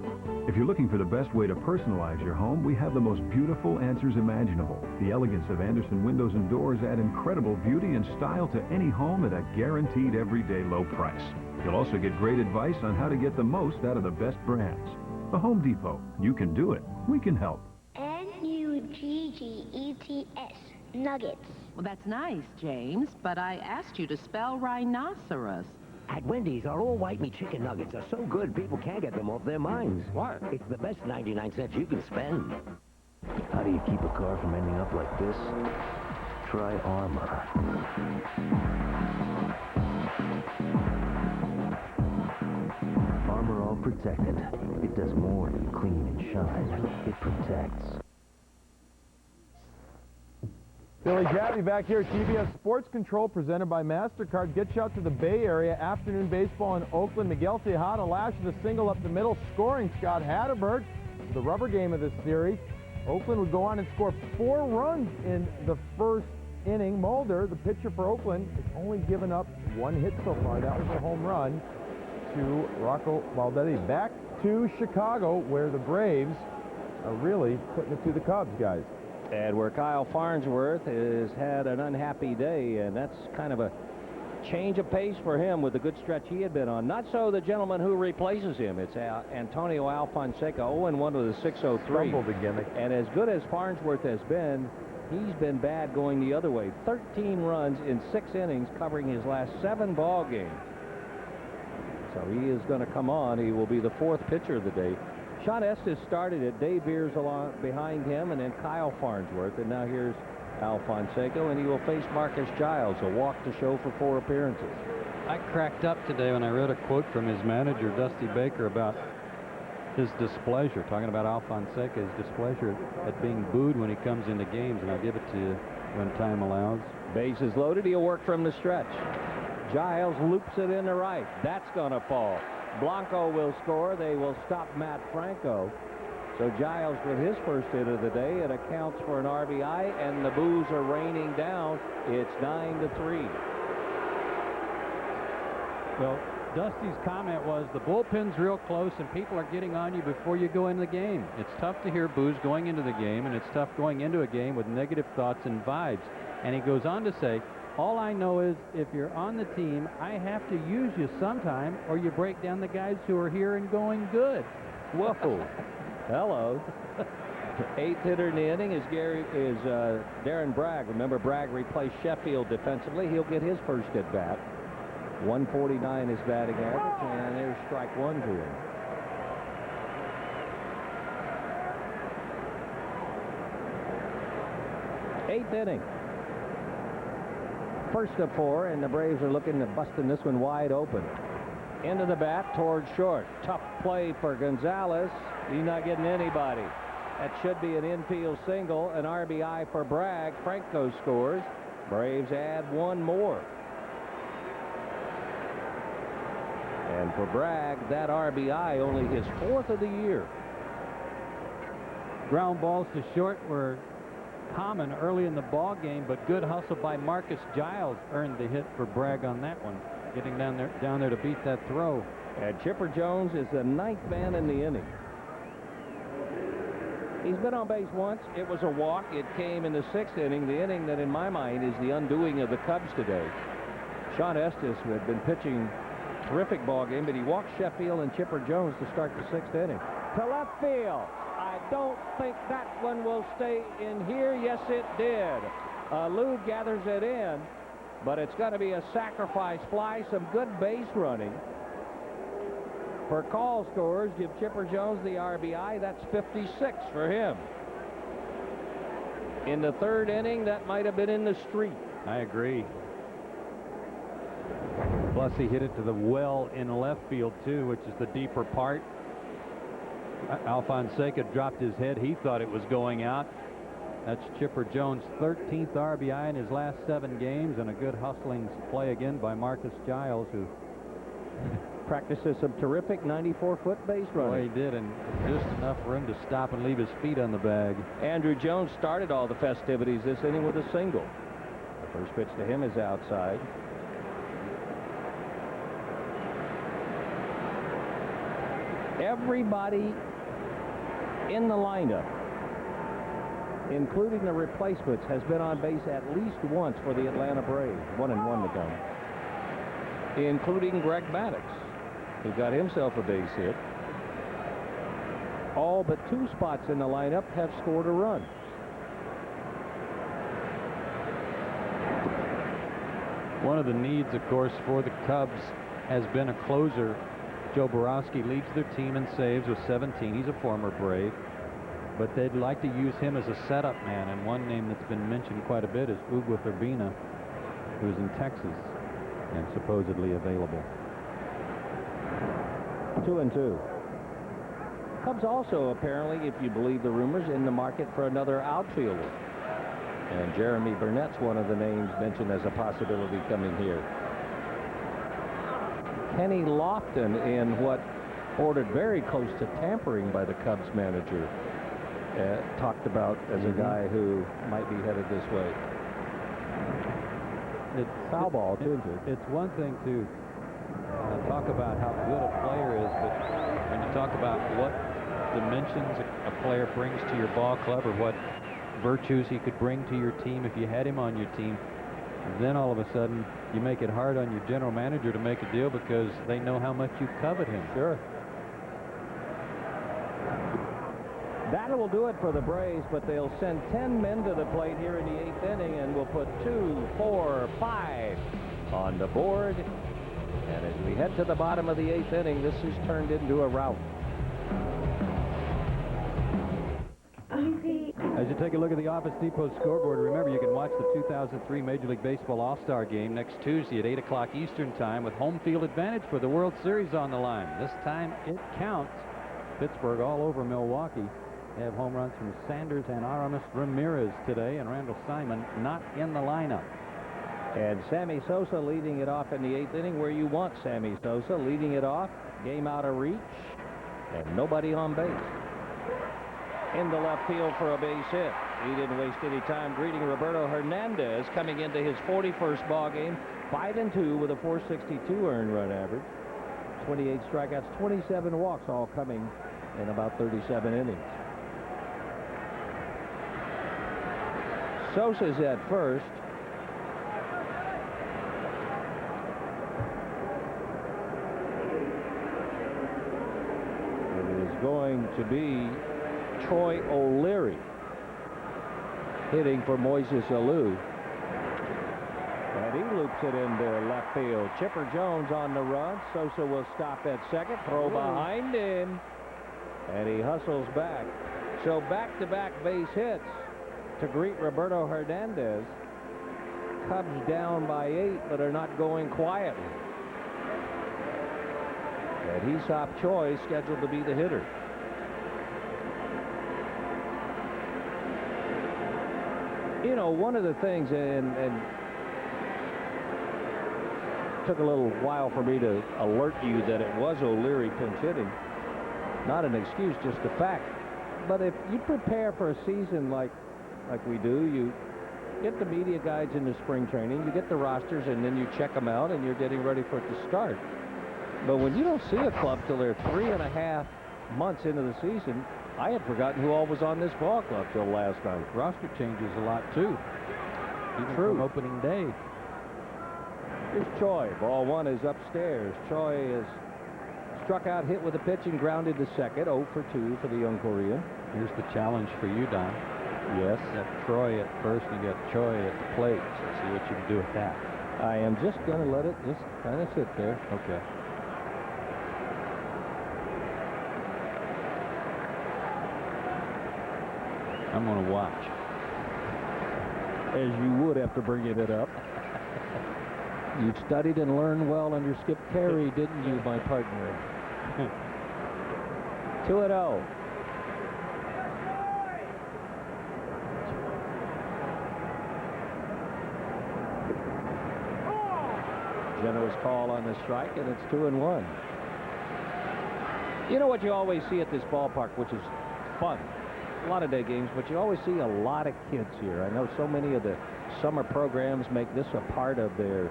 If you're looking for the best way to personalize your home, we have the most beautiful answers imaginable. The elegance of Anderson windows and doors add incredible beauty and style to any home at a guaranteed everyday low price. You'll also get great advice on how to get the most out of the best brands. The Home Depot. You can do it. We can help. Nuggets. Nuggets. Well, that's nice, James, but I asked you to spell rhinoceros. At Wendy's, our all-white meat chicken nuggets are so good people can't get them off their minds. What? It's the best 99 cents you can spend. How do you keep a car from ending up like this? Try Armor. Armor All Protected. It does more than clean and shine. It protects. Billy Javi back here at TBS Sports Control, presented by MasterCard. Gets you out to the Bay Area. Afternoon baseball in Oakland. Miguel Tejada lashes a single up the middle, scoring Scott Hatterberg. The rubber game of this series. Oakland would go on and score 4 runs in the first inning. Mulder, the pitcher for Oakland, has only given up 1 hit so far. That was a home run to Rocco Baldelli. Back to Chicago, where the Braves are really putting it to the Cubs, guys. And where Kyle Farnsworth has had an unhappy day, and that's kind of a change of pace for him with the good stretch he had been on. Not so the gentleman who replaces him. It's Antonio Alfonseca, 0-1 with a 603. Stumbled again. And as good as Farnsworth has been, he's been bad going the other way. 13 runs in 6 innings, covering his last 7 ball games. So he is going to come on. He will be the 4th pitcher of the day. Sean Estes started it. Dave Beers along behind him, and then Kyle Farnsworth. And now here's Al Fonseca, and he will face Marcus Giles, a walk to show for 4 appearances. I cracked up today when I read a quote from his manager, Dusty Baker, about his displeasure, talking about Alfonseca, his displeasure at being booed when he comes into games, and I'll give it to you when time allows. Bases loaded. He'll work from the stretch. Giles loops it in the right. That's going to fall. Blanco will score. They will stop Matt Franco. So Giles with his first hit of the day. It accounts for an RBI, and the boos are raining down. It's 9-3. Well, Dusty's comment was the bullpen's real close and people are getting on you before you go into the game. It's tough to hear boos going into the game, and it's tough going into a game with negative thoughts and vibes. And he goes on to say, all I know is if you're on the team, I have to use you sometime or you break down the guys who are here and going good. Whoa. Hello. Eighth hitter in the inning is Darren Bragg. Remember, Bragg replaced Sheffield defensively. He'll get his first at bat. 149 is batting average, and there's strike one to him. Eighth inning. First of four, and the Braves are looking at busting this one wide open. Into the bat towards short. Tough play for Gonzalez. He's not getting anybody. That should be an infield single, an RBI for Bragg. Franco scores. Braves add one more. And for Bragg, that RBI only his fourth of the year. Ground balls to short were common early in the ball game, but good hustle by Marcus Giles earned the hit for Bragg on that one, getting down there to beat that throw. And Chipper Jones is the ninth man in the inning. He's been on base once. It was a walk. It came in the sixth inning, the inning that in my mind is the undoing of the Cubs today. Sean Estes, who had been pitching terrific ball game, but he walked Sheffield and Chipper Jones to start the sixth inning. To left field. I don't think that one will stay in here. Yes, it did. Lou gathers it in, but it's going to be a sacrifice fly. Some good base running. Furcal scores, give Chipper Jones the RBI. That's 56 for him. In the third inning, that might have been in the street. I agree. Plus, he hit it to the well in left field, too, which is the deeper part. Alfonseca dropped his head. He thought it was going out. That's Chipper Jones' 13th RBI in his last 7 games, and a good hustling play again by Marcus Giles, who practices some terrific 94-foot base running. Well, he did, and just enough room to stop and leave his feet on the bag. Andrew Jones started all the festivities this inning with a single. The first pitch to him is outside. Everybody in the lineup, including the replacements, has been on base at least once for the Atlanta Braves. 1-1 to come. Including Greg Maddux, who got himself a base hit. All but 2 spots in the lineup have scored a run. One of the needs, of course, for the Cubs has been a closer. Joe Borowski leads their team in saves with 17. He's a former Brave, but they'd like to use him as a setup man, and one name that's been mentioned quite a bit is Hugo Urbina, who's in Texas and supposedly available. 2-2. Cubs also, apparently, if you believe the rumors, in the market for another outfielder. And Jeremy Burnett's one of the names mentioned as a possibility coming here. Kenny Lofton, in what bordered very close to tampering by the Cubs manager, talked about as a guy who might be headed this way. It's foul ball, too. It's one thing to talk about how good a player is, but when you talk about what dimensions a player brings to your ball club or what virtues he could bring to your team if you had him on your team, then all of a sudden you make it hard on your general manager to make a deal because they know how much you covet him. Sure. That will do it for the Braves, but they'll send 10 men to the plate here in the 8th inning, and we'll put 2, 4, 5 on the board. And as we head to the bottom of the 8th inning, this has turned into a rout. As you take a look at the Office Depot scoreboard, remember you can watch the 2003 Major League Baseball All-Star Game next Tuesday at 8 o'clock Eastern Time with home field advantage for the World Series on the line. This time it counts. Pittsburgh all over Milwaukee. They have home runs from Sanders and Aramis Ramirez today, and Randall Simon not in the lineup. And Sammy Sosa leading it off in the 8th inning, where you want Sammy Sosa leading it off. Game out of reach, and nobody on base. Into left field for a base hit. He didn't waste any time greeting Roberto Hernandez, coming into his 41st ball game, 5-2 with a .462 earned run average. 28 strikeouts, 27 walks, all coming in about 37 innings. Sosa's at first. It is going to be Troy O'Leary hitting for Moises Alou. And he loops it into left field. Chipper Jones on the run. Sosa will stop at second. Throw behind him. And he hustles back. So back-to-back base hits to greet Roberto Hernandez. Cubs down by 8, but are not going quietly. And Aesop Choi scheduled to be the hitter. You know, one of the things, and took a little while for me to alert you that it was O'Leary pinch hitting. Not an excuse, just a fact. But if you prepare for a season like we do, you get the media guides into spring training, you get the rosters, and then you check them out, and you're getting ready for it to start. But when you don't see a club till they're 3.5 months into the season, I had forgotten who all was on this ball club till last night. Roster changes a lot, too. Even from opening day. Here's Choi. Ball 1 is upstairs. Choi is struck out, hit with a pitch, and grounded to second. 0 for 2 for the young Korean. Here's the challenge for you, Don. Yes. You got Troy at first, and you got Choi at the plate. So see what you can do with that. I am just going to let it just kind of sit there. Okay. I'm going to watch. As you would after bringing it up. You studied and learned well under Skip Carey, didn't you, my partner? 2-0. Generous call on the strike, and it's 2-1. You know what you always see at this ballpark, which is fun? A lot of day games, but you always see a lot of kids here. I know so many of the summer programs make this a part of their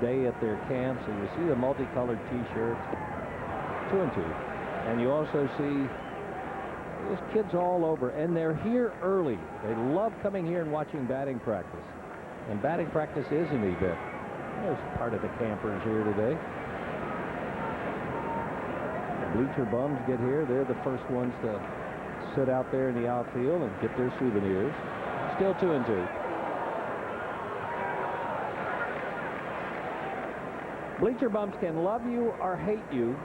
day at their camps, and you see the multicolored T-shirts. 2-2. And you also see there's kids all over, and they're here early. They love coming here and watching batting practice. And batting practice is an event. There's part of the campers here today. The bleacher bums get here. They're the first ones to sit out there in the outfield and get their souvenirs. Still 2-2. Bleacher bums can love you or hate you,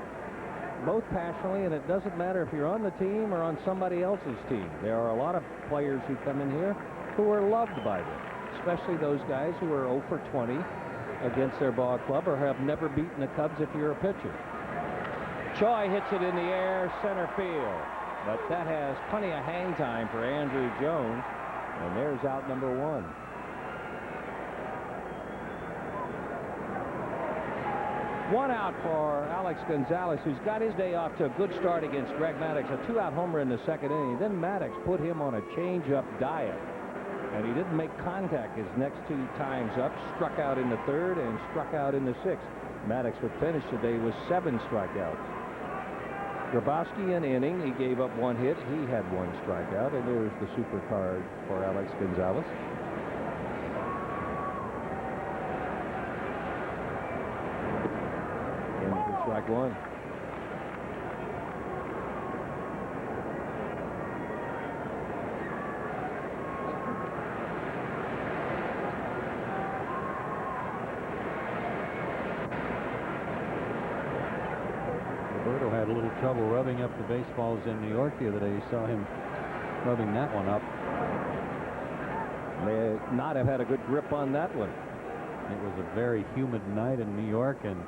both passionately, and it doesn't matter if you're on the team or on somebody else's team. There are a lot of players who come in here who are loved by them, especially those guys who are 0 for 20 against their ball club or have never beaten the Cubs if you're a pitcher. Choi hits it in the air, center field. But that has plenty of hang time for Andrew Jones. And there's out number 1. One out for Alex Gonzalez, who's got his day off to a good start against Greg Maddux. A 2-out homer in the 2nd inning. Then Maddux put him on a change-up diet. And he didn't make contact his next 2 times up. Struck out in the 3rd and struck out in the 6th. Maddux would finish today with 7 strikeouts. Grabowski an inning. He gave up 1 hit. He had 1 strikeout. And there's the super card for Alex Gonzalez. In for strike 1. Roberto had a little trouble rubbing up the baseballs in New York the other day. You saw him rubbing that one up. May not have had a good grip on that one. It was a very humid night in New York, and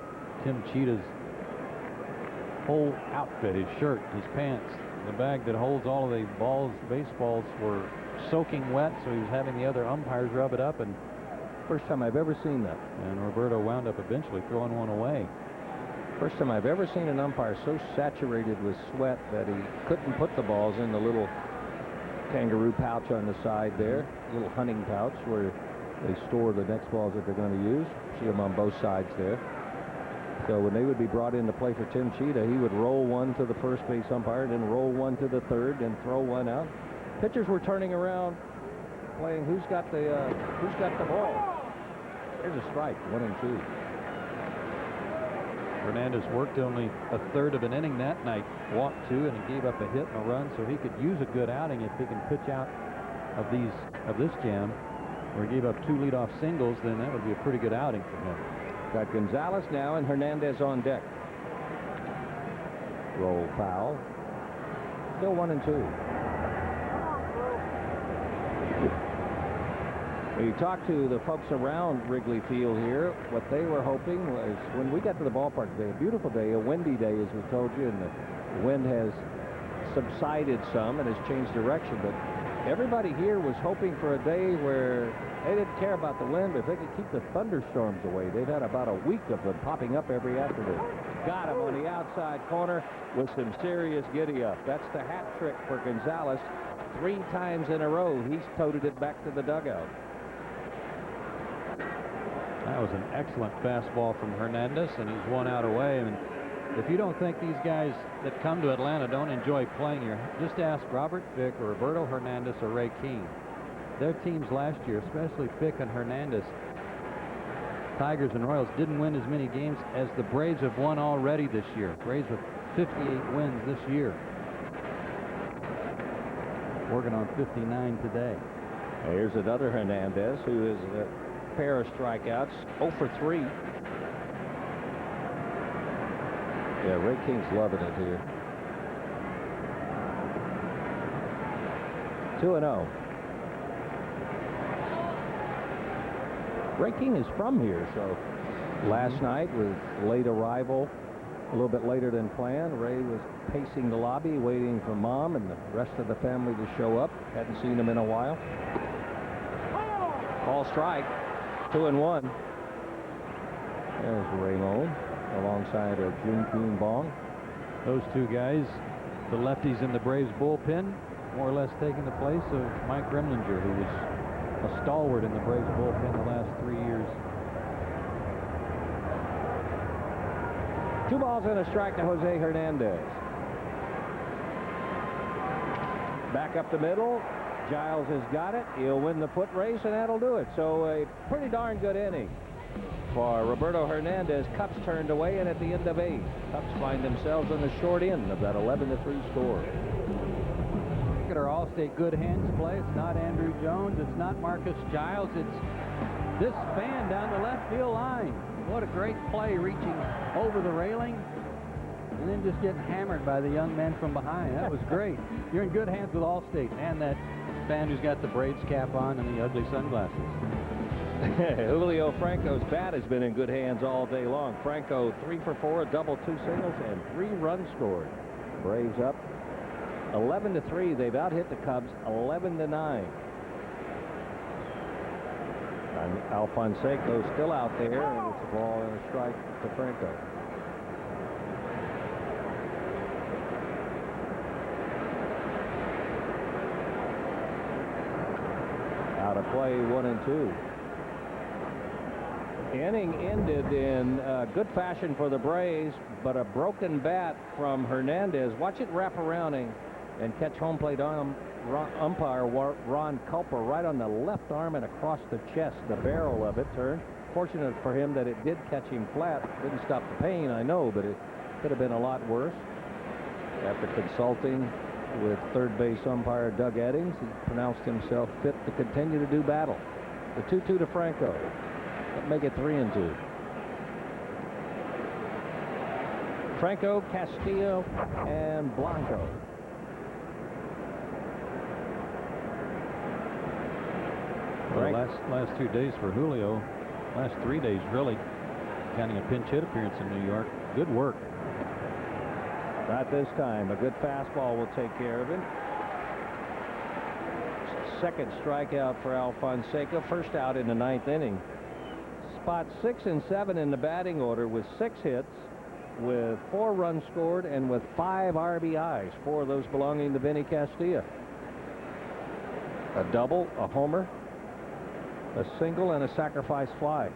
Tim Cheetah's whole outfit, his shirt, his pants, the bag that holds all of the balls, baseballs, were soaking wet, so he was having the other umpires rub it up, and first time I've ever seen that. And Roberto wound up eventually throwing one away. First time I've ever seen an umpire so saturated with sweat that he couldn't put the balls in the little kangaroo pouch on the side there, little hunting pouch where they store the next balls that they're going to use. See them on both sides there. So when they would be brought in to play for Tim Cheetah, he would roll one to the first base umpire, then roll one to the third, then throw one out. Pitchers were turning around, playing who's got the ball. Here's a strike, 1-2. Hernandez worked only a third of an inning that night, walked 2, and he gave up a hit and a run, so he could use a good outing if he can pitch out of this jam, where he gave up 2 leadoff singles. Then that would be a pretty good outing for him. Got Gonzalez now and Hernandez on deck. Roll foul. Still 1-2. We talked to the folks around Wrigley Field here. What they were hoping was, when we got to the ballpark today, a beautiful day, a windy day, as we told you, and the wind has subsided some and has changed direction. But everybody here was hoping for a day where they didn't care about the wind, but if they could keep the thunderstorms away. They've had about a week of them popping up every afternoon. Got him on the outside corner with some serious giddy-up. That's the hat trick for Gonzalez. 3 times in a row, he's toted it back to the dugout. That was an excellent fastball from Hernandez, and he's 1 out away. And if you don't think these guys that come to Atlanta don't enjoy playing here, just ask Robert Fick or Roberto Hernandez or Ray King. Their teams last year, especially Fick and Hernandez, Tigers and Royals, didn't win as many games as the Braves have won already this year. Braves with 58 wins this year. Working on 59 today. Here's another Hernandez who is a pair of strikeouts, 0 for 3. Yeah, Ray King's loving it here. 2-0. Ray King is from here, so last night was late arrival, a little bit later than planned. Ray was pacing the lobby, waiting for Mom and the rest of the family to show up. Hadn't seen him in a while. Ball strike, 2-1. There's Raymond alongside of Jun Bong. Those 2 guys, the lefties in the Braves bullpen, more or less taking the place of Mike Remlinger, who was a stalwart in the Braves bullpen the last 3 years. 2 balls and a strike to Jose Hernandez. Back up the middle. Giles has got it. He'll win the foot race, and that'll do it. So a pretty darn good inning for Roberto Hernandez. Cubs turned away, and at the end of 8, Cubs find themselves on the short end of that 11-3 score. Look at our All-State good hands play. It's not Andrew Jones. It's not Marcus Giles. It's this fan down the left field line. What a great play, reaching over the railing and then just getting hammered by the young man from behind. That was great. You're in good hands with All-State and that fan who's got the Braves cap on and the ugly sunglasses. Julio Franco's bat has been in good hands all day long. Franco 3 for 4, a double, 2 singles, and 3 runs scored. Braves up 11-3. They've out-hit the Cubs 11-9. And Alfonseco's still out there, and it's a ball and a strike to Franco. Out of play, 1-2. Inning ended in good fashion for the Braves, but a broken bat from Hernandez. Watch it wrap around and catch home plate umpire Ron Culper right on the left arm and across the chest. The barrel of it turned. Fortunate for him that it did catch him flat. Didn't stop the pain, I know, but it could have been a lot worse. After consulting with third base umpire Doug Eddings, he pronounced himself fit to continue to do battle. The 2-2 to Franco. That make it 3-2. Franco, Castilla, and Blanco. Well, the last 2 days for Julio, last 3 days really, counting a pinch hit appearance in New York. Good work. Not this time. A good fastball will take care of him. Second strikeout for Alfonseca. First out in the 9th inning. Spots 6 and 7 in the batting order with 6 hits, with 4 runs scored, and with 5 RBIs. 4 of those belonging to Vinny Castilla. A double, a homer, a single, and a sacrifice fly.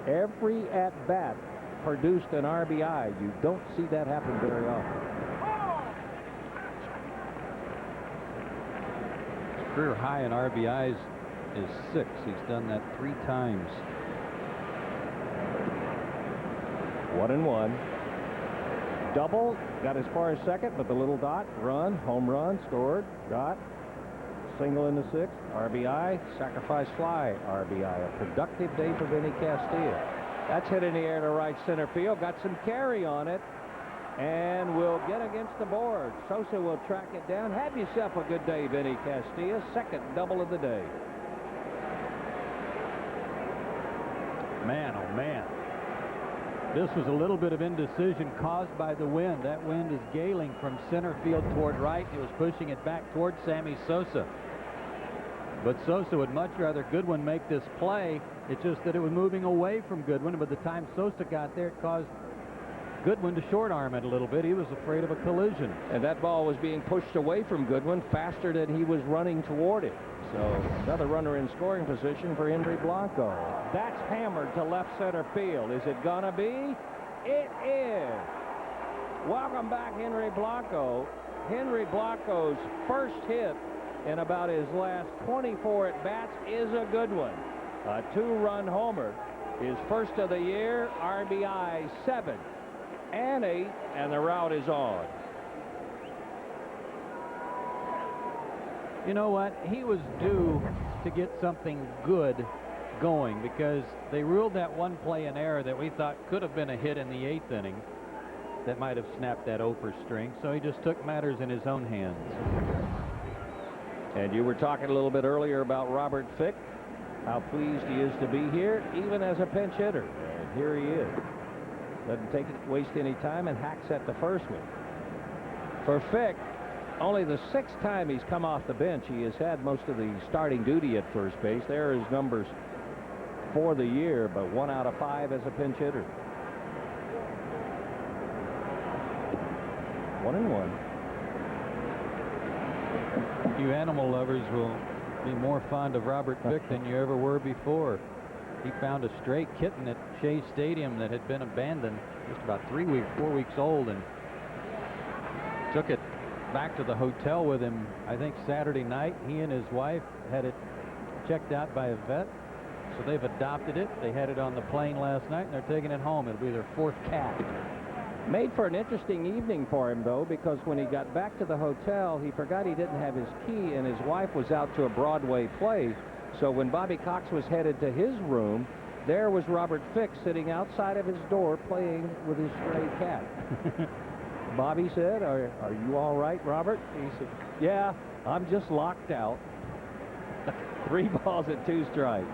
Every at-bat produced an RBI. You don't see that happen very often. His career high in RBIs is 6. He's done that 3 times. 1-1. Double, got as far as second, but the little dot, run, home run, scored, dot, single in the 6th, RBI, sacrifice fly, RBI. A productive day for Vinny Castilla. That's hit in the air to right center field. Got some carry on it, and will get against the board. Sosa will track it down. Have yourself a good day, Vinny Castilla. Second double of the day. Man, oh man. This was a little bit of indecision caused by the wind. That wind is galing from center field toward right. It was pushing it back toward Sammy Sosa. But Sosa would much rather Goodwin make this play. It's just that it was moving away from Goodwin. By the time Sosa got there, it caused Goodwin to short arm it a little bit. He was afraid of a collision. And that ball was being pushed away from Goodwin faster than he was running toward it. So another runner in scoring position for Henry Blanco. That's hammered to left center field. Is it gonna be? It is. Welcome back, Henry Blanco. Henry Blanco's first hit in about his last 24 at-bats is a good one. A 2-run homer. His first of the year, RBI 7 and 8, and the route is on. You know what? He was due to get something good going because they ruled that one play an error that we thought could have been a hit in the 8th inning that might have snapped that Oper string. So he just took matters in his own hands. And you were talking a little bit earlier about Robert Fick, how pleased he is to be here, even as a pinch hitter. And here he is. Doesn't waste any time and hacks at the first one. For Fick, only the 6th time he's come off the bench. He has had most of the starting duty at first base. There are his numbers for the year, but 1 out of 5 as a pinch hitter. 1-1. You animal lovers will be more fond of Robert Fick than you ever were before. He found a stray kitten at Shea Stadium that had been abandoned, just about 4 weeks old, and took it back to the hotel with him, I think Saturday night. He and his wife had it checked out by a vet, so they've adopted it. They had it on the plane last night, and they're taking it home. It'll be their 4th cat. Made for an interesting evening for him, though, because when he got back to the hotel, he forgot he didn't have his key, and his wife was out to a Broadway play. So when Bobby Cox was headed to his room, there was Robert Fick sitting outside of his door playing with his stray cat. Bobby said, are you all right, Robert? He said, yeah, I'm just locked out. 3 balls and 2 strikes.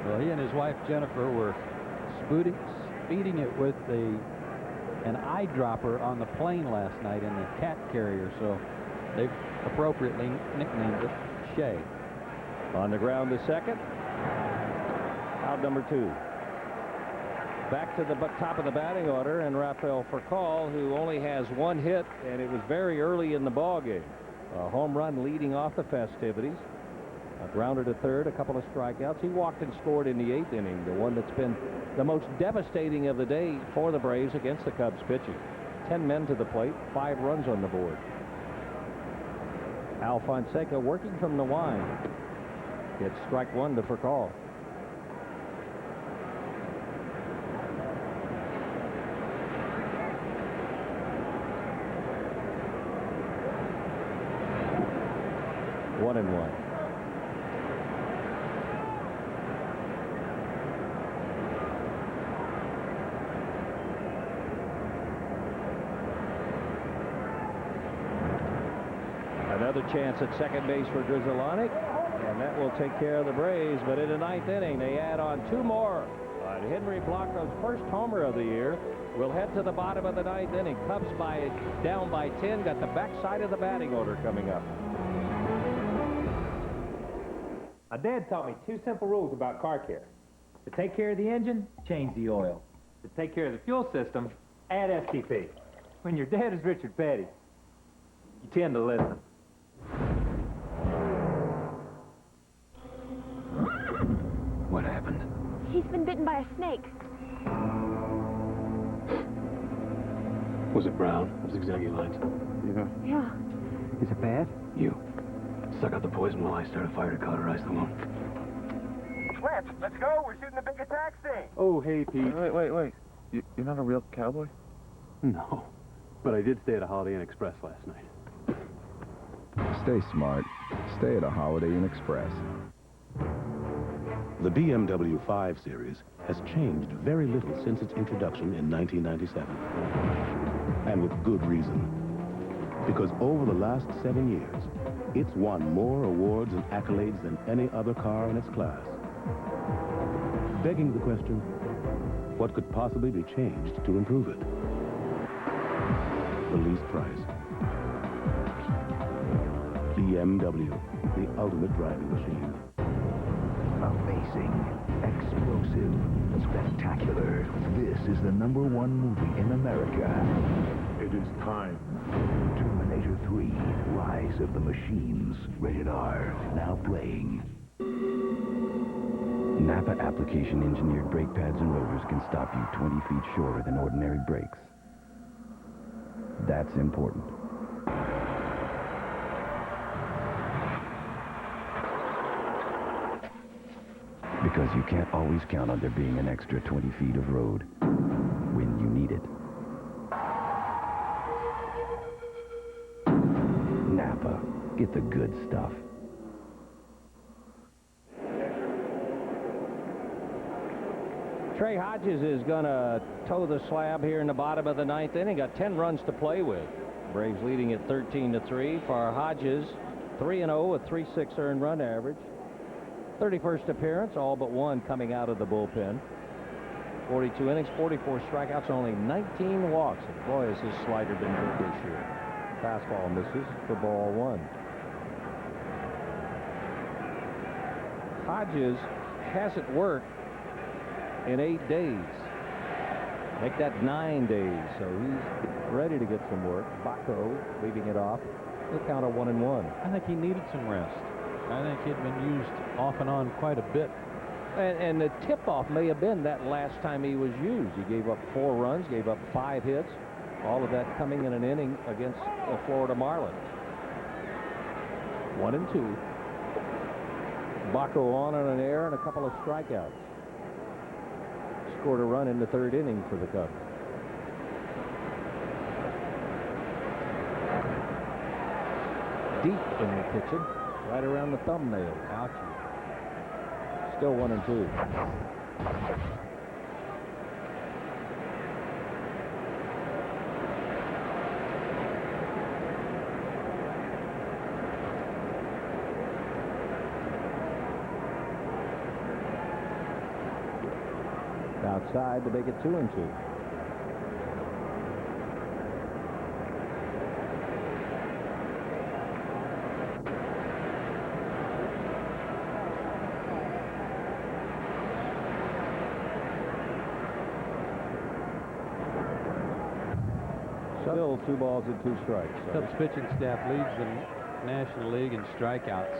Well, he and his wife Jennifer were speeding it with an eyedropper on the plane last night in the cat carrier, so they've appropriately nicknamed it Shay. On the ground to second. Out number 2. Back to the top of the batting order, and Rafael Furcal, who only has 1 hit, and it was very early in the ball game. A home run leading off the festivities. A grounder to third, a couple of strikeouts. He walked and scored in the 8th inning, the one that's been the most devastating of the day for the Braves against the Cubs pitching. 10 men to the plate, 5 runs on the board. Alfonseca working from the wind. It's strike 1 to Furcal. One and 1. Another chance at second base for Grizzolonic, and that will take care of the Braves. But in the 9th inning, they add on 2 more But Henry Blanco's first homer of the year. We'll head to the bottom of the ninth inning. Cubs down by 10. Got the backside of the batting order coming up. My dad taught me 2 simple rules about car care. To take care of the engine, change the oil. To take care of the fuel system, add STP. When your dad is Richard Petty, you tend to listen. What happened? He's been bitten by a snake. Was it brown? Zigzaggy lines? Yeah. Is it bad? You. Suck out the poison while I start a fire to cauterize the wound. Lance, let's go. We're shooting the big attack scene. Oh, hey, Pete. Wait. You're not a real cowboy? No, but I did stay at a Holiday Inn Express last night. Stay smart. Stay at a Holiday Inn Express. The BMW 5 Series has changed very little since its introduction in 1997. And with good reason. Because over the last 7 years, it's won more awards and accolades than any other car in its class. Begging the question, what could possibly be changed to improve it? The least price. BMW, the ultimate driving machine. Amazing, explosive, spectacular. This is the #1 movie in America. It is time. Terminator 3, Rise of the Machines. Rated R. Now playing. Napa application-engineered brake pads and rotors can stop you 20 feet shorter than ordinary brakes. That's important. Because you can't always count on there being an extra 20 feet of road when you need it. Napa. Get the good stuff. Trey Hodges is going to toe the slab here in the bottom of the ninth inning. Got 10 runs to play with. Braves leading at 13-3. For Hodges, 3-0, a 3.6 earned run average. 31st appearance, all but one coming out of the bullpen. 42 innings, 44 strikeouts, only 19 walks. And boy, has his slider been good this year. Fastball misses for ball 1. Hodges hasn't worked in 8 days. Make that 9 days, so he's ready to get some work. Blanco leaving it off. The count of 1-1. I think he needed some rest. I think he'd been used off and on quite a bit. And the tip-off may have been that last time he was used. He gave up 4 runs, gave up 5 hits. All of that coming in an inning against the Florida Marlins. 1-2. Blanco on an air and a couple of strikeouts. Scored a run in the 3rd inning for the Cubs. Deep in the pitching, right around the thumbnail. Ouchie. Still 1-2. Outside to make it 2-2. Still 2 balls and 2 strikes. Cubs pitching staff leads the National League in strikeouts.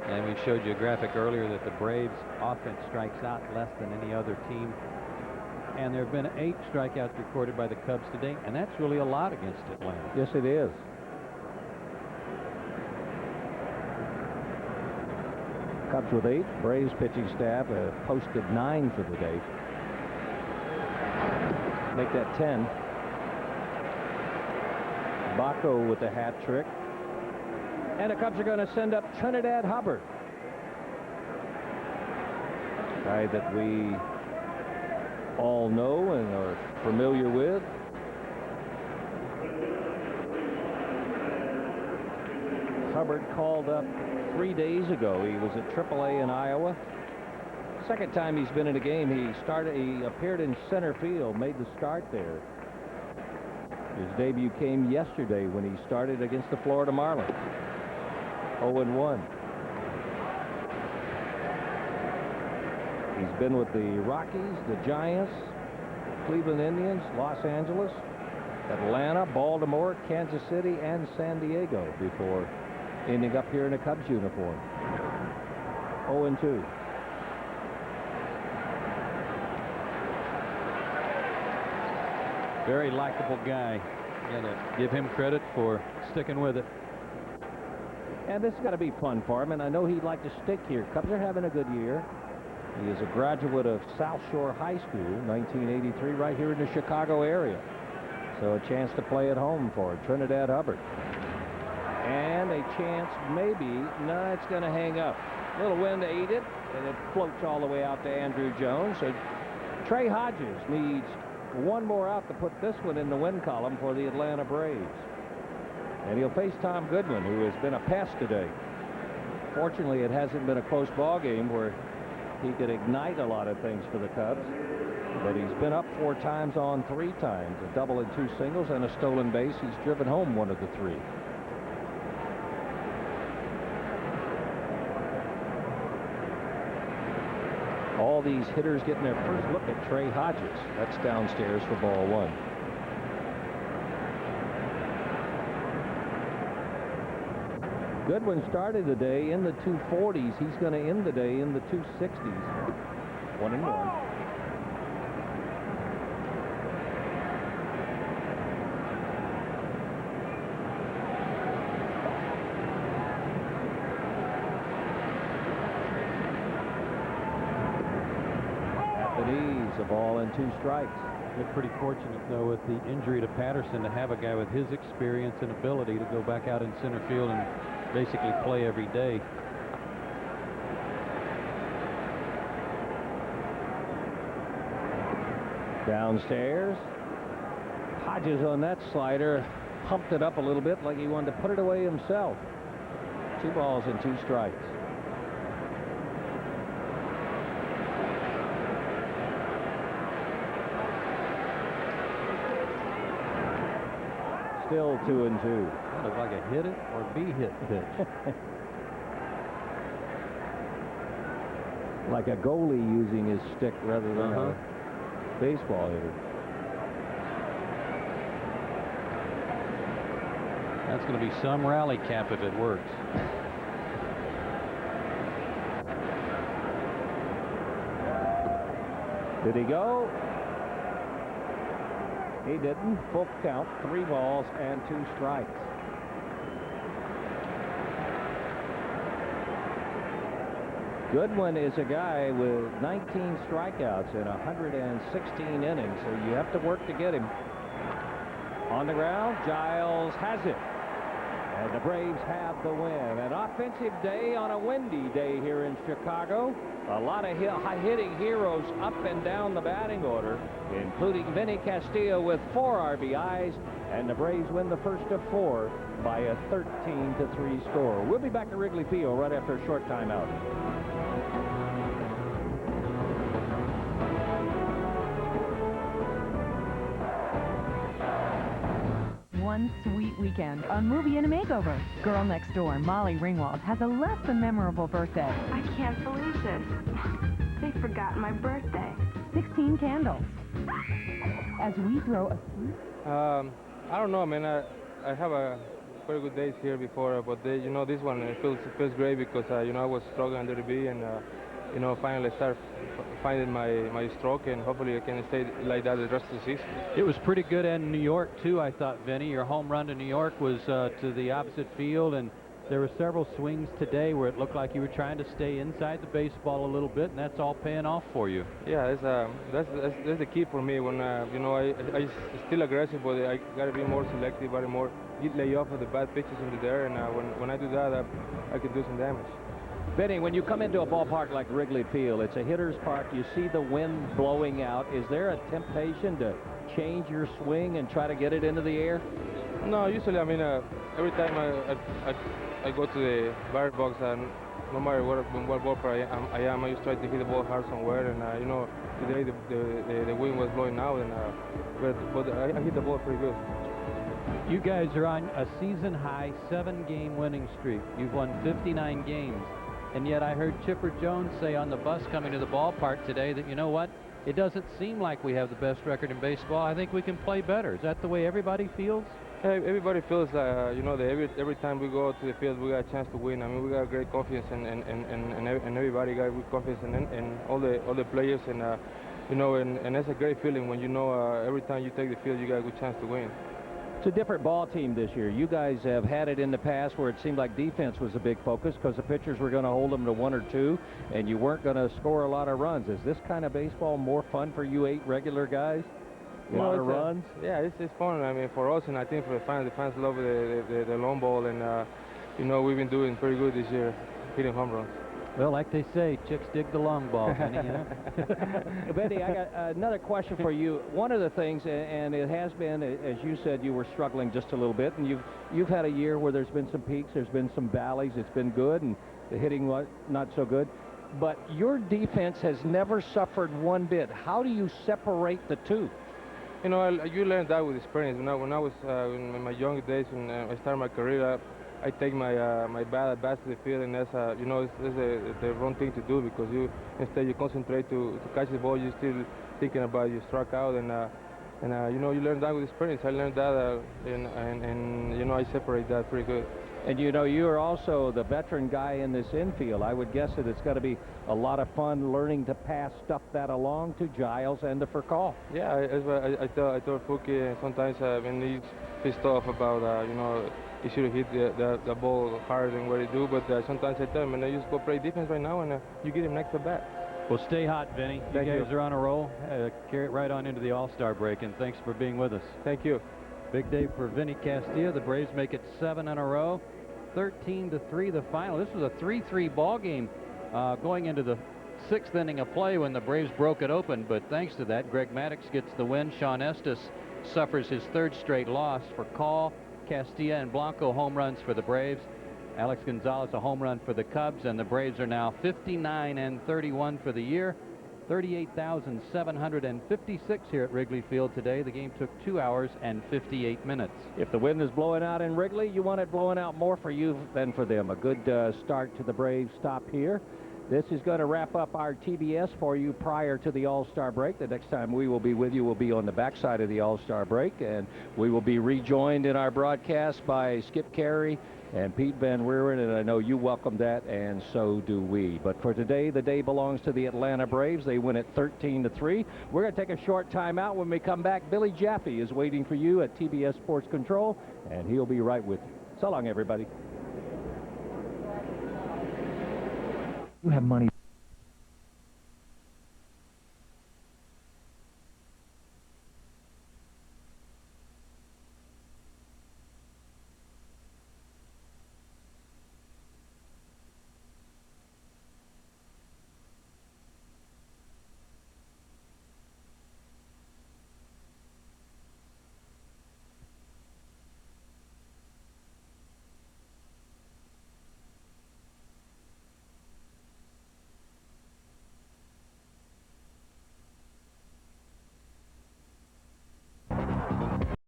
And we showed you a graphic earlier that the Braves offense strikes out less than any other team. And there have been 8 strikeouts recorded by the Cubs today, and that's really a lot against Atlanta. Yes, it is. Cubs with 8. Braves pitching staff posted 9 for the day. Make that 10. Blanco with the hat trick. And the Cubs are going to send up Trinidad Hubbard. Guy that we all know and are familiar with. Hubbard called up 3 days ago. He was at AAA in Iowa. second time he's been in a game. He appeared in center field, made the start there. His debut came yesterday when he started against the Florida Marlins. 0-1. He's been with the Rockies, the Giants, Cleveland Indians, Los Angeles, Atlanta, Baltimore, Kansas City, and San Diego before ending up here in a Cubs uniform. 0-2. Very likable guy. Gotta give him credit for sticking with it. And this has got to be fun for him, and I know he'd like to stick here. Cubs are having a good year. He is a graduate of South Shore High School, 1983, right here in the Chicago area. So a chance to play at home for Trinidad Hubbard. And a chance maybe, no, it's going to hang up. A little wind ate it, and it floats all the way out to Andrew Jones. So Trey Hodges needs one more out to put this one in the win column for the Atlanta Braves. And he'll face Tom Goodwin, who has been a pest today. Fortunately, it hasn't been a close ball game where he could ignite a lot of things for the Cubs. But he's been up 4 times on 3 times, a double and 2 singles and a stolen base. He's driven home 1 of the 3. All these hitters getting their first look at Trey Hodges. That's downstairs for ball 1. Goodwin started the day in the 240s. He's going to end the day in the 260s. 1-1. A ball and 2 strikes. They're pretty fortunate, though, with the injury to Patterson, to have a guy with his experience and ability to go back out in center field and basically play every day. Downstairs. Hodges on that slider pumped it up a little bit like he wanted to put it away himself. 2 balls and 2 strikes. Still 2-2. That looks like a hit it or be hit pitch. Like a goalie using his stick rather than a baseball hitter. That's going to be some rally cap if it works. Did he go? He didn't. Full count, 3 balls and 2 strikes. Goodwin is a guy with 19 strikeouts in 116 innings, so you have to work to get him. On the ground, Giles has it. And the Braves have the win. An offensive day on a windy day here in Chicago. A lot of hitting heroes up and down the batting order, including Vinny Castilla with 4 RBIs, and the Braves win the first of 4 by a 13-3 score. We'll be back at Wrigley Field right after a short timeout. One sweet weekend on Movie and a Makeover. Girl next door, Molly Ringwald, has a less than memorable birthday. I can't believe this. They forgot my birthday. 16 candles. As we throw a sweet... I don't know, man. I have a very good days here before, but you know, this one, it feels great because, you know, I was struggling under the B, and, you know, finally start finding my stroke, and hopefully I can stay like that the rest of the season. It was pretty good in New York, too, I thought, Vinny. Your home run to New York was to the opposite field, and there were several swings today where it looked like you were trying to stay inside the baseball a little bit, and that's all paying off for you. Yeah, that's the key for me. When you know, I still aggressive, but I got to be more selective, but more lay off of the bad pitches into there, and when I do that, I can do some damage. Benny, when you come into a ballpark like Wrigley Field, it's a hitter's park. You see the wind blowing out. Is there a temptation to change your swing and try to get it into the air? No, usually, I mean, every time I go to the batter box, and no matter what ballpark I am, I just try to hit the ball hard somewhere. And you know, today the wind was blowing out, and but I hit the ball pretty good. You guys are on a season-high 7-game winning streak. You've won 59 games. And yet I heard Chipper Jones say on the bus coming to the ballpark today that, you know what, it doesn't seem like we have the best record in baseball. I think we can play better. Is that the way everybody feels? Everybody feels, you know, that every time we go to the field, we got a chance to win. I mean, we got great confidence, and everybody got good confidence, and all the players, and you know, and that's a great feeling when you know every time you take the field, you got a good chance to win. It's a different ball team this year. You guys have had it in the past where it seemed like defense was a big focus because the pitchers were going to hold them to 1 or 2, and you weren't going to score a lot of runs. Is this kind of baseball more fun for you 8 regular guys? A lot of runs? Yeah, it's fun. I mean, for us, and I think for the fans love the long ball, and you know, we've been doing pretty good this year, hitting home runs. Well, like they say, chicks dig the long ball, Benny, you know? Benny, I got another question for you. One of the things, and it has been, as you said, you were struggling just a little bit, and you've had a year where there's been some peaks, there's been some valleys. It's been good, and the hitting was not so good. But your defense has never suffered one bit. How do you separate the two? You know, you learn that with experience. When I was in my younger days, when I started my career, I take my bat at bats to the field, and that's you know, it's the wrong thing to do, because instead you concentrate to catch the ball, you're still thinking about you struck out, and you know, you learn that with experience. I learned that, and you know, I separate that pretty good. And you know, you are also the veteran guy in this infield. I would guess that it's got to be a lot of fun learning to pass stuff that along to Giles and to Furcal. Yeah, I told Furky sometimes when he's pissed off about you know, he should have hit the ball harder than what he do, but sometimes I tell him, and I just go play defense right now, and you get him next at bat. Well, stay hot, Vinny. You guys are on a roll. Carry it right on into the All-Star break, and thanks for being with us. Thank you. Big day for Vinny Castilla. The Braves make it 7 in a row. 13-3 the final. This was a 3-3 ball game going into the 6th inning of play when the Braves broke it open, but thanks to that, Greg Maddux gets the win. Sean Estes suffers his 3rd straight loss. For Call, Castilla, and Blanco home runs for the Braves. Alex Gonzalez a home run for the Cubs, and the Braves are now 59-31 for the year. 38,756 here at Wrigley Field today. The game took 2 hours and 58 minutes. If the wind is blowing out in Wrigley, you want it blowing out more for you than for them. A good start to the Braves stop here. This is going to wrap up our TBS for you prior to the All-Star break. The next time we will be with you will be on the backside of the All-Star break, and we will be rejoined in our broadcast by Skip Carey and Pete Van Reeren, and I know you welcome that, and so do we. But for today, the day belongs to the Atlanta Braves. They win it 13-3. We're going to take a short time out. When we come back, Billy Jaffe is waiting for you at TBS Sports Control, and he'll be right with you. So long, everybody. You have money.